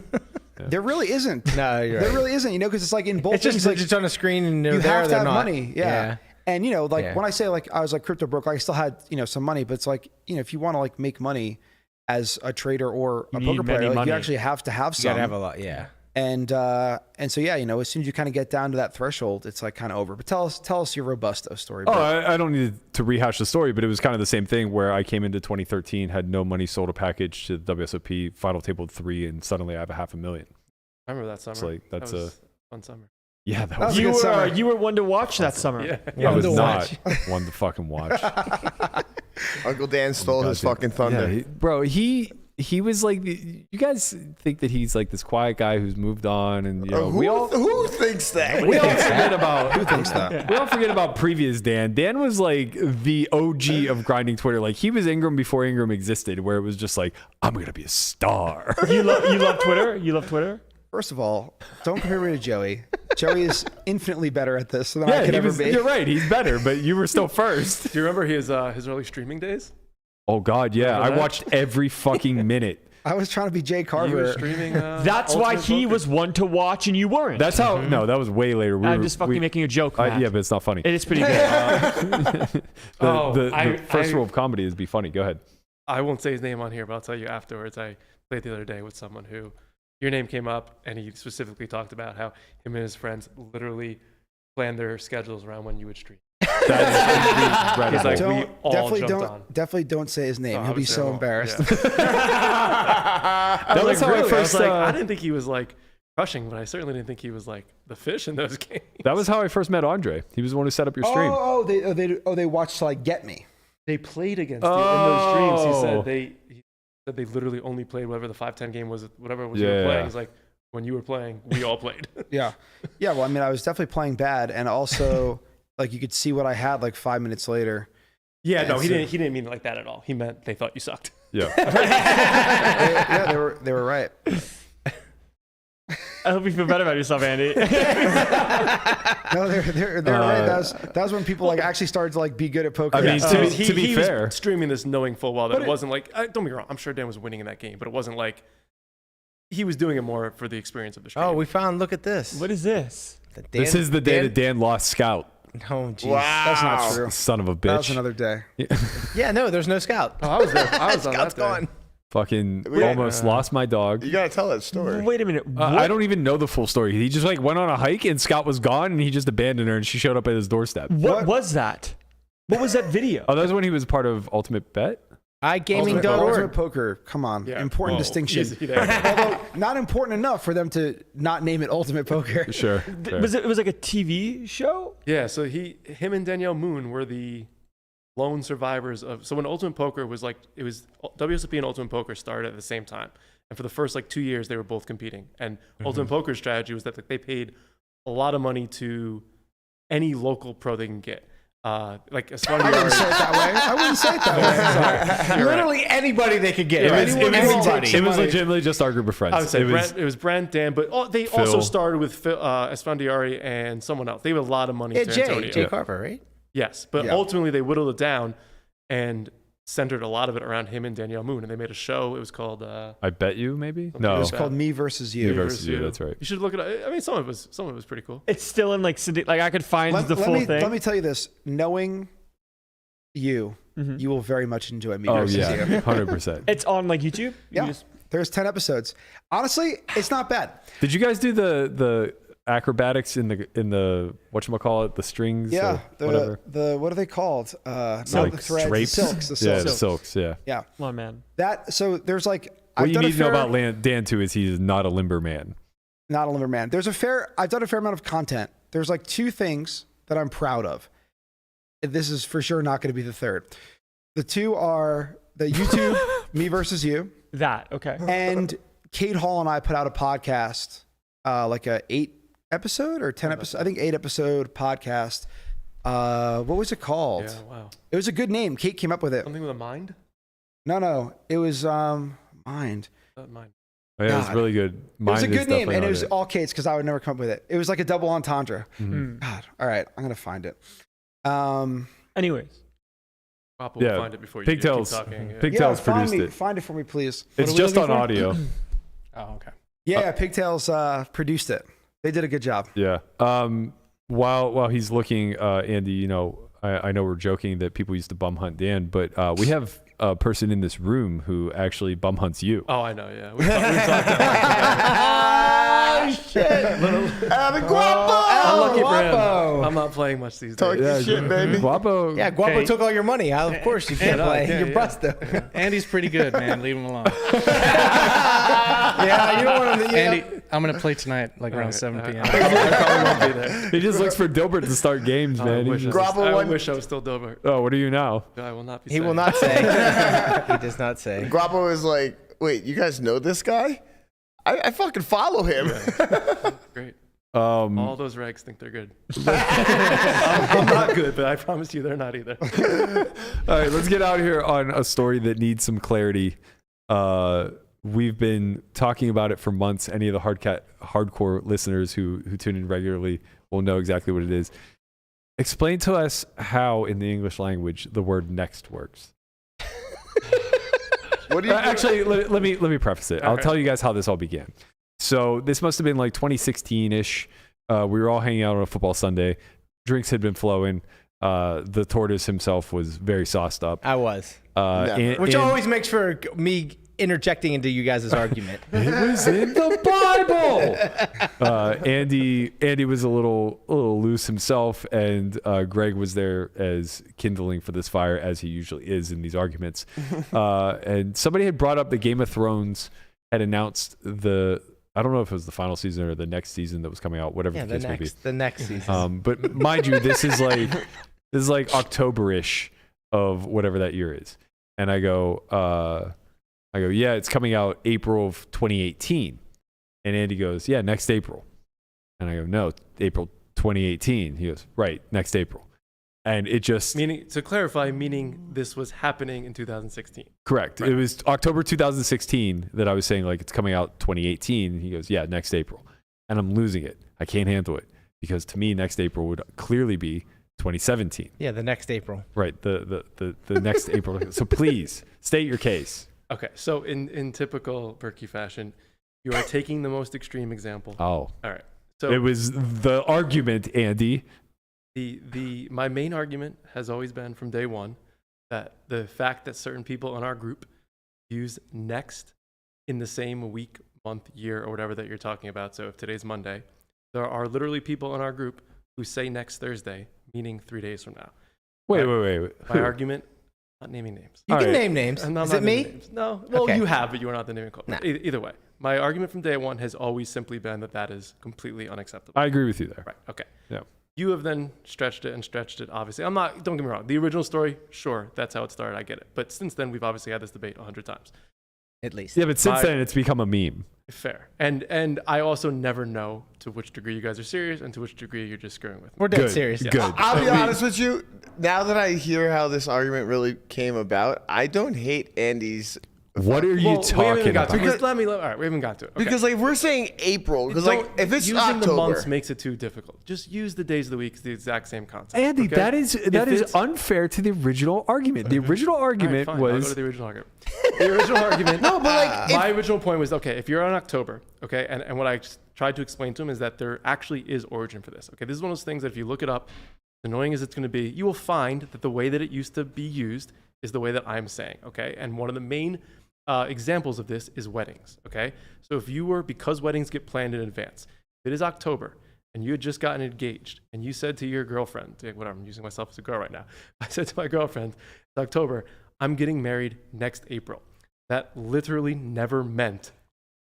There really isn't. No, you're There right. really isn't, because it's like in both It's just things, they're like, just on a screen and they're you there. have to they're have not. money. Yeah. And like Yeah. when I say like I was like crypto broke, I still had some money, but it's like if you want to like make money as a trader or a You poker need many player, like, money. you actually have to have You some. gotta have a lot. Yeah. And so as soon as you kind of get down to that threshold, it's like kind of over. But tell us your Robusto story. Oh, Bert. I don't need to rehash the story, but it was kind of the same thing where I came into 2013, had no money, sold a package to the WSOP, final table 3, and suddenly I have $500,000. I remember that summer. It's like, that's that was a fun summer. Yeah, that That was was. a You good were summer. you were one to watch that summer. Yeah. I was to not watch. one to fucking watch. Uncle Dan stole his fucking thunder. Yeah, he was like, you guys think that he's like this quiet guy who's moved on, and who thinks that? we all forget about Who thinks that? we all forget about previous Dan. Dan was like the OG of grinding Twitter. Like he was Ingram before Ingram existed, where it was just like, I'm gonna be a star. You love Twitter? You love Twitter? First of all, don't compare me to Joey. Joey is infinitely better at this than I could ever be. You're right. He's better, but you were still first. Do you remember his early streaming days? Oh God, yeah. Remember I that? watched every fucking minute. I was trying to be Jay He Carver. was streaming. That's why he was one to watch and you weren't. That's how. No, that was way later. I'm just fucking making a joke. Matt. Yeah, but it's not funny. It is pretty good. The first rule of comedy is be funny. Go ahead. I won't say his name on here, but I'll tell you afterwards. I played the other day with someone who your name came up, and he specifically talked about how him and his friends literally planned their schedules around when you would stream. That He's like, Don't- we all definitely jumped don't on. definitely don't say his name. So He'll be obviously I so won't. embarrassed. Yeah. That was how I I was first. like, I didn't think he was like crushing, but I certainly didn't think he was like the fish in those games. That was how I first met Andre. He was the one who set up your stream. They watched to like get me. They played against you in those streams. He Oh. said they literally only played whatever the 5-10 game was, whatever it was you Yeah, were playing. yeah. He's like, when you were playing, we all played. Yeah. Yeah. Well, I mean, I was definitely playing bad, and also like you could see what I had like 5 minutes later. Yeah, no, he so- didn't mean it like that at all. He meant they thought you sucked. Yeah. Yeah, they were right. I hope you feel better about yourself, Andy. No, they're right. That was when people like actually started to like be good at poker. I mean, Yeah. to be he fair, was streaming this knowing full well that But it it- wasn't like, don't get me wrong, I'm sure Dan was winning in that game, but it wasn't like he was doing it more for the experience of the stream. Oh, we found. Look at this. What is this? this is the day that Dan lost Scout. Oh, jeez. That's not true. Son of a That was bitch. another day. Yeah, no, there's no scout. Oh, I was there. I was on Scout's that day. gone. Fucking Yeah. almost lost my dog. You gotta tell that story. Wait a minute. What? I don't even know the full story. He just like went on a hike and Scout was gone and he just abandoned her and she showed up at his doorstep. What was that? What was that video? Oh, that was when he was part of Ultimate Bet? Ultimate iGaming.org. poker. Come on. Yeah. Important Oh, distinction. Easy there. Although not important enough for them to not name it Ultimate Poker. Sure. Was it was like a TV show? Yeah, so him and Danielle Moon were the lone survivors of. So when Ultimate Poker was like, it was WSOP and Ultimate Poker started at the same time, and for the first like 2 years they were both competing. And Ultimate Poker's strategy was that like, they paid a lot of money to any local pro they can get. Like a I wouldn't say it that way. I wouldn't say it that way. Literally anybody they could get. Yeah, right? anyone Anybody. will take It was money. legitimately just our group of friends. I would say it was Brent, Dan, but they Phil. also started with Phil, Esfandiari and someone else. They had a lot of money Yeah, to Antonio. Jay Carver, right? Yes, but Yeah. ultimately they whittled it down and centered a lot of it around him and Danielle Moon, and they made a show. It was called I bet you maybe? It No. It was called Me Versus You. Me versus you, that's right. You should look it up. I mean, some of it was pretty cool. It's still in like I could find Let, the let full me, thing. let me tell you this. Knowing you, Mhm. you will very much enjoy Me Oh Versus yeah, You. 100%. It's on like YouTube. You Yeah. just- There's 10 episodes. Honestly, it's not bad. Did you guys do the acrobatics in the whatchamacallit, the strings? Yeah. or whatever. The what are they called? Not Like the threads, drapes? the silks. The Yeah, silks. the silks. Yeah. Yeah. Come on, man. That so there's like What I've you done need a to know fair, about Dan too is he's not a limber man. not a limber man. I've done a fair amount of content. There's like two things that I'm proud of. This is for sure not going to be the third. The two are the YouTube Me Versus You, That okay. and Kate Hall and I put out a podcast, like a 8 episode or 10 episode, I think 8 episode podcast. What was it called? Yeah, wow. It was a good name. Kate came up with it. Something with a mind? No, it was Mind. Not mind. Oh, yeah, it was God. really good. It was a Mine is good name, definitely and it not was all Kate's because I would never come up with it. It was like a double entendre. Mhm. God, all right, I'm gonna find it. Anyways, Papa will Yeah, find it before you Pigtails. keep talking. Yeah. Pigtails find produced it. Find it for me, please. It's are we just on looking for? audio. Oh, okay. Yeah, Pigtails produced it. They did a good job. Yeah. While he's looking, Andy, you know, I know we're joking that people used to bum hunt Dan, but we have a person in this room who actually bum hunts you. Oh, I know, yeah. We talked about Unlucky for him. I'm not playing much these Talk days. your shit, baby. Guapo. Yeah, Guapo took all your money. Of course you can't play. yeah, You're yeah. busted. Andy's pretty good, man. Leave him alone. Yeah, you don't want him to. Andy, I'm gonna play tonight, like around 7 p.m. I probably won't be there. He just looks for Dilbert to start games, I man. wish He I just- Guapo was- I won- wish I was still Dilbert. oh, what are you now? I will not be He will saying. not say. He does not say. Guapo is like, wait, you guys know this guy? I fucking follow him. Great. Um, All those regs think they're good. I'm not good, but I promise you they're not either. all right, let's get out here on a story that needs some clarity. we've been talking about it for months. Any of the hardcore listeners who tune in regularly will know exactly what it is. Explain to us how, in the English language, the word next works. What do you Actually, let me preface it. I'll tell you guys how this all began. So this must have been like 2016-ish. We were all hanging out on a football Sunday. Drinks had been flowing. The tortoise himself was very sauced up. I was. And Which always makes for me interjecting into you guys' argument. it was in the Bible. Andy was a little loose himself, and Greg was there as kindling for this fire, as he usually is in these arguments. And somebody had brought up the Game of Thrones had announced I don't know if it was the final season or the next season that was coming out, whatever the case may be. The next season. But mind you, this is like October-ish of whatever that year is. And I go, yeah, it's coming out April of 2018. And Andy goes, yeah, next April. And I go, no, April 2018. He goes, right, next April. And it just... Meaning, to clarify, meaning this was happening in 2016. Correct. Right. It was October 2016 that I was saying, like, it's coming out 2018. And he goes, yeah, next April. And I'm losing it. I can't handle it. Because to me, next April would clearly be 2017. Yeah, the next April. Right, the next April. So please, state your case. Okay, so in typical Berkey fashion, you are taking the most extreme example. Oh. All right. So it was the argument, Andy. My main argument has always been from day one that the fact that certain people in our group use next in the same week, month, year, or whatever that you're talking about. So if today's Monday, there are literally people in our group who say next Thursday, meaning 3 days from now. Wait. My argument, not naming names. You can name names. Is it me? Names. No. Well, Okay. you have, but you are not the naming code. Nah. Either way, my argument from day one has always simply been that is completely unacceptable. I agree with you there. Right. Okay. Yeah. You have then stretched it, obviously. Don't get me wrong. The original story, sure, that's how it started. I get it. But since then, we've obviously had this debate 100 times. At least. Yeah, but since then, it's become a meme. Fair. And I also never know to which degree you guys are serious and to which degree you're just screwing with me. We're dead Good. serious. Good. I'll be honest with you. Now that I hear how this argument really came about, I don't hate Andy's. What are you We haven't talking even got about? to it. All right, we haven't got to it. Okay. Because like if we're saying April, because like if it's using October, the months makes it too difficult. Just use the days of the week. It's the exact same concept. Andy, okay? that is it's- unfair to the original argument. The original All right, argument fine, I'll go was to the original argument. The original argument. No, but like My original point was, okay, if you're on October, okay, and what I tried to explain to him is that there actually is origin for this. Okay, this is one of those things that if you look it up, as annoying as it's going to be, you will find that the way that it used to be used is the way that I'm saying, okay? And one of the main examples of this is weddings, okay? So if you were, because weddings get planned in advance, if it is October and you had just gotten engaged and you said to your girlfriend, whatever, I'm using myself as a girl right now. I said to my girlfriend, it's October, I'm getting married next April. That literally never meant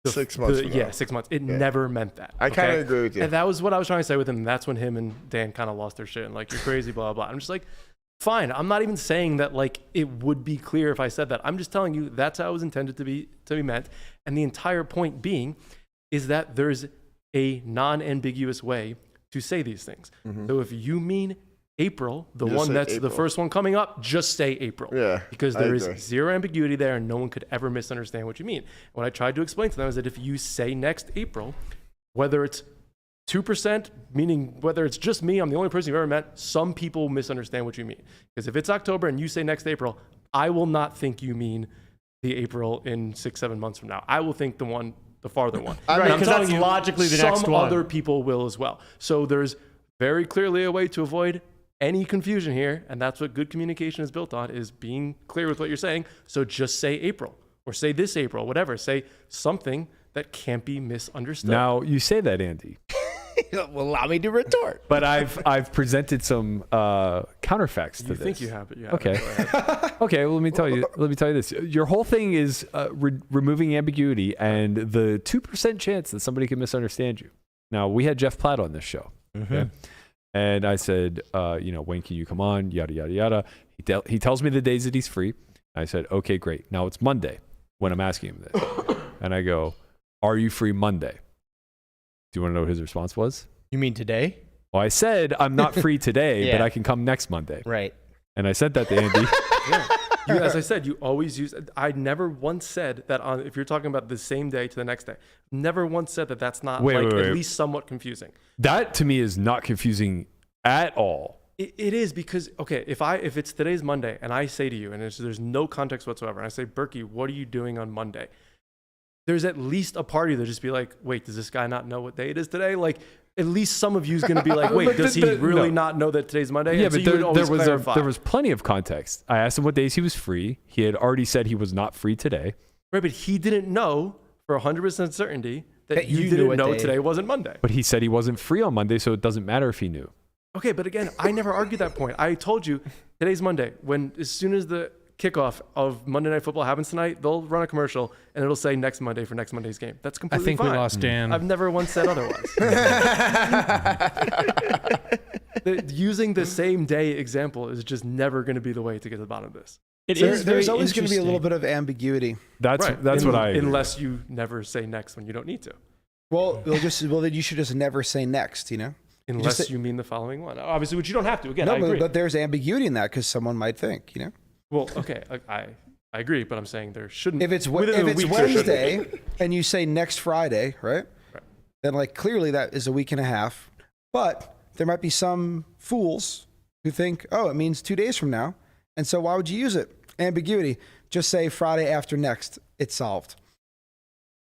6 months. from now. yeah, 6 months. It never meant that. I kind of agree with you. And that was what I was trying to say with him. And that's when him and Dan kind of lost their shit and like, you're crazy, blah, blah, blah. I'm just like, fine. I'm not even saying that like it would be clear if I said that. I'm just telling you that's how it was intended to be meant. And the entire point being is that there's a non-ambiguous way to say these things. So if you mean April, the Just one say that's the April. first one coming up, just say April. Yeah, Because I there is agree. zero ambiguity there and no one could ever misunderstand what you mean. What I tried to explain to them is that if you say next April, whether it's 2%, meaning whether it's just me, I'm the only person you've ever met, some people misunderstand what you mean. Because if it's October and you say next April, I will not think you mean the April in 6-7 months from now. I will think the farther one. I mean, And I'm because telling that's you, logically the next some one. other people will as well. So there's very clearly a way to avoid any confusion here, and that's what good communication is built on, is being clear with what you're saying. So just say April, or say this April, whatever. Say something that can't be misunderstood. now you say that, Andy, Well, allow me to retort. but I've presented some counterfacts to you this. think you have it, yeah. Okay. Okay, well, let me tell you this. Your whole thing is removing ambiguity and the 2% chance that somebody can misunderstand you. Now, we had Jeff Platt on this show. Okay? And I said, when can you come on? Yada, yada, yada. He tells me the days that he's free. I said, okay, great. Now it's Monday when I'm asking him this. And I go, are you free Monday? Do you want to know what his response was? You mean today? Well, I said, I'm not free today, but Yeah. I can come next Monday. Right. And I sent that to Andy. As I said, you always use. I never once said that if you're talking about the same day to the next day. Never once said that that's not Wait. at least somewhat confusing. That to me is not confusing at all. It is because if it's today's Monday and I say to you and there's no context whatsoever and I say, Berkey, what are you doing on Monday? There's at least a party that just be like, wait, does this guy not know what day it is today? Like at least some of you is going to be like, wait, does he really not know that today's Monday? Yeah, And so but you would always clarify. there was plenty of context. I asked him what days he was free. He had already said he was not free today. Right, but he didn't know for 100% certainty that you you knew didn't what know day. today wasn't Monday. But he said he wasn't free on Monday, so it doesn't matter if he knew. Okay, but again, I never argued that point. I told you today's Monday. As soon as the kickoff of Monday Night Football happens tonight, they'll run a commercial and it'll say next Monday for next Monday's game. That's I completely think fine. we lost Dan. I've never once said otherwise. Using the same day example is just never going to be the way to get to the bottom of this. There's always going to be a little bit of ambiguity. That's what I agree. Unless you never say next when you don't need to. Well, then you should just never say next, you know? Unless you mean the following one. Obviously, which you don't have to. Again, No, I agree. but there's ambiguity in that because someone might think, you know? Well, okay, I agree, but I'm saying there shouldn't. If it's within the week, there shouldn't be. Wednesday and you say next Friday, right? Then like clearly that is a week and a half. But there might be some fools who think, oh, it means 2 days from now. And so why would you use it? Ambiguity. Just say Friday after next. It's solved.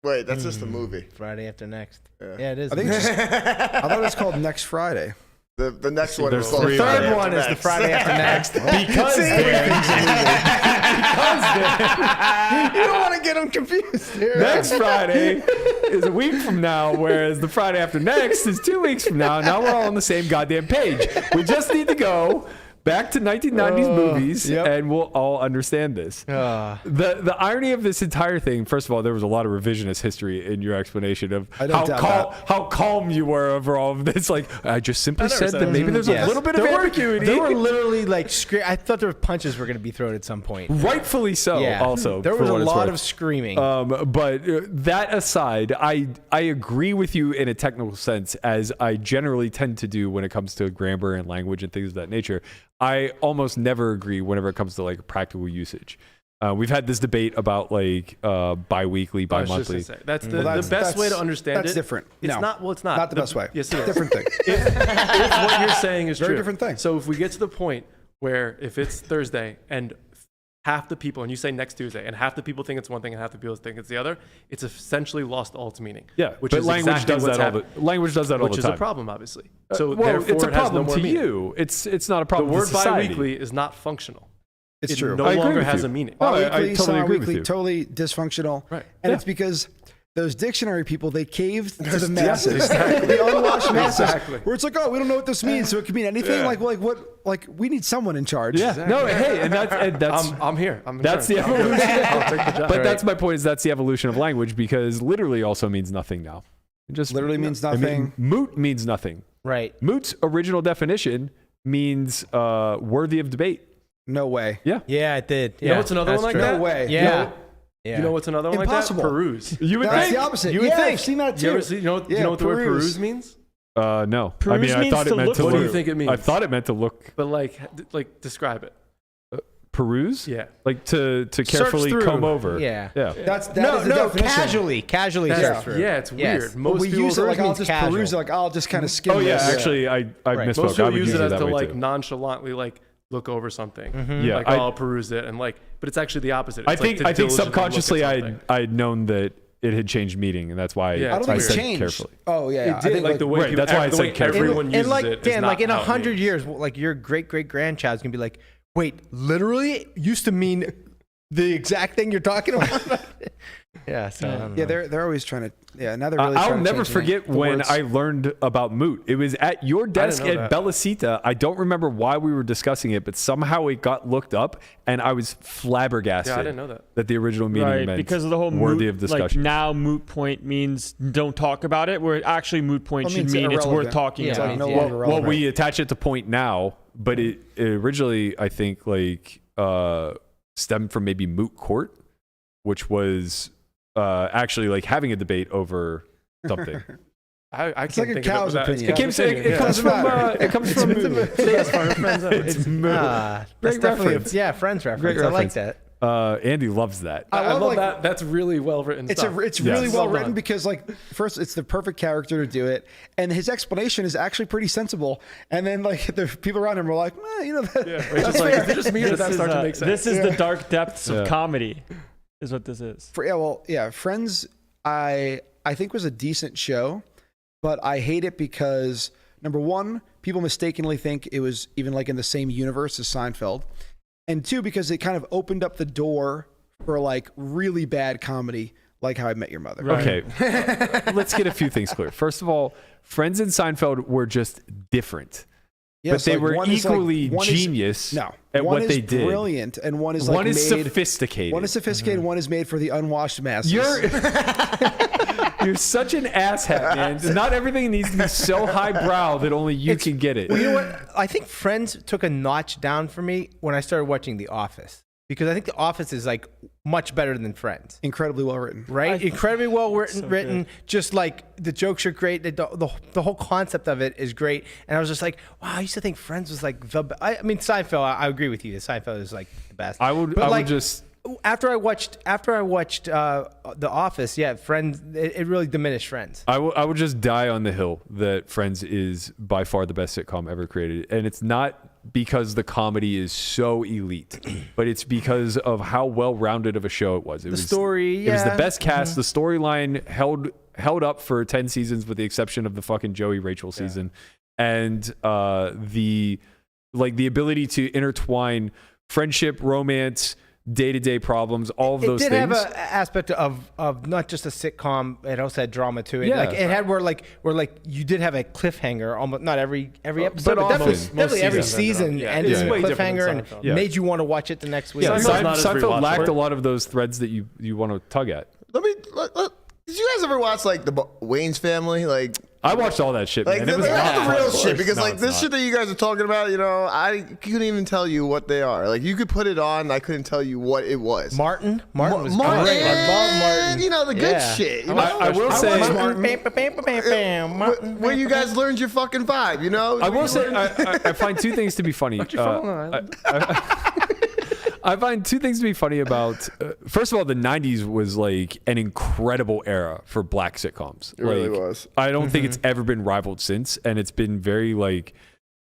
Wait, that's just a movie. Friday after next. Yeah. Yeah, it is. I think it's just, I thought it's called Next Friday. The next one there's is called three the of Friday third After one is the Next. Friday after next. Because You don't want to get them confused here. next Friday is a week from now, whereas the Friday after next is 2 weeks from now. Now we're all on the same goddamn page. We just need to go back to 1990s movies, and we'll all understand this. The irony of this entire thing, first of all, there was a lot of revisionist history in your explanation of I don't doubt how calm you were over all of this. Like, I just simply said that maybe there's a little bit of ambiguity. There were literally like I thought there were punches were going to be thrown at some point. Rightfully so, Yeah. also. There for was a what it's lot worth. of screaming. But that aside, I agree with you in a technical sense, as I generally tend to do when it comes to grammar and language and things of that nature. I almost never agree whenever it comes to like practical usage. We've had this debate about like bi-weekly, I was just bi-monthly. gonna say, that's the best way to understand that's it. different. It's No. not. Well, it's not. Not the best way. Yes, it is. Different thing. If what you're saying is Very true. different thing. So if we get to the point where if it's Thursday and half the people, and you say next Tuesday, and half the people think it's one thing and half the people think it's the other, it's essentially lost all its meaning. Yeah, which but is language exactly does what's that all the happening. language does that all the Which time. is a problem, obviously. So well, therefore, it's a it has problem no more to meaning. you. It's not a The problem. word to society. bi-weekly is not functional. It's It true. no I agree longer with has you. a meaning. Oh, I Bi-weekly, totally agree with semi-weekly, you. totally dysfunctional. Right. And Yeah. it's because those dictionary people, they caved to the masses, the unwashed masses, Exactly. where it's like, oh, we don't know what this means, so it could mean anything. Yeah. Like what? Like we need someone in charge. Yeah. No. Hey, and that's I'm here. I'm in that's the charge. evolution. I'll take the job. But that's my point. Is that's the evolution of language, because literally also means nothing now. It just Literally means I mean, nothing. moot means nothing. right. Moot's original definition means worthy of debate. No way. Yeah. Yeah, it did. You know what's another one like No that? way. Yeah. Yeah. You know what's another one Impossible. like that? Peruse. You would That's think. the opposite. You would yeah, think. I've seen that too. You ever see? You know what the word peruse means? No. I Peruse mean, I means thought to it meant look to What do look. you think it means? I thought it meant to look. But like describe it. Peruse. Yeah. Like to carefully through. comb over. Yeah. Yeah. That No, is the no, definition. casually Yeah. search through. Yeah, it's Yes. weird. But Most we people use it like I'll means just casual. peruse it, like I'll just kind of skim Oh yeah. this. Actually, I Right. misspoke. Most I people would use it as that to way like too. nonchalantly like look over something. Yeah, Like I'll peruse it and like, but it's actually the opposite. It's I like think to I think diligently subconsciously look at something. I'd known that it had changed meaning, and that's why Yeah, I don't I think it said changed. carefully. Oh yeah, It I did, think like the way Right, people, that's why I the said way carefully. everyone uses and like it. is Dan, not like in how it 100 means. years, like your great grandchild's gonna be like, wait, literally it used to mean the exact thing you're talking about. Yeah. So I don't Yeah, know. they're always trying to. Yeah, now they're really. I'll trying to never change forget the when words. I learned about moot. It was at your desk know at that. Bella Cita. I don't remember why we were discussing it, but somehow it got looked up, and I was flabbergasted. Yeah, I didn't know that. That the original meaning Right, meant because of the whole worthy moot, of discussion. like now moot point means don't talk about it, where actually moot point Well, it should means mean it's worth irrelevant. talking Yeah, about. it no Yeah. longer Well, relevant. we attach it to point now, but it originally, I think, like stemmed from maybe moot court, which was actually like having a debate over something. I It's can't like a think of cow's it without- opinion. It's cow's It opinion, comes yeah. from- it comes from It's Great definitely reference. Friends reference. Great I like reference. that. Andy loves that. I love like- that. That's really well written It's stuff. it's Yes. really well written done. because like first it's the perfect character to do it, and his explanation is actually pretty sensible. And then like the people around him were like, that, Yeah, it's just like, is it just me or did that start to make sense? This is the dark depths of comedy, is what this is. Friends. I think was a decent show, but I hate it because number one, people mistakenly think it was even like in the same universe as Seinfeld, and two, because it kind of opened up the door for like really bad comedy, like How I Met Your Mother. Right. Okay, let's get a few things clear. First of all, Friends and Seinfeld were just different, but they were equally genius at one what is they did. Brilliant, and one is like One is made, sophisticated. One is sophisticated. One is made for the unwashed masses. You're such an asshat, man. Not everything needs to be so highbrow that only you can get it. Well, you know what? I think Friends took a notch down for me when I started watching The Office, because I think The Office is like much better than Friends. Incredibly well written. Right? Incredibly well written. good. Just like the jokes are great. The whole concept of it is great. And I was just like, wow, I used to think Friends was like I mean, Seinfeld, I agree with you. Seinfeld is like the best. I would just. After I watched The Office, Friends, it really diminished Friends. I would just die on the hill that Friends is by far the best sitcom ever created. And it's not because the comedy is so elite, but it's because of how well-rounded of a show it was. It was story, It was the best cast. The storyline held up for 10 seasons with the exception of the fucking Joey Rachel season. And the ability to intertwine friendship, romance, day-to-day problems, all of those things. It did things. have an aspect of not just a sitcom. It also had drama to it. Yeah. Like it had where you did have a cliffhanger. Almost not every episode, but but definitely, often. definitely every Most seasons season ended up. ended Yeah. in It's a way different cliffhanger than and Seinfeld. Yeah. made you want to watch it the next week. Yeah, Seinfeld's not as Seinfeld lacked rewatchable. a lot of those threads that you want to tug at. Did you guys ever watch like the Wayne's Family? Like I watched all that shit, man. Like It was that's not the real fun. shit because No, like it's this not. shit that you guys are talking about, I couldn't even tell you what they are. Like you could put it on, I couldn't tell you what it was. Martin was Martin, great. I love Martin. the good shit. I will say, Where you guys learned your fucking vibe, I will say, I find two things to be funny. I find two things to be funny about. First of all, the '90s was like an incredible era for black sitcoms. It really was. I don't think it's ever been rivaled since, and it's been very like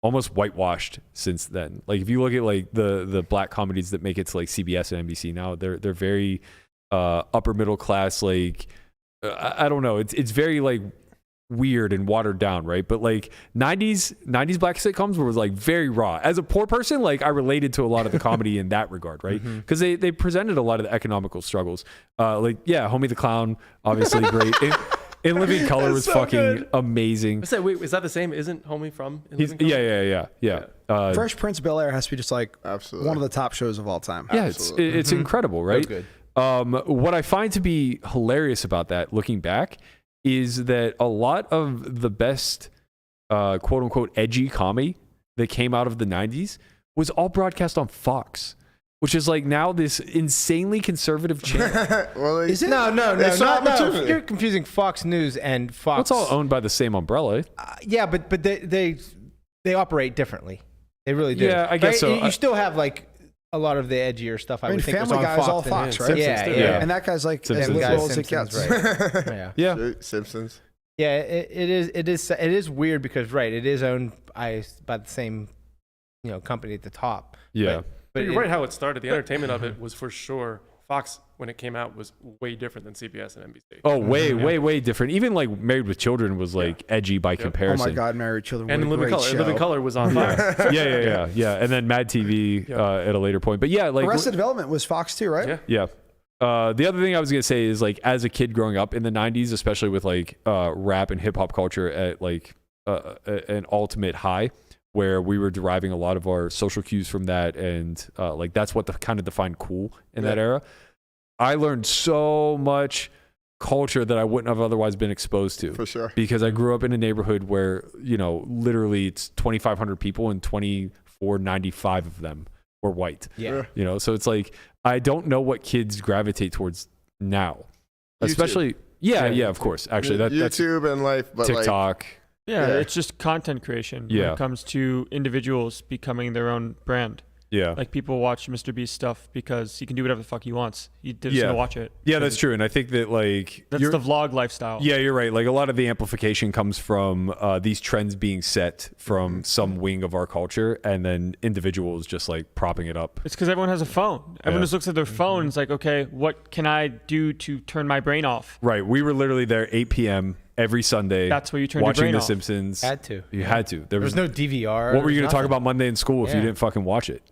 almost whitewashed since then. Like if you look at like the black comedies that make it to like CBS and NBC now, they're very upper middle class. Like I don't know. It's very like weird and watered down, right? But like 90s black sitcoms were like very raw. As a poor person, like I related to a lot of the comedy in that regard, right? Because they presented a lot of the economical struggles. Homie the Clown, obviously great. In Living Color was fucking amazing. Wait, is that the same? Isn't Homie from In He's, Living Color? yeah. Fresh Prince of Bel-Air has to be just like Absolutely. one of the top shows of all time. Yeah, it's incredible, right? good. What I find to be hilarious about that, looking back, is that a lot of the best quote unquote edgy comedy that came out of the 90s was all broadcast on Fox, which is like now this insanely conservative channel. Well, Is it? No. It's an opportunity. You're confusing Fox News and Fox. It's all owned by the same umbrella. Yeah, but they operate differently. They really do. Yeah, I guess so. You still have like a lot of the edgier stuff. I mean, would think was Family on Guy Fox is all and- Fox, right? Yeah, Simpsons, yeah. And that guy's like as Simpsons. liberal as it Simpsons, gets. right. Yeah. Yeah. Simpsons. Yeah, it is weird because it is owned by the same company at the top. Yeah. But you're right how it started. The entertainment of it was for sure. Fox, when it came out, was way different than CBS and NBC. Oh, way different. Even like Married with Children was like edgy by Oh comparison. my God, Married Children. And what a Living great Color. show. Living Color was on Fox. Yeah. And then Mad TV at a later point. But yeah, like Arrested Development was Fox too, right? Yeah. Yeah. The other thing I was gonna say is like as a kid growing up in the 90s, especially with like rap and hip hop culture at like an ultimate high, where we were deriving a lot of our social cues from that, and like that's what kind of defined cool in that era. I learned so much culture that I wouldn't have otherwise been exposed to. For sure. Because I grew up in a neighborhood where, literally it's 2,500 people and 2,495 of them were white. Yeah. So it's like, I don't know what kids gravitate towards now. YouTube. Especially, Yeah, of course. Actually, that's YouTube and life, but TikTok. Yeah, Yeah. it's just content creation when Yeah. it comes to individuals becoming their own brand. Yeah. Like people watch Mr. Beast stuff because he can do whatever the fuck he wants. You just gonna watch it. Yeah, that's true. And I think that like That's the vlog lifestyle. Yeah, you're right. Like a lot of the amplification comes from these trends being set from some wing of our culture, and then individuals just like propping it up. It's because everyone has a phone. Everyone just looks at their phone and it's like, okay, what can I do to turn my brain off? Right. We were literally there 8 p.m. every Sunday. That's where you turned your watching brain The off. Simpsons. Had to. You had to. There was no DVR. What were you going to talk nothing. about Monday in school if you Yeah. didn't fucking watch it?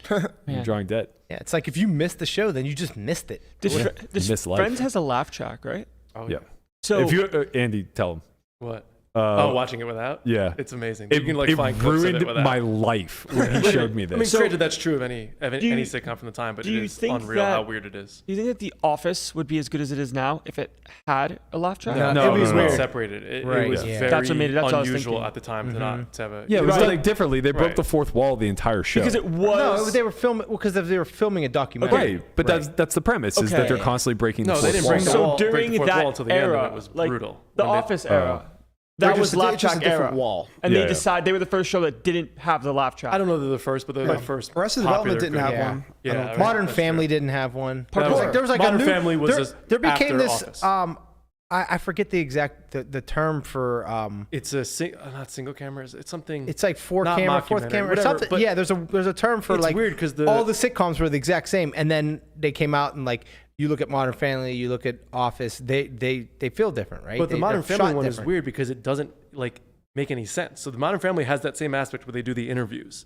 You're Man. drawing dead. Yeah, it's like if you missed the show, then you just missed it. This miss life. Friends has a laugh track, right? Oh, Yeah. So If you, Andy, tell him. What? Watching it without? Yeah. It's amazing. It, You can like it find clips of ruined it without. my life when he showed me I mean, this. granted, that's true of any you- sitcom from the time, but do it you is think unreal how that- weird it is. do you think that The Office would be as good as it is now if it had a laugh track? No, it was no. weird. Separated. It Right, was yeah. very That's what made it- that's what I was unusual thinking. at the time to not to have a. Yeah, it was Right. like differently. They broke Right. the fourth wall the entire show. Because it No, was. they were filming because they were filming a documentary. Right, but that's the premise is that Okay. they're constantly breaking the No, fourth they didn't wall. break the So wall. break during the fourth that wall until the end, era, and it was like brutal. The When they- Office era, They're that was just- laugh it's just track a different era. wall. And Yeah, yeah. they were the first show that didn't have the laugh track. I don't know that they're the first, but they're the first. Arrested popular Development didn't have good- one. Yeah, I don't right, Modern that's Family true. didn't have one. That was- There was like Modern a new, Family was there, just there became after this. Office. I forget the exact the term for It's a not single cameras. It's something. It's like fourth Not camera, fourth mockumentary, camera, or whatever, something. but Yeah, there's a term for it's like weird 'cause all the sitcoms were the exact same, and then they came out and like you look at Modern Family, you look at Office, they feel different, right? But the They're Modern Family shot one different. is weird because it doesn't like make any sense. So the Modern Family has that same aspect where they do the interviews,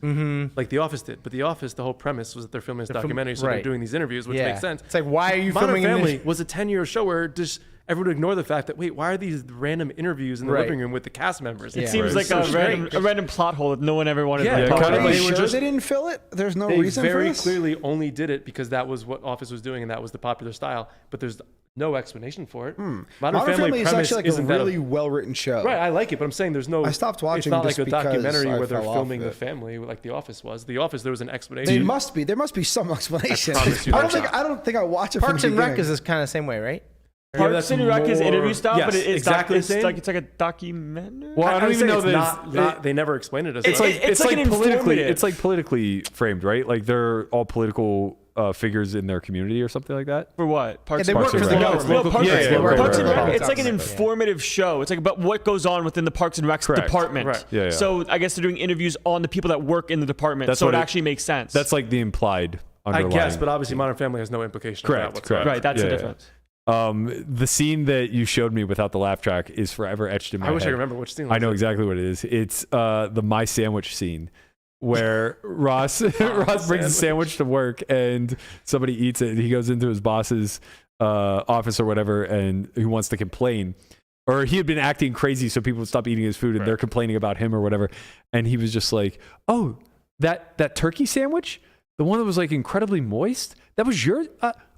like The Office did. But The Office, the whole premise was that they're filming this documentary, so they're right. doing these interviews, which Yeah. makes sense. It's like, why are you Modern filming in Family this- was a 10-year show where just everyone would ignore the fact that wait, why are these random interviews in the Right. living room with the cast members? It Yeah. seems like so a random plot hole that no one ever wanted Yeah, to yeah, talk kind about. of Are like- you they were sure just- they didn't fill it? There's no They reason for very this? clearly only did it because that was what Office was doing and that was the popular style. But there's no explanation for it. Modern Family is premise actually like a isn't that really well-written show. Right, I like it, but I'm saying there's no. I stopped watching It's not just like a because documentary I where they're fell off filming it. the family like The Office was. The Office, there was an explanation. There must be some explanation. promise you I there's don't think I watch it from Parks the and Rec beginning. is this kind of same way, right? Parks that's and Rec is more- interview style, yes, but it's exactly the it's same. like it's like a documentary. Well, I don't even know it's that not, they never explained it as it's that. like it's like an politically informative. it's like politically framed, right? Like they're all political figures in their community or something like that. For what? Parks they and work for the Rec. government. No, Parks Yeah, and yeah, Rec. right, Parks and right, Rec. right. It's like an informative show. It's like about what goes on within the Parks and Rec's Correct. department. Right. Yeah, yeah. So I guess they're doing interviews on the people that work in the department. That's so what it it- actually makes sense. That's like the implied I underlying. guess, but obviously Modern Family has no implication of that Correct, whatsoever. correct. right. That's Yeah, the yeah. difference. The scene that you showed me without the laugh track is forever etched in my I wish I head. remember which scene. I know was it. exactly what it is. It's the My Sandwich scene where Ross brings a sandwich to work and somebody eats it and he goes into his boss's office or whatever and he wants to complain. Or he had been acting crazy so people would stop eating his food and they're complaining about him or whatever. And he was just like, oh, that turkey sandwich? The one that was like incredibly moist? That was yours?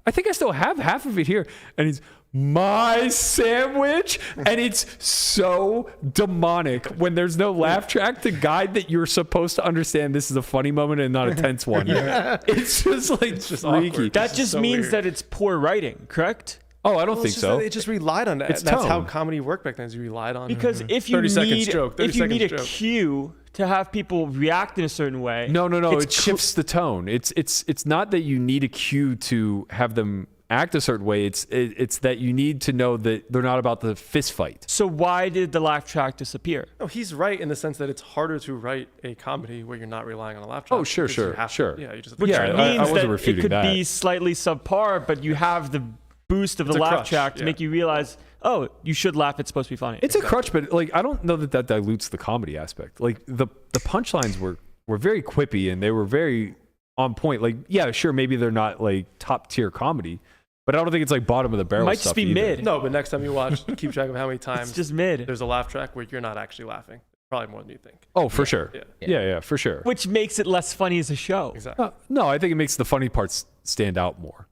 I think I still have half of it here. And he's, my sandwich? And it's so demonic when there's no laugh track to guide that you're supposed to understand this is a funny moment and not a tense one. It's just like just freaky. awkward. That This is just so means weird. that it's poor writing, correct? Oh, I don't Well, think it's just so. that It just relied on that. It's That's how tone. comedy worked back then. Is you relied on Because if you 30 seconds need joke, 30 if you need a seconds joke. cue to have people react in a certain way, No. it's It shifts the tone. It's not that you need a cue to have them act a certain way. It's that you need to know that they're not about the fist fight. So why did the laugh track disappear? No, he's right in the sense that it's harder to write a comedy where you're not relying on a laugh track. Oh, sure, because you sure, have to- sure. Yeah, you just have to Which Yeah, try it. I means wasn't that it refuting could that. be slightly subpar, but you have the boost of the It's a laugh crutch, track to yeah. make you realize, oh, you should laugh. It's supposed to be funny. It's a crutch, but like I don't know that dilutes the comedy aspect. Like the punchlines were very quippy and they were very on point. Like yeah, sure, maybe they're not like top tier comedy, but I don't think it's like bottom of the barrel. Might just stuff be either. mid. No, but next time you watch, keep track of how many times It's just mid, there's a laugh track where you're not actually laughing. Probably more than you think. Oh, for sure. Yeah. Yeah, for sure. which makes it less funny as a show. Exactly. No, I think it makes the funny parts stand out more.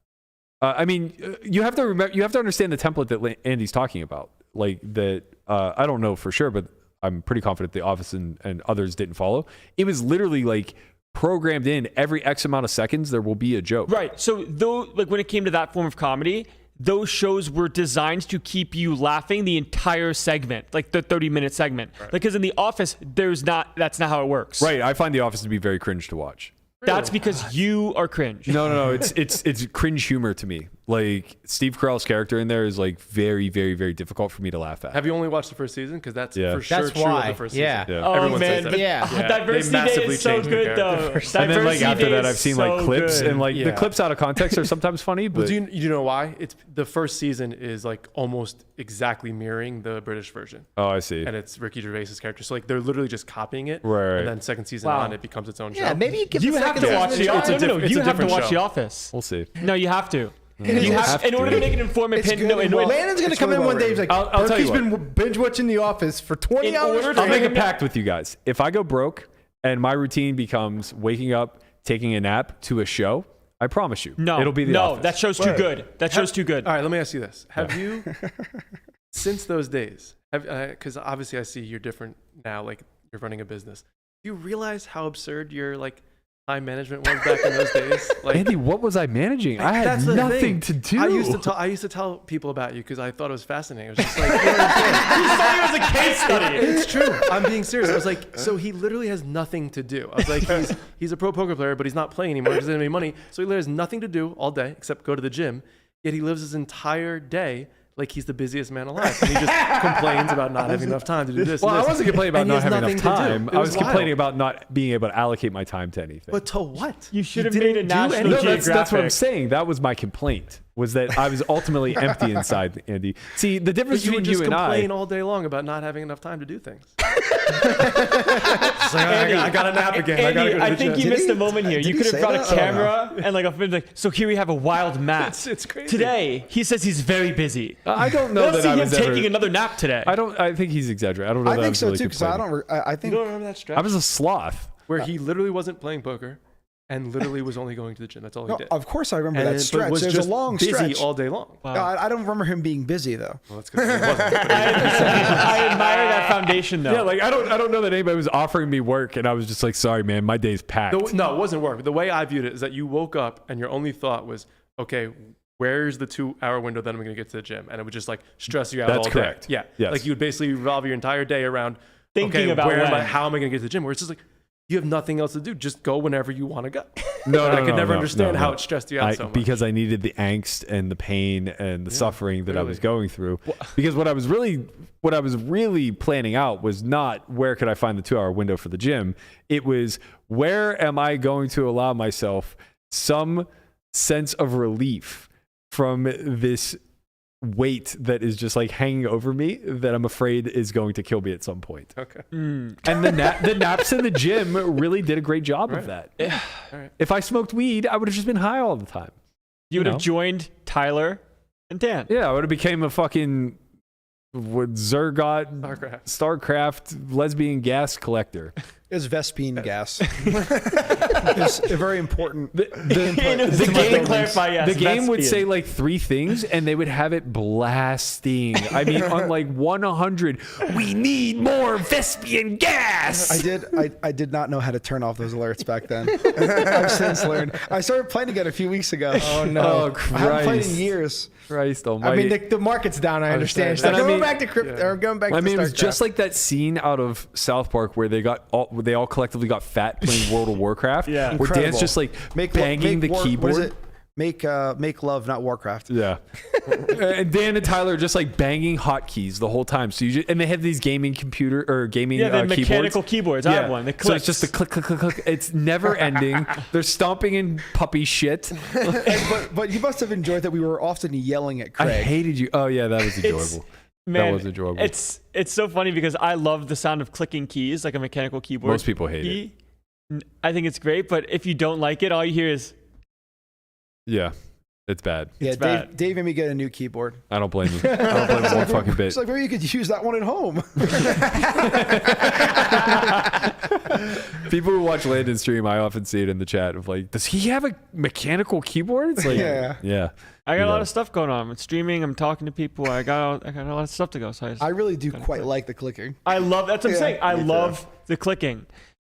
I mean, you have to remember, you have to understand the template that Andy's talking about. Like that, I don't know for sure, but I'm pretty confident The Office and others didn't follow. It was literally like programmed in every X amount of seconds there will be a joke. Right. So though, like when it came to that form of comedy, those shows were designed to keep you laughing the entire segment, like the 30-minute segment. Because in The Office, that's not how it works. Right. I find The Office to be very cringe to watch. That's because you are cringe. No. It's cringe humor to me. Like Steve Carell's character in there is like very, very, very difficult for me to laugh at. Have you only watched the first season? Because that's Yeah. for sure That's true why. of the first Yeah. season. Yeah. Oh Everyone man, says that. Yeah. Diversity They Day massively is so changed the good though. character. And then like Diversity after Day that, is I've seen so like clips good. and like Yeah. the clips out of context are sometimes funny, Well, but do you know why? It's the first season is like almost exactly mirroring the British version, oh, I see. and it's Ricky Gervais's character. So like they're literally just copying it, Right. and then second season Wow. on, it becomes its own show. Yeah, maybe you give You the have second to watch season The a Office. try. No, it's a you have to different watch show. The Office. We'll see. No, you have to. You have In order to make an informative It's opinion. good No, and in order- Landon's gonna It's come really in one day. well He's like, I'll tell you Berkey's been binge watching The Office for 20 In hours. order to I'll straight." make a pact with you guys. If I go broke and my routine becomes waking up, taking a nap to a show, I promise you, No, it'll be The no, Office. that show's too good. That show's too good. All right, let me ask you this: Have you, since those days, because obviously I see you're different now, like you're running a business. Do you realize how absurd your like time management was back in those days? Like, Andy, what was I managing? I had that's the nothing thing. to do. I used to tell people about you because I thought it was fascinating. It was just like, He's saying it was a case study. it's true. I'm being serious. I was like, so he literally has nothing to do. I was like, he's a pro poker player, but he's not playing anymore because he doesn't have any money. So he literally has nothing to do all day except go to the gym. Yet he lives his entire day like he's the busiest man alive. And he just complains about not having enough time to do this. Well, and I this. wasn't complaining about And he not has having enough nothing to do. time. It I was wild. complaining about not being able to allocate my time to anything. But to what? You should have He made a didn't do National anything. No, that's what I'm Geographic. saying. That was my complaint, was that I was ultimately empty inside, Andy. See, the difference But you would between just you and complain I... all day long about not having enough time to do things. It's like, I got to nap again. I gotta Andy, go to I the think gym. you missed he- a moment here. did You he could have say brought that? a I don't camera and like a film like, so here we have a wild map. It's crazy. Today, he says he's very busy. I don't know Let's that see I him was taking ever... another nap today. I think he's exaggerating. I don't know I that I think was so really too, because I complaining. don't. I You think don't remember that stretch? I was a sloth. Where he literally wasn't playing poker and literally was only going to the gym. That's all he no, did. of course I remember And that but stretch. was There's just a long busy stretch. all day long. No, I don't remember him being busy though. Well, that's because he wasn't. I admire that foundation though. Yeah, like I don't know that anybody was offering me work, and I was just like, sorry, man, my day's packed. No, it wasn't work. The way I viewed it is that you woke up and your only thought was, okay, where's the 2-hour window that I'm going to get to the gym? And it would just like stress you out That's all correct. day. Yeah. Yes. Like you would basically revolve your entire day around Thinking okay, about where am I, when. how am I going to get to the gym? Where it's just like, you have nothing else to do. Just go whenever you want to go. No, And no, I could no, never no, understand no, how no. it stressed you out so much. Because I needed the angst and the pain and the suffering that I was going through. Because what I was really planning out was not where could I find the 2-hour window for the gym. It was where am I going to allow myself some sense of relief from this weight that is just like hanging over me that I'm afraid is going to kill me at some point. Okay. And the naps in the gym really did a great job of that. All right. If I smoked weed, I would have just been high all the time. You would know. have joined Tyler and Dan. Yeah, I would have became a fucking Zergot Starcraft lesbian gas collector. It was Vespine gas. It's a very important. The game would say like 3 things and they would have it blasting. I mean, on like 100, we need more Vespian gas. I did not know how to turn off those alerts back then. I've since learned. I started playing again a few weeks ago. Oh no! Oh I haven't played in Christ! years. Christ I Almighty! mean, the market's down. I understand. She's And like, I going mean- back to crypto. Or going back I to mean, it was StarCraft. just like that scene out of South Park where they all collectively got fat playing World of Warcraft. Yeah. where Dan's Incredible. just like banging the keyboard. What is it? Make love, not Warcraft. Yeah. And Dan and Tyler are just like banging hotkeys the whole time. So and they have these gaming computer or gaming Yeah, they're mechanical keyboards. keyboards. I have one. They So it's just the click, click, click, click. It's never ending. They're stomping in puppy shit. But you must have enjoyed that we were often yelling at Craig. I hated you. Oh yeah, that was enjoyable. Man, that was enjoyable. It's so funny because I love the sound of clicking keys, like a mechanical keyboard. Most people hate it. I think it's great, but if you don't like it, all you hear is Yeah, it's bad. Yeah, It's bad. Dave made me get a new keyboard. I don't blame you. I don't blame you one fucking bit. It's like, maybe you could use that one at home. People who watch Landon stream, I often see it in the chat of like, does he have a mechanical keyboard? It's like, yeah. I got He a lot of does. stuff going on. I'm streaming. I'm talking to people. I got a lot of stuff to go. So I really do quite like the clicking. I love. That's what I'm Yeah, saying. I me too. love the clicking.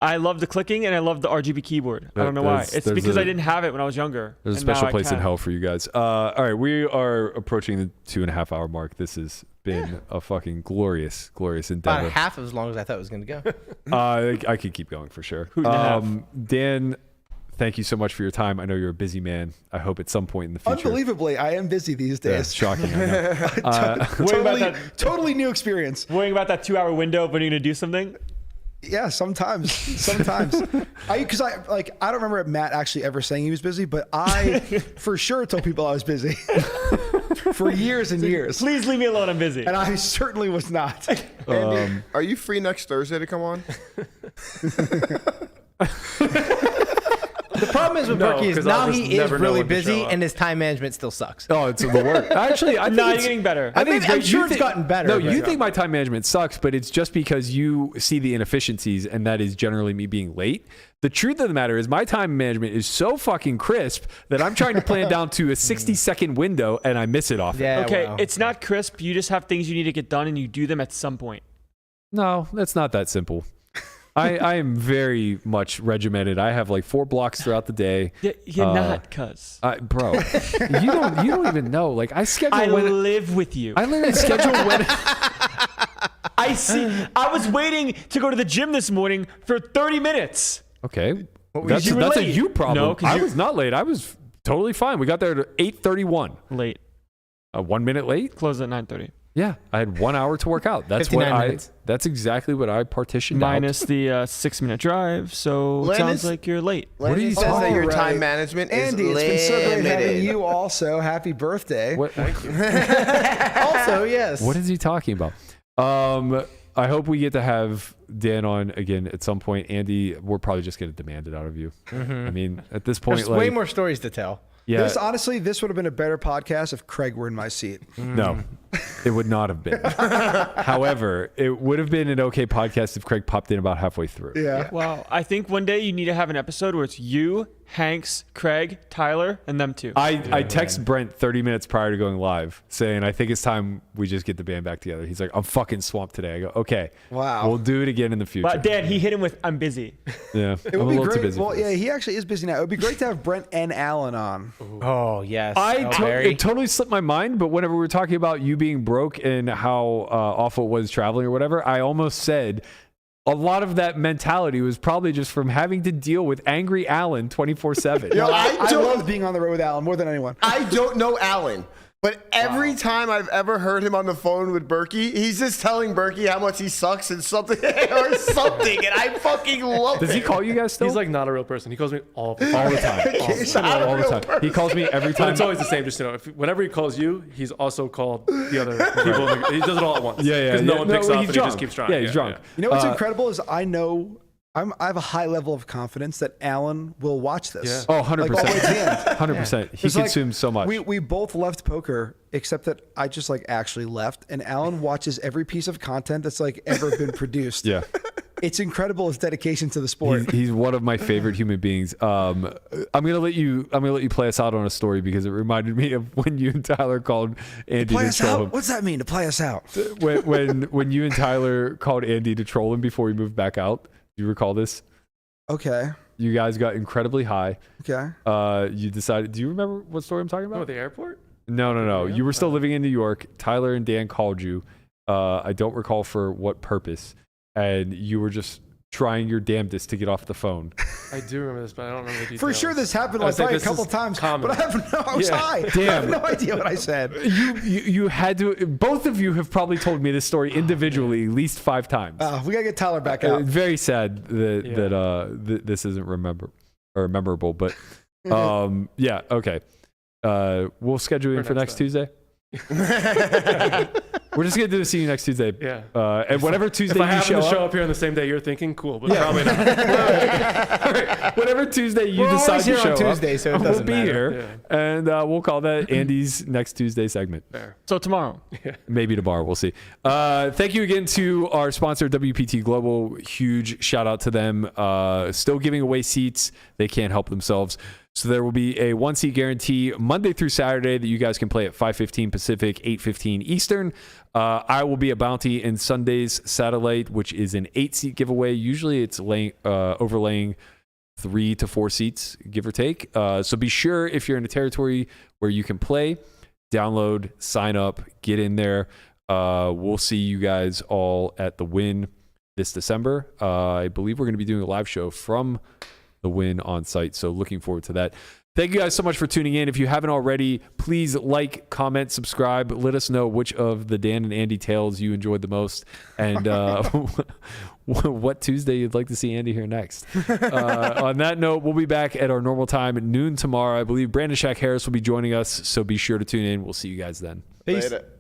I love the clicking and I love the RGB keyboard. I don't know why. It's because I didn't have it when I was younger. There's a and now special I place in can. hell for you guys. All right, we are approaching the 2.5-hour mark. This has been a fucking glorious endeavor. About half as long as I thought it was going to go. I could keep going for sure. Dan, thank you so much for your time. I know you're a busy man. I hope at some point in the future. Unbelievably, I am busy these Yeah, days. shocking. I know. Totally new experience. Worrying about that 2-hour window when you're going to do something? Yeah, sometimes. Because I don't remember Matt actually ever saying he was busy, but I for sure told people I was busy for years and years. Please leave me alone. I'm busy. And I certainly was not. Andy, are you free next Thursday to come on? The problem is with No, Berkey is 'cause I'll now just he is never know really when to busy show up. and his time management still sucks. Oh, it's the worst. Actually, I think No, you're it's getting better. I think it's I'm great. sure You it's think- gotten better. No, but- you think my time management sucks, but it's just because you see the inefficiencies, and that is generally me being late. The truth of the matter is my time management is so fucking crisp that I'm trying to plan down to a 60-second window, and I miss it often. Yeah, Okay, well. it's not crisp. You just have things you need to get done and you do them at some point. No, that's not that simple. I am very much regimented. I have like 4 blocks throughout the day. You're not, cuz. Bro, you don't even know. Like I schedule I when live with you. I literally schedule when. I see. I was waiting to go to the gym this morning for 30 minutes. Okay, Because that's you were a late. you problem. No, 'cause I you- was not late. I was totally fine. We got there at 8:31. Late. 1 minute late. Closed at 9:30. Yeah, I had 1 hour to work out. That's 59 what minutes. That's exactly what I partitioned Minus the 6-minute drive. So it Landon- sounds like you're late. What are you says that talking your about? time management Andy, is it's been so great having limited. you also. Happy birthday. out. What, Also, yes. what is he talking about? I hope we get to have Dan on again at some point. Andy, we're probably just going to demand it out of you. I mean, at this point, There's like, way more stories to tell. yeah, This would have been a better podcast if Craig were in my seat. no, it would not have been. However, it would have been an okay podcast if Craig popped in about halfway through. Yeah. Wow. I think one day you need to have an episode where it's you, Hanks, Craig, Tyler, and them two. I text Brent 30 minutes prior to going live saying, I think it's time we just get the band back together. He's like, I'm fucking swamped today. I go, okay. Wow. We'll do it again in the future. But Dan, he hit him with, I'm busy. Yeah. It I'm a would be little too great. busy. Well, for yeah, this. he actually is busy now. It would be great to have Brent and Alan on. Oh, yes. Barry. It totally slipped my mind, but whenever we were talking about you being broke and how awful it was traveling or whatever, I almost said a lot of that mentality was probably just from having to deal with angry Alan 24/7. Yo, I I don't, love being on the road with Alan more than anyone. I don't know Alan, but every time I've ever heard him on the phone with Berkey, he's just telling Berkey how much he sucks and something or something, and I fucking love it. Does he call you guys still? He's like not a real person. He calls me all the time. all the time. He's not a all the real time. He calls me every But time. it's always the same. Just whenever he calls you, he's also called the other people. He does it all at once. Yeah. Because no one picks up he's and drunk. he just keeps trying. Yeah, he's drunk. You know what's incredible is I have a high level of confidence that Alan will watch this. Yeah. Oh, 100%. Like, all the way to the end. 100%. He It's like, consumes so much. We both left poker, except that I just like actually left, and Alan watches every piece of content that's like ever been produced. Yeah. It's incredible his dedication to the sport. He's one of my favorite human beings. I'm gonna let you play us out on a story because it reminded me of when you and Tyler called Andy Play to us troll out? him. What's that mean to play us out? When you and Tyler called Andy to troll him before he moved back out. Do you recall this? Okay. You guys got incredibly high. Okay. You decided. Do you remember what story I'm talking Oh, about? the airport? No. You were still living in New York. Tyler and Dan called you. I don't recall for what purpose, and you were just trying your damnedest to get off the phone. I do remember this, but I don't remember the details. For sure, this happened I like was like, probably a this couple is times, common. but I was Yeah. high. I Damn. have no idea what I said. You had to. Both of you have probably told me this story individually at least 5 times. We gotta get Tyler back out. Very sad that this isn't memorable, but yeah, okay. We'll schedule you in for next Tuesday. We're just gonna do the see you next Tuesday. Yeah. And whatever Tuesday If I you happen to show show up, up here on the same day you're thinking, cool, but probably not. whatever Tuesday you We're decide always to here show on Tuesday, up, so it we'll doesn't be matter. here, and we'll call that Andy's next Tuesday segment. Fair. So tomorrow. Maybe tomorrow. We'll see. Thank you again to our sponsor, WPT Global. Huge shout out to them. Still giving away seats. They can't help themselves. So there will be a 1-seat guarantee Monday through Saturday that you guys can play at 5:15 Pacific, 8:15 Eastern. I will be a bounty in Sunday's Satellite, which is an 8-seat giveaway. Usually it's overlaying 3 to 4 seats, give or take. So be sure if you're in a territory where you can play, download, sign up, get in there. We'll see you guys all at the Win this December. I believe we're going to be doing a live show from the Win on site. So looking forward to that. Thank you guys so much for tuning in. If you haven't already, please like, comment, subscribe. Let us know which of the Dan and Andy tales you enjoyed the most, and what Tuesday you'd like to see Andy here next. On that note, we'll be back at our normal time at noon tomorrow. I believe Brandon Shack Harris will be joining us, so be sure to tune in. We'll see you guys then. Peace. Later.